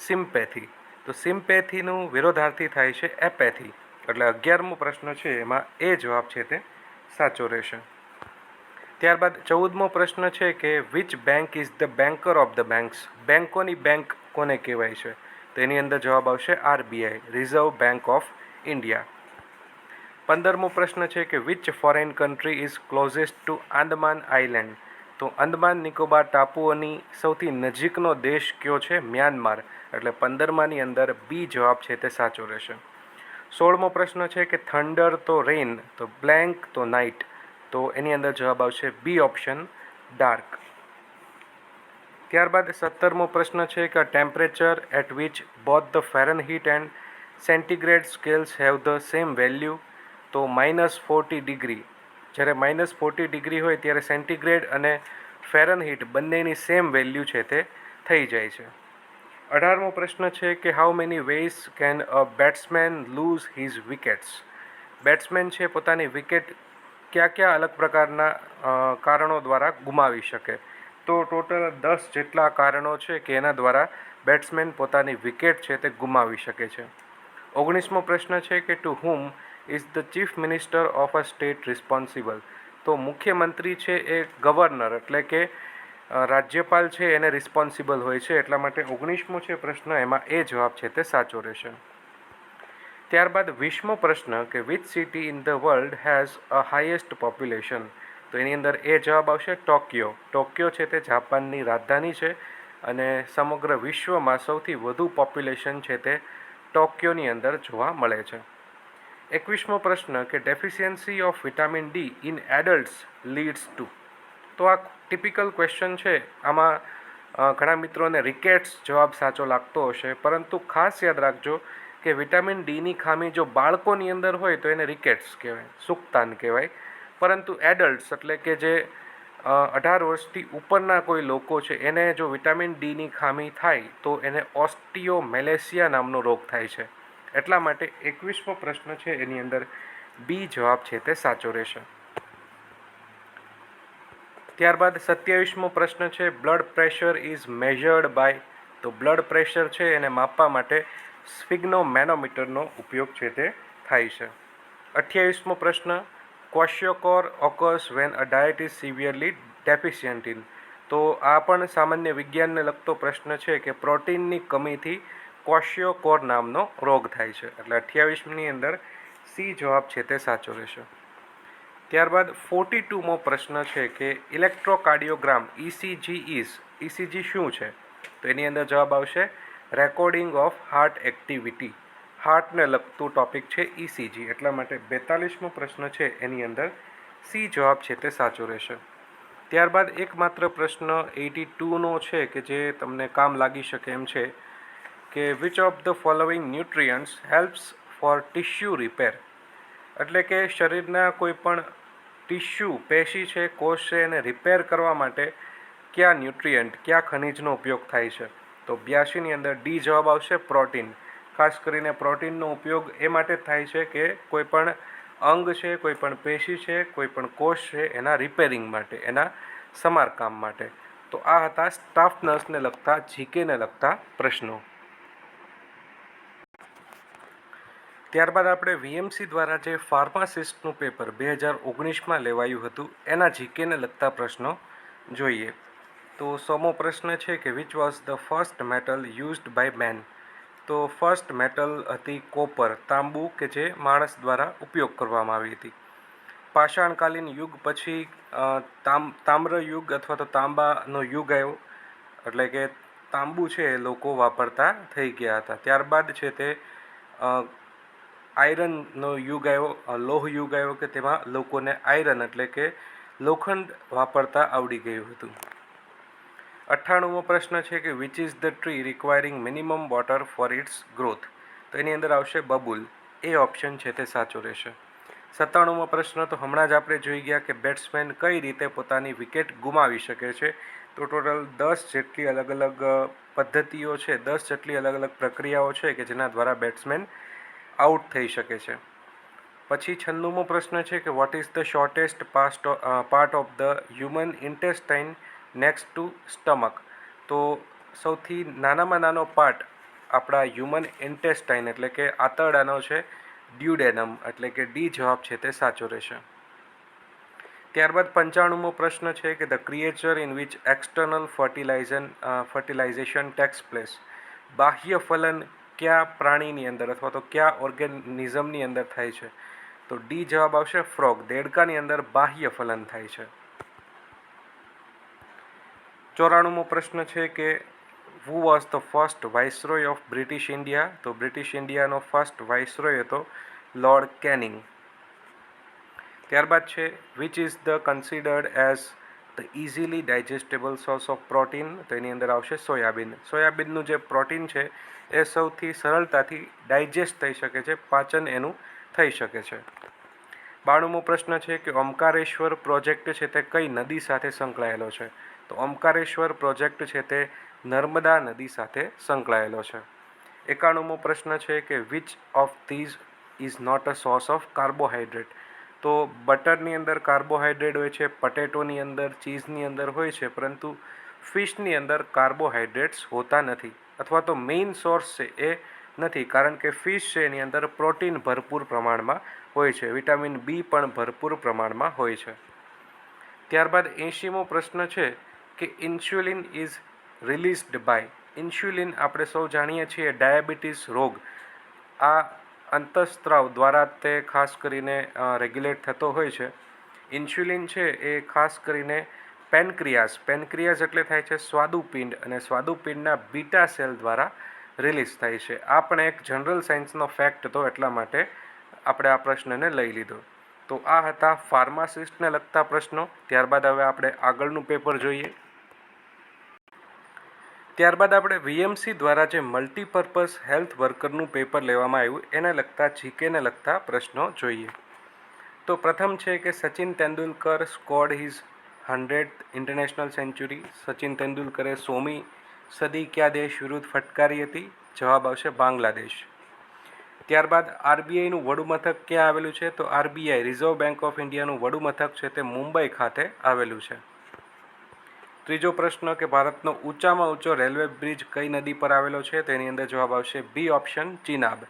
sympathy. તો સિમ્પેથીનું વિરોધાર્થી થાય છે એપેથી. એટલે 11મો પ્રશ્ન છે એમાં એ જવાબ છે તે સાચો રહેશે. ત્યારબાદ 14મો પ્રશ્ન છે કે which bank is the banker of the banks. બેંકોની બેંક કોને કહેવાય છે. તો એની અંદર જવાબ આવશે RBI, reserve bank of India. 15મો પ્રશ્ન છે કે which foreign country is closest to Andaman island. તો અંદમાન નિકોબાર ટાપુઓની સૌથી નજીકનો દેશ કયો છે. મ્યાનમાર. એટલે 15માની અંદર બી જવાબ છે તે સાચો રહેશે. 16મો પ્રશ્ન છે કે થંડર તો રેઇન, તો બ્લેન્ક તો નાઇટ. તો એની અંદર જવાબ આવશે બી ઓપ્શન, ડાર્ક. ત્યારબાદ 17મો પ્રશ્ન છે કે temperature at which both the Fahrenheit and centigrade scales have the same value. તો -40 ડિગ્રી જ્યારે -40 ડિગ્રી હોય ત્યારે સેન્ટીગ્રેડ અને ફેરનહીટ બંનેની સેમ વેલ્યુ છે તે થઈ જાય છે. 18મો પ્રશ્ન છે કે how many ways can a batsman lose his wickets. Batsman છે પોતાની વિકેટ કયા કયા અલગ પ્રકારના કારણો દ્વારા ગુમાવી શકે. તો ટોટલ 10 જેટલા કારણો છે કે એના દ્વારા બેટ્સમેન પોતાની વિકેટ છે તે ગુમાવી શકે છે. 19મો પ્રશ્ન છે કે to whom is the chief minister of a state responsible. તો મુખ્યમંત્રી છે એ ગવર્નર એટલે કે રાજ્યપાલ છે એને રિસ્પોન્સિબલ હોય છે, એટલા માટે 19મો છે પ્રશ્ન એમાં એ જવાબ છે તે સાચો રહેશે. ત્યારબાદ 20મો પ્રશ્ન કે which city in the world has a highest population. તો એની અંદર એ જવાબ આવશે ટોક્યો. ટોક્યો છે તે જાપાનની રાજધાની છે અને સમગ્ર વિશ્વમાં સૌથી વધુ પોપ્યુલેશન છે તે ટોક્યોની અંદર જોવા મળે છે. 21મો પ્રશ્ન કે deficiency of vitamin D in adults leads two. તો આ ટિપિકલ ક્વેશ્ચન છે. આમાં ઘણા મિત્રોને રિકેટ્સ જવાબ સાચો લાગતો હશે, પરંતુ ખાસ યાદ રાખજો કે વિટામિન ડીની ખામી જો બાળકોની અંદર હોય તો એને રિકેટ્સ કહેવાય, સુક્તાન કહેવાય. પરંતુ એડલ્ટ્સ એટલે કે જે 18 વર્ષથી ઉપરના કોઈ લોકો છે એને જો વિટામિન ડીની ખામી થાય તો એને ઓસ્ટિયોમેલેસિયા નામનો રોગ થાય છે. એટલા માટે 21મો પ્રશ્ન છે એની અંદર બી જવાબ છે તે સાચો રહેશે. ત્યારબાદ 27મો પ્રશ્ન છે blood pressure is measured by. તો બ્લડ પ્રેશર છે એને માપવા માટે સ્ફિગ્નોમેનોમીટરનો ઉપયોગ છે તે થાય છે. 28મો પ્રશ્ન kwashiorkor occurs when a diet is severely deficient in. તો આ પણ સામાન્ય વિજ્ઞાનને લગતો પ્રશ્ન છે કે પ્રોટીનની કમીથી ક્વેશ્યોકોર નામનો રોગ થાય છે. એટલે 28ની અંદર સી જવાબ છે તે સાચો રહેશે. ત્યારબાદ 42મો પ્રશ્ન છે કે ઇલેક્ટ્રોકાર્ડિયોગ્રામ ઇસીજી ઇઝ. ઇસીજી શું છે? તો એની અંદર જવાબ આવશે રેકોર્ડિંગ ઓફ હાર્ટ એક્ટિવિટી. હાર્ટને લગતું ટોપિક છે ઇસીજી. એટલા માટે 42મો પ્રશ્ન છે એની અંદર સી જવાબ છે તે સાચો રહેશે. ત્યારબાદ એકમાત્ર પ્રશ્ન 82નો છે કે જે તમને કામ લાગી શકે એમ છે કે which of the following nutrients helps for tissue repair. એટલે કે શરીરના કોઈ પણ ટિશ્યુ પેશી છે, કોષ છે, એને રિપેર કરવા માટે કયા ન્યુટ્રિયન્ટ, કયા ખનિજનો ઉપયોગ થાય છે? તો 82ની અંદર ડી જવાબ આવશે પ્રોટીન. ખાસ કરીને પ્રોટીનનો ઉપયોગ એ માટે થાય છે કે કોઈ પણ અંગ છે, કોઈ પણ પેશી છે, કોઈ પણ કોષ છે એના રિપેરિંગ માટે, એના સમારકામ માટે. તો આ હતા સ્ટાફ નર્સને લગતા જીકેને લગતા પ્રશ્નો. ત્યારબાદ આપણે વીએમસી દ્વારા જે ફાર્માસિસ્ટનું પેપર 2019માં લેવાયું હતું એના જીકેને લગતા પ્રશ્નો જોઈએ. તો 100મો પ્રશ્ન છે કે which was the first metal used by man. તો ફર્સ્ટ મેટલ હતી કોપર, તાંબુ, કે જે માણસ દ્વારા ઉપયોગ કરવામાં આવી હતી. પાષાણકાલીન યુગ પછી તામ્ર યુગ અથવા તો તાંબાનો યુગ આવ્યો, એટલે કે તાંબુ છે એ લોકો વાપરતા થઈ ગયા હતા. ત્યારબાદ છે તે આયરનનો યુગ આવ્યો, લોહ યુગ આવ્યો કે તેમાં લોકોને આયરન એટલે કે લોખંડ વાપરતા આવડી ગયું હતું. 98મો પ્રશ્ન છે કે which is the tree requiring minimum water for its growth. તો એની અંદર આવશે બબુલ. એ ઓપ્શન છે તે સાચો રહેશે. 97મો પ્રશ્ન તો હમણાં જ આપણે જોઈ ગયા કે બેટ્સમેન કઈ રીતે પોતાની વિકેટ ગુમાવી શકે છે. તો ટોટલ 10 જેટલી અલગ અલગ પદ્ધતિઓ છે, 10 જેટલી અલગ અલગ પ્રક્રિયાઓ છે કે જેના દ્વારા બેટ્સમેન આઉટ થઈ શકે છે. પછી 96મો પ્રશ્ન છે કે what is the shortest part of the human intestine next to stomach. તો સૌથી નાનામાં નાનો પાર્ટ આપણા હ્યુમન ઇન્ટેસ્ટાઇન એટલે કે આંતરડાનો છે ડ્યુડેનમ, એટલે કે ડી જવાબ છે તે સાચો રહેશે. ત્યારબાદ 95મો પ્રશ્ન છે કે the creature in which external fertilisation tax place. બાહ્ય ફલન કયા પ્રાણીની અંદર અથવા તો કયા ઓર્ગેનિઝમની અંદર થાય છે? તો ડી જવાબ આવશે ફ્રોગ. દેડકાની અંદર બાહ્ય ફલન થાય છે. 94મો પ્રશ્ન છે કે who was the first viceroy of British India. તો બ્રિટિશ ઇન્ડિયાનો ફર્સ્ટ વાઇસરોય હતો લોર્ડ કેનિંગ. ત્યારબાદ છે which is the considered as the easily digestible source of protein. તો એની અંદર આવશે સોયાબીન. સોયાબીનનું જે પ્રોટીન છે એ સૌથી સરળતાથી ડાયજેસ્ટ થઈ શકે છે, પાચન એનું થઈ શકે છે. 92મો પ્રશ્ન છે કે ઓમકારેશ્વર પ્રોજેક્ટ છે તે કઈ નદી સાથે સંકળાયેલો છે? તો ઓમકારેશ્વર પ્રોજેક્ટ છે તે નર્મદા નદી સાથે સંકળાયેલો છે. 91મો પ્રશ્ન છે કે which of these is not a source of carbohydrate? તો બટરની અંદર કાર્બોહાઈડ્રેટ હોય છે, પટેટોની અંદર, ચીઝની અંદર હોય છે, પરંતુ ફિશની અંદર કાર્બોહાઈડ્રેટ્સ હોતા નથી, અથવા તો મેઇન સોર્સ છે એ નથી, કારણ કે ફિશ છે એની અંદર પ્રોટીન ભરપૂર પ્રમાણમાં હોય છે, વિટામિન બી પણ ભરપૂર પ્રમાણમાં હોય છે. ત્યારબાદ 80મો પ્રશ્ન છે કે insulin is released by. Insulin આપણે સૌ જાણીએ છીએ ડાયાબિટીસ રોગ, આ અંતઃસ્ત્રાવ દ્વારા તે ખાસ કરીને રેગ્યુલેટ થતો હોય છે. ઇન્સ્યુલિન છે એ ખાસ કરીને પેનક્રિયાઝ એટલે થાય છે સ્વાદુપિંડ, અને સ્વાદુપિંડના બીટા સેલ દ્વારા રિલીઝ થાય છે. આ પણ એક જનરલ સાયન્સનો ફેક્ટ હતો, એટલા માટે આપણે આ પ્રશ્નને લઈ લીધો. તો આ હતા ફાર્માસિસ્ટને લગતા પ્રશ્નો. ત્યારબાદ હવે આપણે આગળનું પેપર જોઈએ. ત્યારબાદ આપણે વીએમસી દ્વારા જે મલ્ટીપર્પઝ હેલ્થ વર્કરનું પેપર લેવામાં આવ્યું એને લગતા જીકેને લગતા પ્રશ્નો જોઈએ. તો પ્રથમ છે કે Sachin Tendulkar scored his 100th international century. Sachin તેંડુલકરે 100મી સદી કયા દેશ વિરુદ્ધ ફટકારી હતી? જવાબ આવશે બાંગ્લાદેશ. ત્યારબાદ આરબીઆઈનું વડું મથક ક્યાં આવેલું છે? તો આરબીઆઈ રિઝર્વ બેંક ઓફ ઇન્ડિયાનું વડું મથક છે તે મુંબઈ ખાતે આવેલું છે. ત્રીજો પ્રશ્ન કે ભારતનો ઊંચામાં ઊંચો રેલવે બ્રિજ કઈ નદી પર આવેલો છે? તેની અંદર જવાબ આવશે બી ઓપ્શન, ચિનાબ.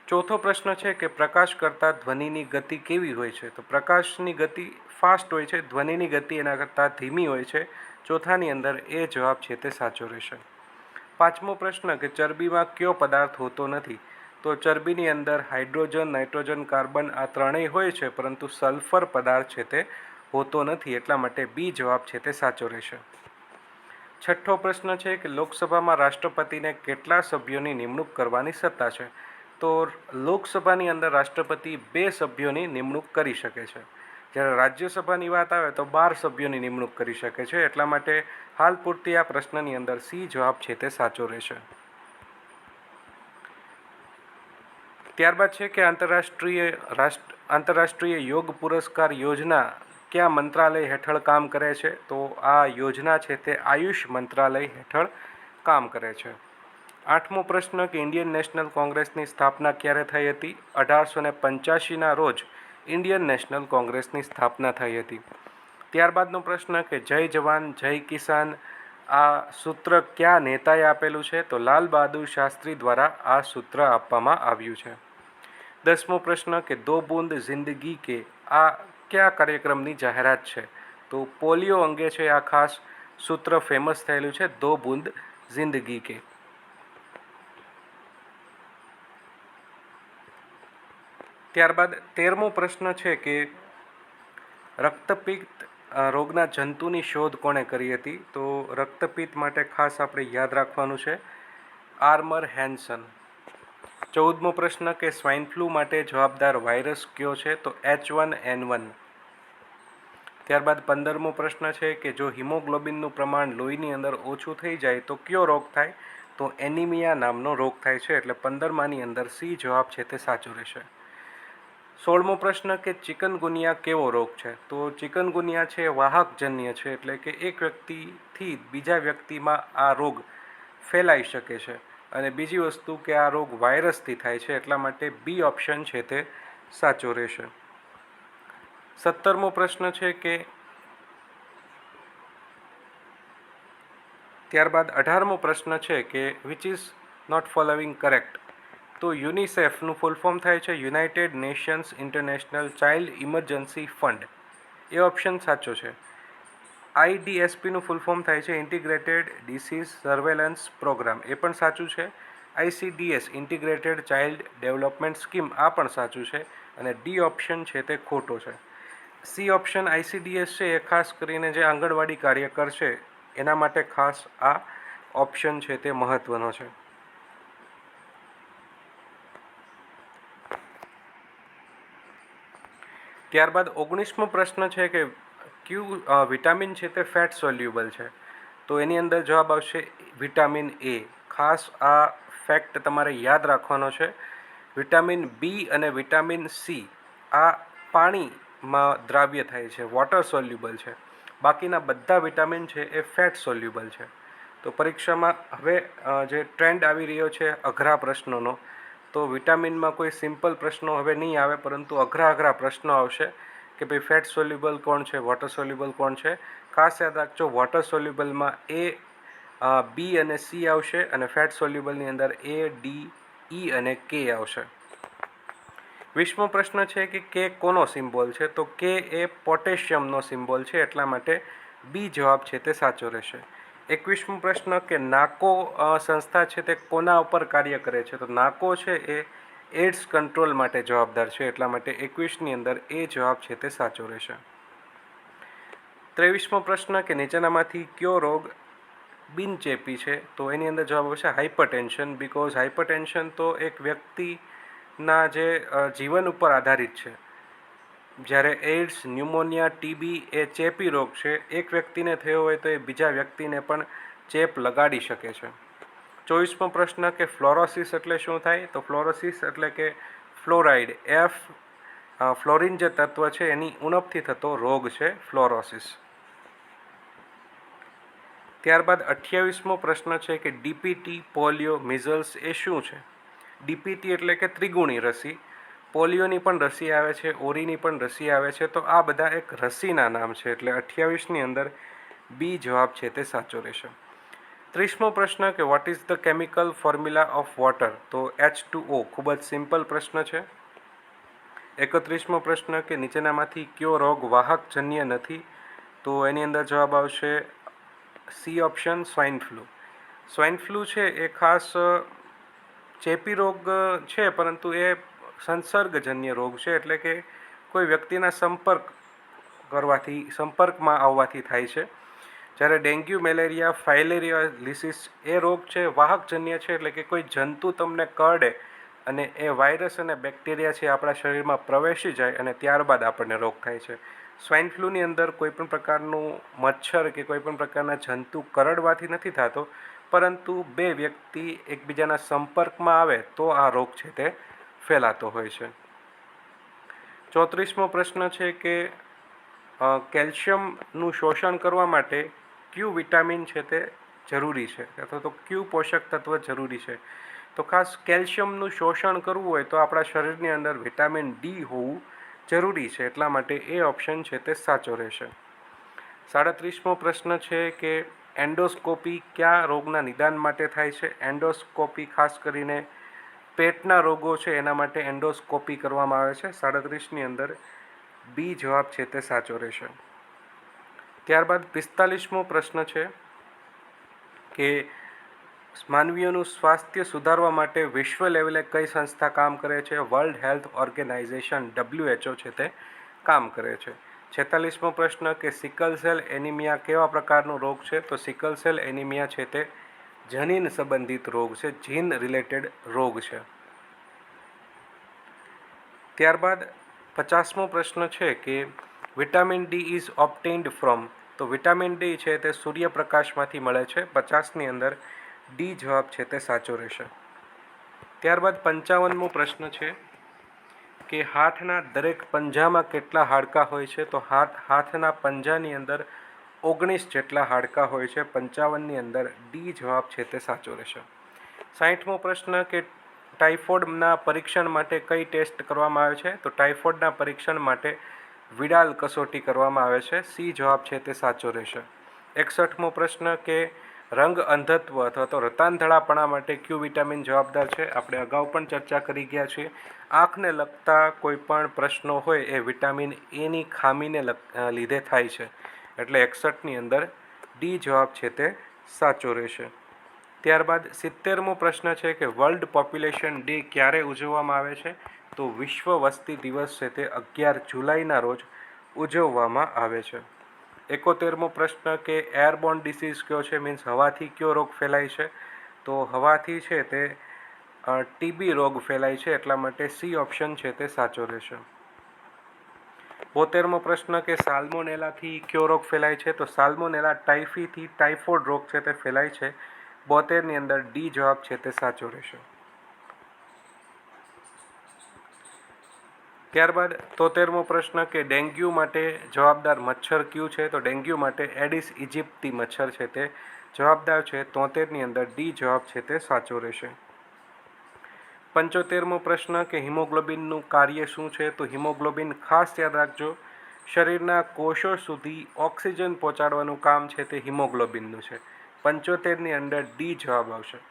ચોથો પ્રશ્ન છે કે પ્રકાશ કરતાં ધ્વનિની ગતિ કેવી હોય છે? તો પ્રકાશની ગતિ ફાસ્ટ હોય છે, ધ્વનિની ગતિ એના કરતાં ધીમી હોય છે. ચોથાની અંદર એ જવાબ છે તે સાચો રહેશે. પાંચમો પ્રશ્ન કે ચરબીમાં કયો પદાર્થ હોતો નથી? તો ચરબીની અંદર હાઇડ્રોજન, નાઇટ્રોજન, કાર્બન આ ત્રણેય હોય છે, પરંતુ સલ્ફર પદાર્થ છે તે હોતો નથી, એટલા માટે બી જવાબ છે તે સાચો રહેશે. છઠ્ઠો પ્રશ્ન છે કે લોકસભામાં રાષ્ટ્રપતિને કેટલા સભ્યોની નિમણૂક કરવાની સત્તા છે? તો લોકસભાની અંદર રાષ્ટ્રપતિ 2 સભ્યોની નિમણૂક કરી શકે છે. જ્યારે રાજ્યસભાની વાત આવે તો 12 સભ્યોની નિમણૂક કરી શકે છે, એટલા માટે હાલ પૂરતી આ પ્રશ્નની અંદર સી જવાબ છે તે સાચો રહેશે. ત્યારબાદ છે કે આંતરરાષ્ટ્રીય યોગ પુરસ્કાર યોજના કયા મંત્રાલય હેઠળ કામ કરે છે? તો આ યોજના છે તે આયુષ મંત્રાલય હેઠળ કામ કરે છે. આઠમો પ્રશ્ન કે ઇન્ડિયન નેશનલ કોંગ્રેસની સ્થાપના ક્યારે થઈ હતી? 1885ના રોજ ઇન્ડિયન નેશનલ કોંગ્રેસની સ્થાપના થઈ હતી. ત્યારબાદનો પ્રશ્ન કે જય જવાન જય કિસાન આ સૂત્ર કયા નેતાએ આપેલું છે? તો લાલ બહાદુર શાસ્ત્રી દ્વારા આ સૂત્ર આપવામાં આવ્યું છે. 10મો પ્રશ્ન કે દો બૂંદ જિંદગી કે આ કયા કાર્યક્રમની જાહેરાત છે? તો પોલિયો અંગે છે આ ખાસ સૂત્ર ફેમસ થયેલું છે, દો બૂંદ જિંદગી કે. ત્યારબાદ 13મો પ્રશ્ન છે કે રક્તપિત્ત રોગના જંતુની શોધ કોણે કરી હતી? તો રક્તપિત્ત માટે ખાસ આપણે યાદ રાખવાનું છે આર્મર હેન્સન. 14મો પ્રશ્ન કે સ્વાઇન ફ્લૂ માટે જવાબદાર વાયરસ કયો છે? તો H1N1. ત્યારબાદ 15મો પ્રશ્ન છે કે જો હિમોગ્લોબિનનું પ્રમાણ લોહીની અંદર ઓછું થઈ જાય તો કયો રોગ થાય? તો એનિમિયા નામનો રોગ થાય છે, એટલે 15માની અંદર સી જવાબ છે તે સાચો રહેશે. 16મો પ્રશ્ન કે ચિકનગુનિયા કેવો રોગ છે? તો ચિકનગુનિયા છે વાહકજન્ય છે, એટલે કે એક વ્યક્તિથી બીજા વ્યક્તિમાં આ રોગ ફેલાઈ શકે છે. અને બીજી વસ્તુ કે આ રોગ વાયરસથી થાય છે, એટલા માટે બી ઓપ્શન છે તે સાચો રહેશે. 17મો પ્રશ્ન છે કે ત્યારબાદ 18મો પ્રશ્ન છે કે which is not following correct? તો યુનિસેફનું ફૂલ ફોર્મ થાય છે United Nations International Child Emergency Fund, એ ઓપ્શન સાચો છે. આઈડીએસપીનું ફૂલ ફોર્મ થાય છે ઇન્ટિગ્રેટેડ ડિસીઝ સર્વેલન્સ પ્રોગ્રામ, એ પણ સાચું છે. ICDS integrated child development scheme, આ પણ સાચું છે. અને ડી ઓપ્શન છે તે ખોટો છે. સી ઓપ્શન આઈસીડીએસ છે એ ખાસ કરીને જે આંગણવાડી કાર્યકર છે એના માટે ખાસ આ ઓપ્શન છે તે મહત્વનો છે. ત્યારબાદ 19મો પ્રશ્ન છે કે કયું વિટામિન છે તે ફેટ સોલ્યુબલ છે? તો એની અંદર જવાબ આવશે વિટામિન એ. ખાસ આ ફેક્ટ તમારે યાદ રાખવાનો છે. વિટામિન બી અને વિટામિન સી આ પાણીમાં દ્રાવ્ય થાય છે, વોટર સોલ્યુબલ છે. બાકીના બધા વિટામિન છે એ ફેટ સોલ્યુબલ છે. તો પરીક્ષામાં હવે જે ટ્રેન્ડ આવી રહ્યો છે અઘરા પ્રશ્નોનો, તો વિટામિનમાં કોઈ સિમ્પલ પ્રશ્નો હવે નહીં આવે, પરંતુ અઘરા પ્રશ્નો આવશે કે ભાઈ ફેટ સોલ્યુબલ કોણ છે, વોટર સોલ્યુબલ કોણ છે. ખાસ યાદ રાખજો, વોટર સોલ્યુબલમાં એ, બી અને સી આવશે, અને ફેટ સોલ્યુબલની અંદર એ, ડી, ઈ અને કે આવશે. 20મો પ્રશ્ન છે કે કે કોનો સિમ્બોલ છે, તો કે એ પોટેશિયમનો સિમ્બોલ છે, એટલા માટે બી જવાબ છે તે સાચો રહેશે. 21મો પ્રશ્ન કે નાકો સંસ્થા છે તે કોના ઉપર કાર્ય કરે છે, તો નાકો છે એ એડ્સ કંટ્રોલ માટે જવાબદાર છે, એટલા માટે 21ની અંદર એ જવાબ છે તે સાચો રહેશે. 23મો પ્રશ્ન કે નીચેનામાંથી કયો રોગ બિનચેપી છે, તો એની અંદર જવાબ આવશે હાઇપરટેન્શન, બિકોઝ હાઇપરટેન્શન તો એક વ્યક્તિના જે જીવન ઉપર આધારિત છે. જ્યારે એડ્સ, ન્યુમોનિયા, ટીબી એ ચેપી રોગ છે, એક વ્યક્તિને થયો હોય તો એ બીજા વ્યક્તિને પણ ચેપ લગાડી શકે છે. 24મો પ્રશ્ન કે ફ્લોરોસિસ એટલે શું થાય, તો ફ્લોરોસિસ એટલે કે ફ્લોરાઇડ, ફ્લોરિન જે તત્વ છે એની ઉણપથી થતો રોગ છે ફ્લોરોસિસ. ત્યારબાદ 28મો પ્રશ્ન છે કે ડીપીટી, પોલિયો, મિઝલ્સ એ શું છે. ડીપીટી એટલે કે ત્રિગુણી રસી, પોલિયોની પણ રસી આવે છે, ઓરીની પણ રસી આવે છે, તો આ બધા એક રસીના નામ છે, એટલે 28ની અંદર બી જવાબ છે તે સાચો રહેશે. 30મો પ્રશ્ન કે what is the chemical formula of water, તો H2O, ખૂબ જ સિમ્પલ પ્રશ્ન છે. 31મો પ્રશ્ન કે નીચેનામાંથી કયો રોગ વાહકજન્ય નથી, તો એની અંદર જવાબ આવશે C option, swine flu. Swine flu છે એ ખાસ ચેપી રોગ છે, પરંતુ એ સંસર્ગજન્ય રોગ છે, એટલે કે કોઈ વ્યક્તિના સંપર્કમાં આવવાથી થાય છે. જ્યારે ડેન્ગ્યુ, મેલેરિયા, ફાઇલેરિયાલિસિસ એ રોગ છે વાહકજન્ય છે, એટલે કે કોઈ જંતુ તમને કરડે અને એ વાયરસ અને બેક્ટેરિયા છે આપણા શરીરમાં પ્રવેશી જાય અને ત્યારબાદ આપણને રોગ થાય છે. સ્વાઇન ફ્લૂની અંદર કોઈપણ પ્રકારનું મચ્છર કે કોઈપણ પ્રકારના જંતુ કરડવાથી નથી થતો, પરંતુ બે વ્યક્તિ એકબીજાના સંપર્કમાં આવે તો આ રોગ છે તે ફેલાતો હોય છે. 34મો પ્રશ્ન છે કે કેલ્શિયમનું શોષણ કરવા માટે કયું વિટામિન છે તે જરૂરી છે, અથવા તો કયું પોષક તત્વ જરૂરી છે. તો ખાસ કેલ્શિયમનું શોષણ કરવું હોય તો આપણા શરીરની અંદર વિટામિન ડી હોવું જરૂરી છે, એટલા માટે એ ઓપ્શન છે તે સાચો રહેશે. 37મો પ્રશ્ન છે કે એન્ડોસ્કોપી કયા રોગના નિદાન માટે થાય છે. એન્ડોસ્કોપી ખાસ કરીને પેટના રોગો છે એના માટે એન્ડોસ્કોપી કરવામાં આવે છે. 37ની અંદર બી જવાબ છે તે સાચો રહેશે. ત્યારબાદ 45મો પ્રશ્ન છે કે માનવીઓનું સ્વાસ્થ્ય સુધારવા માટે વિશ્વ લેવલે કઈ સંસ્થા કામ કરે છે. વર્લ્ડ હેલ્થ ઓર્ગેનાઇઝેશન WHO છે તે કામ કરે છે. 46મો પ્રશ્ન કે સિકલ સેલ એનિમિયા કેવા પ્રકારનો રોગ છે, તો સિકલ સેલ એનિમિયા છે તે જનીન સંબંધિત રોગ છે, જીન રિલેટેડ રોગ છે. ત્યારબાદ 50મો પ્રશ્ન છે કે વિટામિન ડી ઇઝ ઓબ્ટેન્ડ ફ્રોમ, તો વિટામિન ડી છે તે સૂર્યપ્રકાશમાંથી મળે છે. 50ની અંદર ડી જવાબ છે તે સાચો રહેશે. ત્યારબાદ 55મો પ્રશ્ન છે કે હાથના દરેક પંજામાં કેટલા હાડકાં હોય છે, તો હાથના પંજાની અંદર 19 જેટલા હાડકાં હોય છે. 55ની અંદર ડી જવાબ છે તે સાચો રહેશે. 60મો પ્રશ્ન કે ટાઇફોઇડના પરીક્ષણ માટે કઈ ટેસ્ટ કરવામાં આવે છે, તો ટાઇફોઇડના પરીક્ષણ માટે વિડાલ કસોટી કરવામાં આવે છે. સી જવાબ છે તે સાચો રહેશે. 61મો પ્રશ્ન કે રંગ અંધત્વ અથવા તો રતાંધળાપણા માટે કયું વિટામિન જવાબદાર છે. આપણે અગાઉ પણ ચર્ચા કરી ગયા છીએ. આંખને લગતા કોઈ પણ પ્રશ્નો હોય એ વિટામિન એની ખામીને લીધે થાય છે, એટલે 61ની અંદર ડી જવાબ છે તે સાચો રહેશે. ત્યારબાદ 70મો પ્રશ્ન છે કે વર્લ્ડ પોપ્યુલેશન ડે ક્યારે ઉજવવામાં આવે છે, તો વિશ્વ વસ્તી દિવસ છે તે 11 જુલાઈના રોજ ઉજવવામાં આવે છે. 71મો પ્રશ્ન કે એરબોર્ન ડિસીઝ કયો છે, મીન્સ હવાથી કયો રોગ ફેલાય છે, તો હવાથી છે તે ટીબી રોગ ફેલાય છે, એટલા માટે સી ઓપ્શન છે તે સાચો રહેશે. 72મો પ્રશ્ન કે સાલ્મોનેલાથી કયો રોગ ફેલાય છે, તો સાલ્મોનેલા ટાઇફીથી ટાઇફોઇડ રોગ છે તે ફેલાય છે. 72ની અંદર ડી જવાબ છે તે સાચો રહેશે. ત્યારબાદ 73મો પ્રશ્ન કે ડેન્ગ્યુ માટે જવાબદાર મચ્છર કયું છે? તો ડેન્ગ્યુ માટે એડિસ ઇજિપ્તી મચ્છર છે તે જવાબદાર છે. 73ની અંદર ડી જવાબ છે તે સાચો રહેશે. 75મો પ્રશ્ન કે હિમોગ્લોબિનનું કાર્ય શું છે? તો હિમોગ્લોબિન, ખાસ યાદ રાખજો, શરીરના કોષો સુધી ઓક્સિજન પહોંચાડવાનું કામ છે તે હિમોગ્લોબિનનું છે. 75ની અંદર ડી જવાબ આવશે.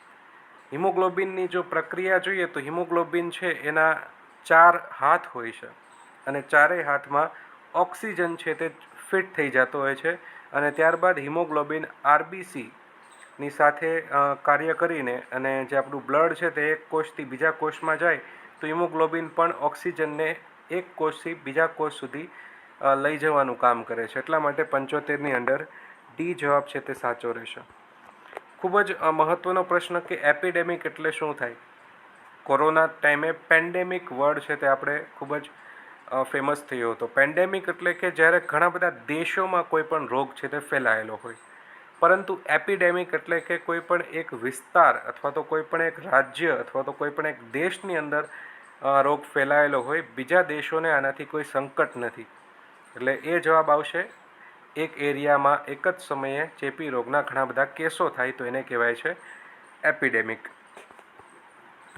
હિમોગ્લોબિનની જો પ્રક્રિયા જોઈએ તો હિમોગ્લોબિન છે એના 4 હાથ હોય છે અને ચારેય હાથમાં ઓક્સિજન છે તે ફિટ થઈ જતો હોય છે અને ત્યારબાદ હિમોગ્લોબિન આરબીસીની સાથે કાર્ય કરીને અને જે આપણું બ્લડ છે તે એક કોષથી બીજા કોષમાં જાય તો હિમોગ્લોબિન પણ ઓક્સિજનને એક કોષથી બીજા કોષ સુધી લઈ જવાનું કામ કરે છે. એટલા માટે 75ની અંદર ડી જવાબ છે તે સાચો રહેશે. ખૂબ જ મહત્ત્વનો પ્રશ્ન કે એપિડેમિક એટલે શું થાય? કોરોના ટાઈમે પેન્ડેમિક વર્ડ છે તે આપણે ખૂબ જ ફેમસ થયો હતો. પેન્ડેમિક એટલે કે જ્યારે ઘણા બધા દેશોમાં કોઈ પણ રોગ છે તે ફેલાયેલો હોય, પરંતુ એપિડેમિક એટલે કે કોઈ પણ એક વિસ્તાર અથવા તો કોઈ પણ એક રાજ્ય અથવા તો કોઈ પણ એક દેશની અંદર રોગ ફેલાયેલો હોય, બીજા દેશોને આનાથી કોઈ સંકટ નથી, એટલે એ જવાબ આવશે. એક એરિયામાં એક જ સમયે ચેપી રોગના ઘણા બધા કેસો થાય તો એને કહેવાય છે એપિડેમિક.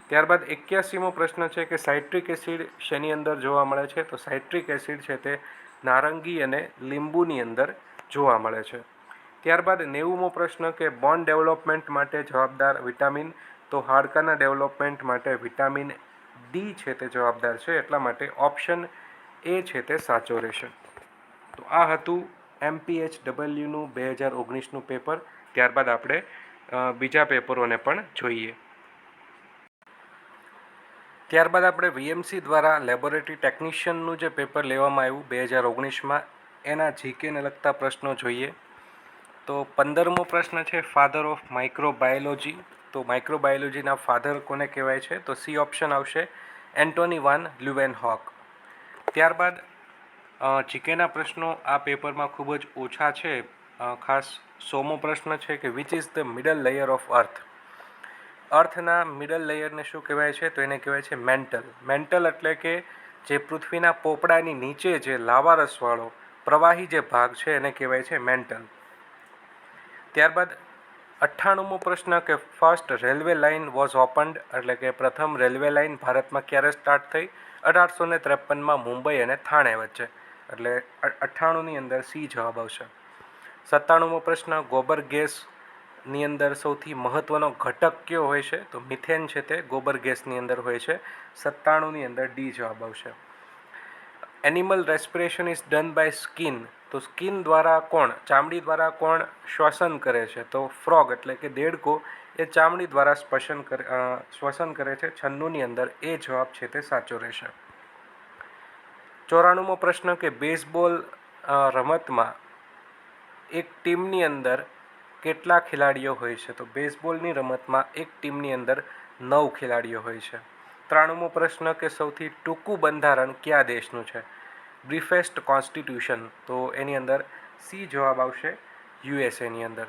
ત્યારબાદ 81મો પ્રશ્ન છે કે સાઇટ્રિક એસિડ શેની અંદર જોવા મળે છે? તો સાઇટ્રિક એસિડ છે તે નારંગી અને લીંબુની અંદર જોવા મળે છે. ત્યારબાદ 90મો પ્રશ્ન કે બોન ડેવલપમેન્ટ માટે જવાબદાર વિટામિન? તો હાડકાના ડેવલપમેન્ટ માટે વિટામિન ડી છે તે જવાબદાર છે. એટલા માટે ઓપ્શન એ છે તે સાચો રહેશે. તો આ હતું MPHWનું 2019નું પેપર. ત્યારબાદ આપણે બીજા પેપરોને પણ જોઈએ. ત્યારબાદ આપણે VMC દ્વારા લેબોરેટરી ટેકનિશિયનનું જે પેપર લેવામાં આવ્યું 2019માં એના જીકેને લગતા પ્રશ્નો જોઈએ. તો 15મો પ્રશ્ન છે ફાધર ઓફ માઇક્રોબાયોલોજી. તો માઇક્રોબાયોલોજીના ફાધર કોને કહેવાય છે? તો સી ઓપ્શન આવશે, એન્ટોની વાન લ્યુવેનહોક. ત્યારબાદ જીકેના પ્રશ્નો આ પેપરમાં ખૂબ જ ઓછા છે. ખાસ 100મો પ્રશ્ન છે કે which is the middle layer of earth? અર્થના મિડલ લેયરને શું કહેવાય છે? તો એને કહેવાય છે મેન્ટલ. મેન્ટલ એટલે કે જે પૃથ્વીના પોપડાની નીચે જે લાવારસવાળો પ્રવાહી જે ભાગ છે એને કહેવાય છે મેન્ટલ. ત્યારબાદ 98મો પ્રશ્ન કે first railway line was opened, એટલે કે પ્રથમ રેલવે લાઇન ભારતમાં ક્યારે સ્ટાર્ટ થઈ? 1853માં મુંબઈ અને થાણે વચ્ચે, એટલે 98ની અંદર સી જવાબ આવશે. 97મો પ્રશ્ન ગોબર ગેસની અંદર સૌથી મહત્ત્વનો ઘટક કયો હોય છે? તો મિથેન છે તે ગોબર ગેસની અંદર હોય છે. 97ની અંદર ડી જવાબ આવશે. Animal respiration is done by skin. તો સ્કિન દ્વારા કોણ, ચામડી દ્વારા કોણ શ્વસન કરે છે? તો ફ્રોગ એટલે કે દેડકો એ ચામડી દ્વારા શ્વસન કરે છે. 96ની અંદર એ જવાબ છે તે સાચો રહેશે. 94મો પ્રશ્ન કે બેઝબોલ રમતમાં એક ટીમની અંદર કેટલા ખેલાડીઓ હોય છે? તો બેઝબોલની રમતમાં એક ટીમની અંદર 9 ખેલાડીઓ હોય છે. 93મો પ્રશ્ન કે સૌથી ટૂંકું બંધારણ કયા દેશનું છે? બ્રીફેસ્ટ કોન્સ્ટિટ્યુશન. તો એની અંદર સી જવાબ આવશે, યુએસએની અંદર.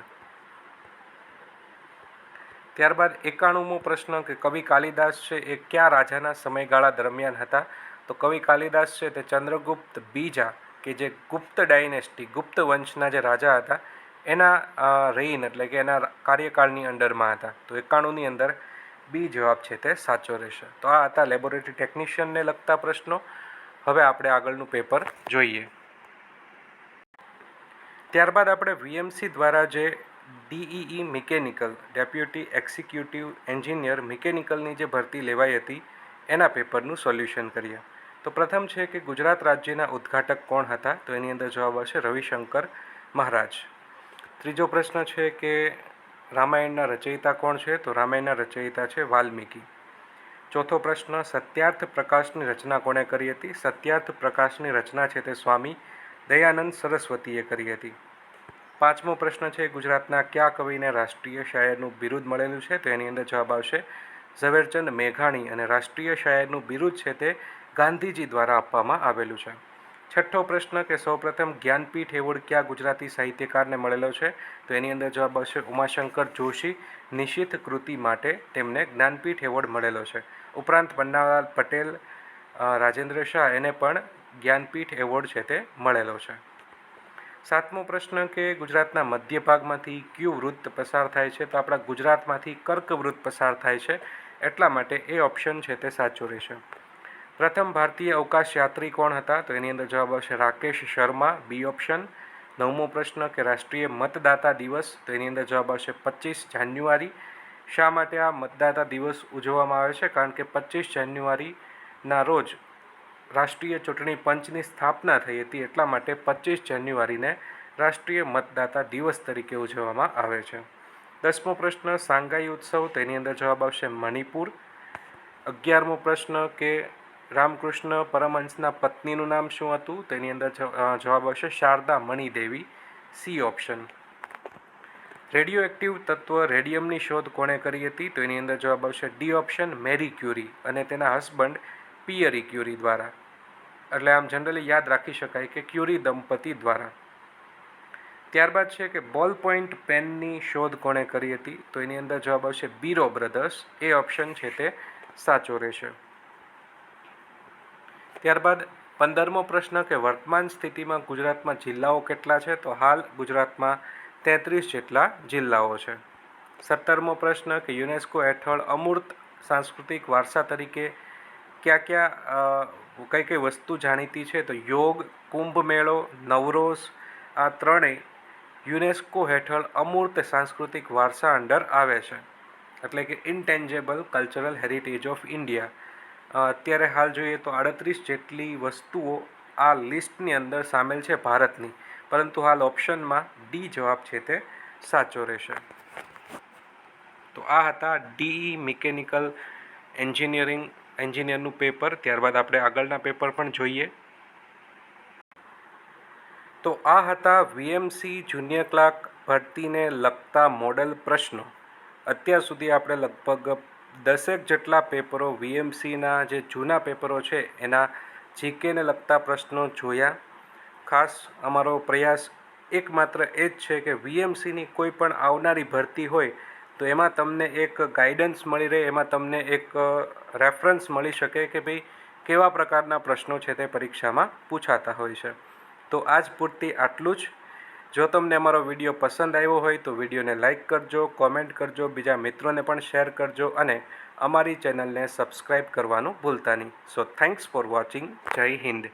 ત્યારબાદ 91મો પ્રશ્ન કે કવિ કાલિદાસ છે એ કયા રાજાના સમયગાળા દરમિયાન હતા? તો કવિ કાલિદાસ છે તે ચંદ્રગુપ્ત બીજા, કે જે ગુપ્ત ડાયનેસ્ટી, ગુપ્ત વંશના જે રાજા હતા એના રેઇન એટલે કે એના કાર્યકાળની અંડરમાં હતા. તો 91ની અંદર બી જવાબ છે તે સાચો રહેશે. તો આ હતા લેબોરેટરી ટેકનિશિયનને લગતા પ્રશ્નો. હવે આપણે આગળનું પેપર જોઈએ. ત્યારબાદ આપણે VMC દ્વારા જે DEE mechanical, deputy executive engineer મિકેનિકલની જે ભરતી લેવાઈ હતી એના પેપરનું સોલ્યુશન કરીએ. તો પ્રથમ છે કે ગુજરાત રાજ્યના ઉદ્ઘાટક કોણ હતા? તો એની અંદર જવાબ આવશે રવિશંકર મહારાજ. ત્રીજો પ્રશ્ન છે કે રામાયણના રચયિતા કોણ છે? તો રામાયણના રચયિતા છે વાલ્મીકી. ચોથો પ્રશ્ન સત્યાર્થ પ્રકાશની રચના કોણે કરી હતી? સત્યાર્થ પ્રકાશની રચના છે તે સ્વામી દયાનંદ સરસ્વતીએ કરી હતી. પાંચમો પ્રશ્ન છે ગુજરાતના કયા કવિને રાષ્ટ્રીય શાયરનું બિરુદ મળેલું છે? તો એની અંદર જવાબ આવશે ઝવેરચંદ મેઘાણી, અને રાષ્ટ્રીય શાયરનું બિરુદ છે તે ગાંધીજી દ્વારા આપવામાં આવેલું છે. છઠ્ઠો પ્રશ્ન કે સૌપ્રથમ જ્ઞાનપીઠ એવોર્ડ કયા ગુજરાતી સાહિત્યકારને મળેલો છે? તો એની અંદર જવાબ આવશે ઉમાશંકર જોશી. નિશિત કૃતિ માટે તેમને જ્ઞાનપીઠ એવોર્ડ મળેલો છે. ઉપરાંત પન્નાલાલ પટેલ, રાજેન્દ્ર શાહ એને પણ જ્ઞાનપીઠ એવોર્ડ છે તે મળેલો છે. 7મો પ્રશ્ન કે ગુજરાતના મધ્ય ભાગમાંથી કયું વૃત્ત પસાર થાય છે? તો આપણા ગુજરાતમાંથી કર્કવૃત્ત પસાર થાય છે, એટલા માટે એ ઓપ્શન છે તે સાચો રહેશે. પ્રથમ ભારતીય અવકાશ યાત્રી કોણ હતા? તો એની અંદર જવાબ આવશે રાકેશ શર્મા, બી ઓપ્શન. 9મો પ્રશ્ન કે રાષ્ટ્રીય મતદાતા દિવસ? તો એની અંદર જવાબ આવશે 25 જાન્યુઆરી. શા માટે આ મતદાતા દિવસ ઉજવવામાં આવે છે? કારણ કે 25 જાન્યુઆરીના રોજ રાષ્ટ્રીય ચૂંટણી પંચની સ્થાપના થઈ હતી, એટલા માટે 25 જાન્યુઆરીને રાષ્ટ્રીય મતદાતા દિવસ તરીકે ઉજવવામાં આવે છે. 10મો પ્રશ્ન સાંઘાઈ ઉત્સવ? તો એની અંદર જવાબ આવશે મણિપુર. 11મો પ્રશ્ન કે રામકૃષ્ણ પરમહંસના પત્નીનું નામ શું હતું? તો એની અંદર જવાબ આવશે Sharada Manidevi, C option. Radioactive તત્વ રેડિયમની શોધ કોણે કરી હતી? તો એની અંદર જવાબ આવશે ડી ઓપ્શન, મેરી ક્યુરી અને તેના હસબન્ડ પિયરી ક્યુરી દ્વારા. એટલે આમ જનરલી યાદ રાખી શકાય કે ક્યુરી દંપતી દ્વારા. ત્યારબાદ છે કે બોલ પોઈન્ટ પેનની શોધ કોણે કરી હતી? તો એની અંદર જવાબ આવશે બીરો બ્રધર્સ, એ ઓપ્શન છે તે સાચો રહેશે. ત્યારબાદ 15મો પ્રશ્ન કે વર્તમાન સ્થિતિમાં ગુજરાતમાં જિલ્લાઓ કેટલા છે? તો હાલ ગુજરાતમાં 33 જેટલા જિલ્લાઓ છે. 17મો પ્રશ્ન કે યુનેસ્કો હેઠળ અમૂર્ત સાંસ્કૃતિક વારસા તરીકે કઈ કઈ વસ્તુ જાણીતી છે? તો યોગ, કુંભ મેળો, નવરોઝ, આ ત્રણેય યુનેસ્કો હેઠળ અમૂર્ત સાંસ્કૃતિક વારસા અંડર આવે છે, એટલે કે ઇનટેન્જેબલ કલ્ચરલ હેરિટેજ ઓફ ઇન્ડિયા. અત્યારે હાલ જોઈએ તો 38 જેટલી વસ્તુઓ આ લિસ્ટની અંદર સામેલ છે ભારતની, પરંતુ હાલ ઓપ્શનમાં ડી જવાબ છે તે સાચો રહેશે. તો આ હતા ડીઈ મિકેનિકલ એન્જિનિયરનું પેપર. ત્યારબાદ આપણે આગળના પેપર પણ જોઈએ. તો આ હતા વીએમસી જુનિયર ક્લાર્ક ભરતીને લગતા મોડલ પ્રશ્નો. અત્યાર સુધી આપણે લગભગ 10 જેટલા પેપરો વીએમસીના જે જૂના પેપરો છે એના જીકેને લગતા પ્રશ્નો જોયા. ખાસ અમારો પ્રયાસ એકમાત્ર એ જ છે કે વીએમસીની કોઈ પણ આવનારી ભરતી હોય તો એમાં તમને એક ગાઈડન્સ મળી રહે, એમાં તમને એક રેફરન્સ મળી શકે કે ભાઈ કેવા પ્રકારના પ્રશ્નો છે તે પરીક્ષામાં પૂછાતા હોય છે. તો આજ પૂરતી આટલું જ. જો તમને અમારો વિડીયો પસંદ આવ્યો હોય તો વિડીયોને લાઇક કરજો, કોમેન્ટ કરજો, બીજા મિત્રોને પણ શેર કરજો અને અમારી ચેનલને સબસ્ક્રાઈબ કરવાનું ભૂલતા નહીં. સો થેન્ક્સ ફોર વોચિંગ. જય હિન્દ.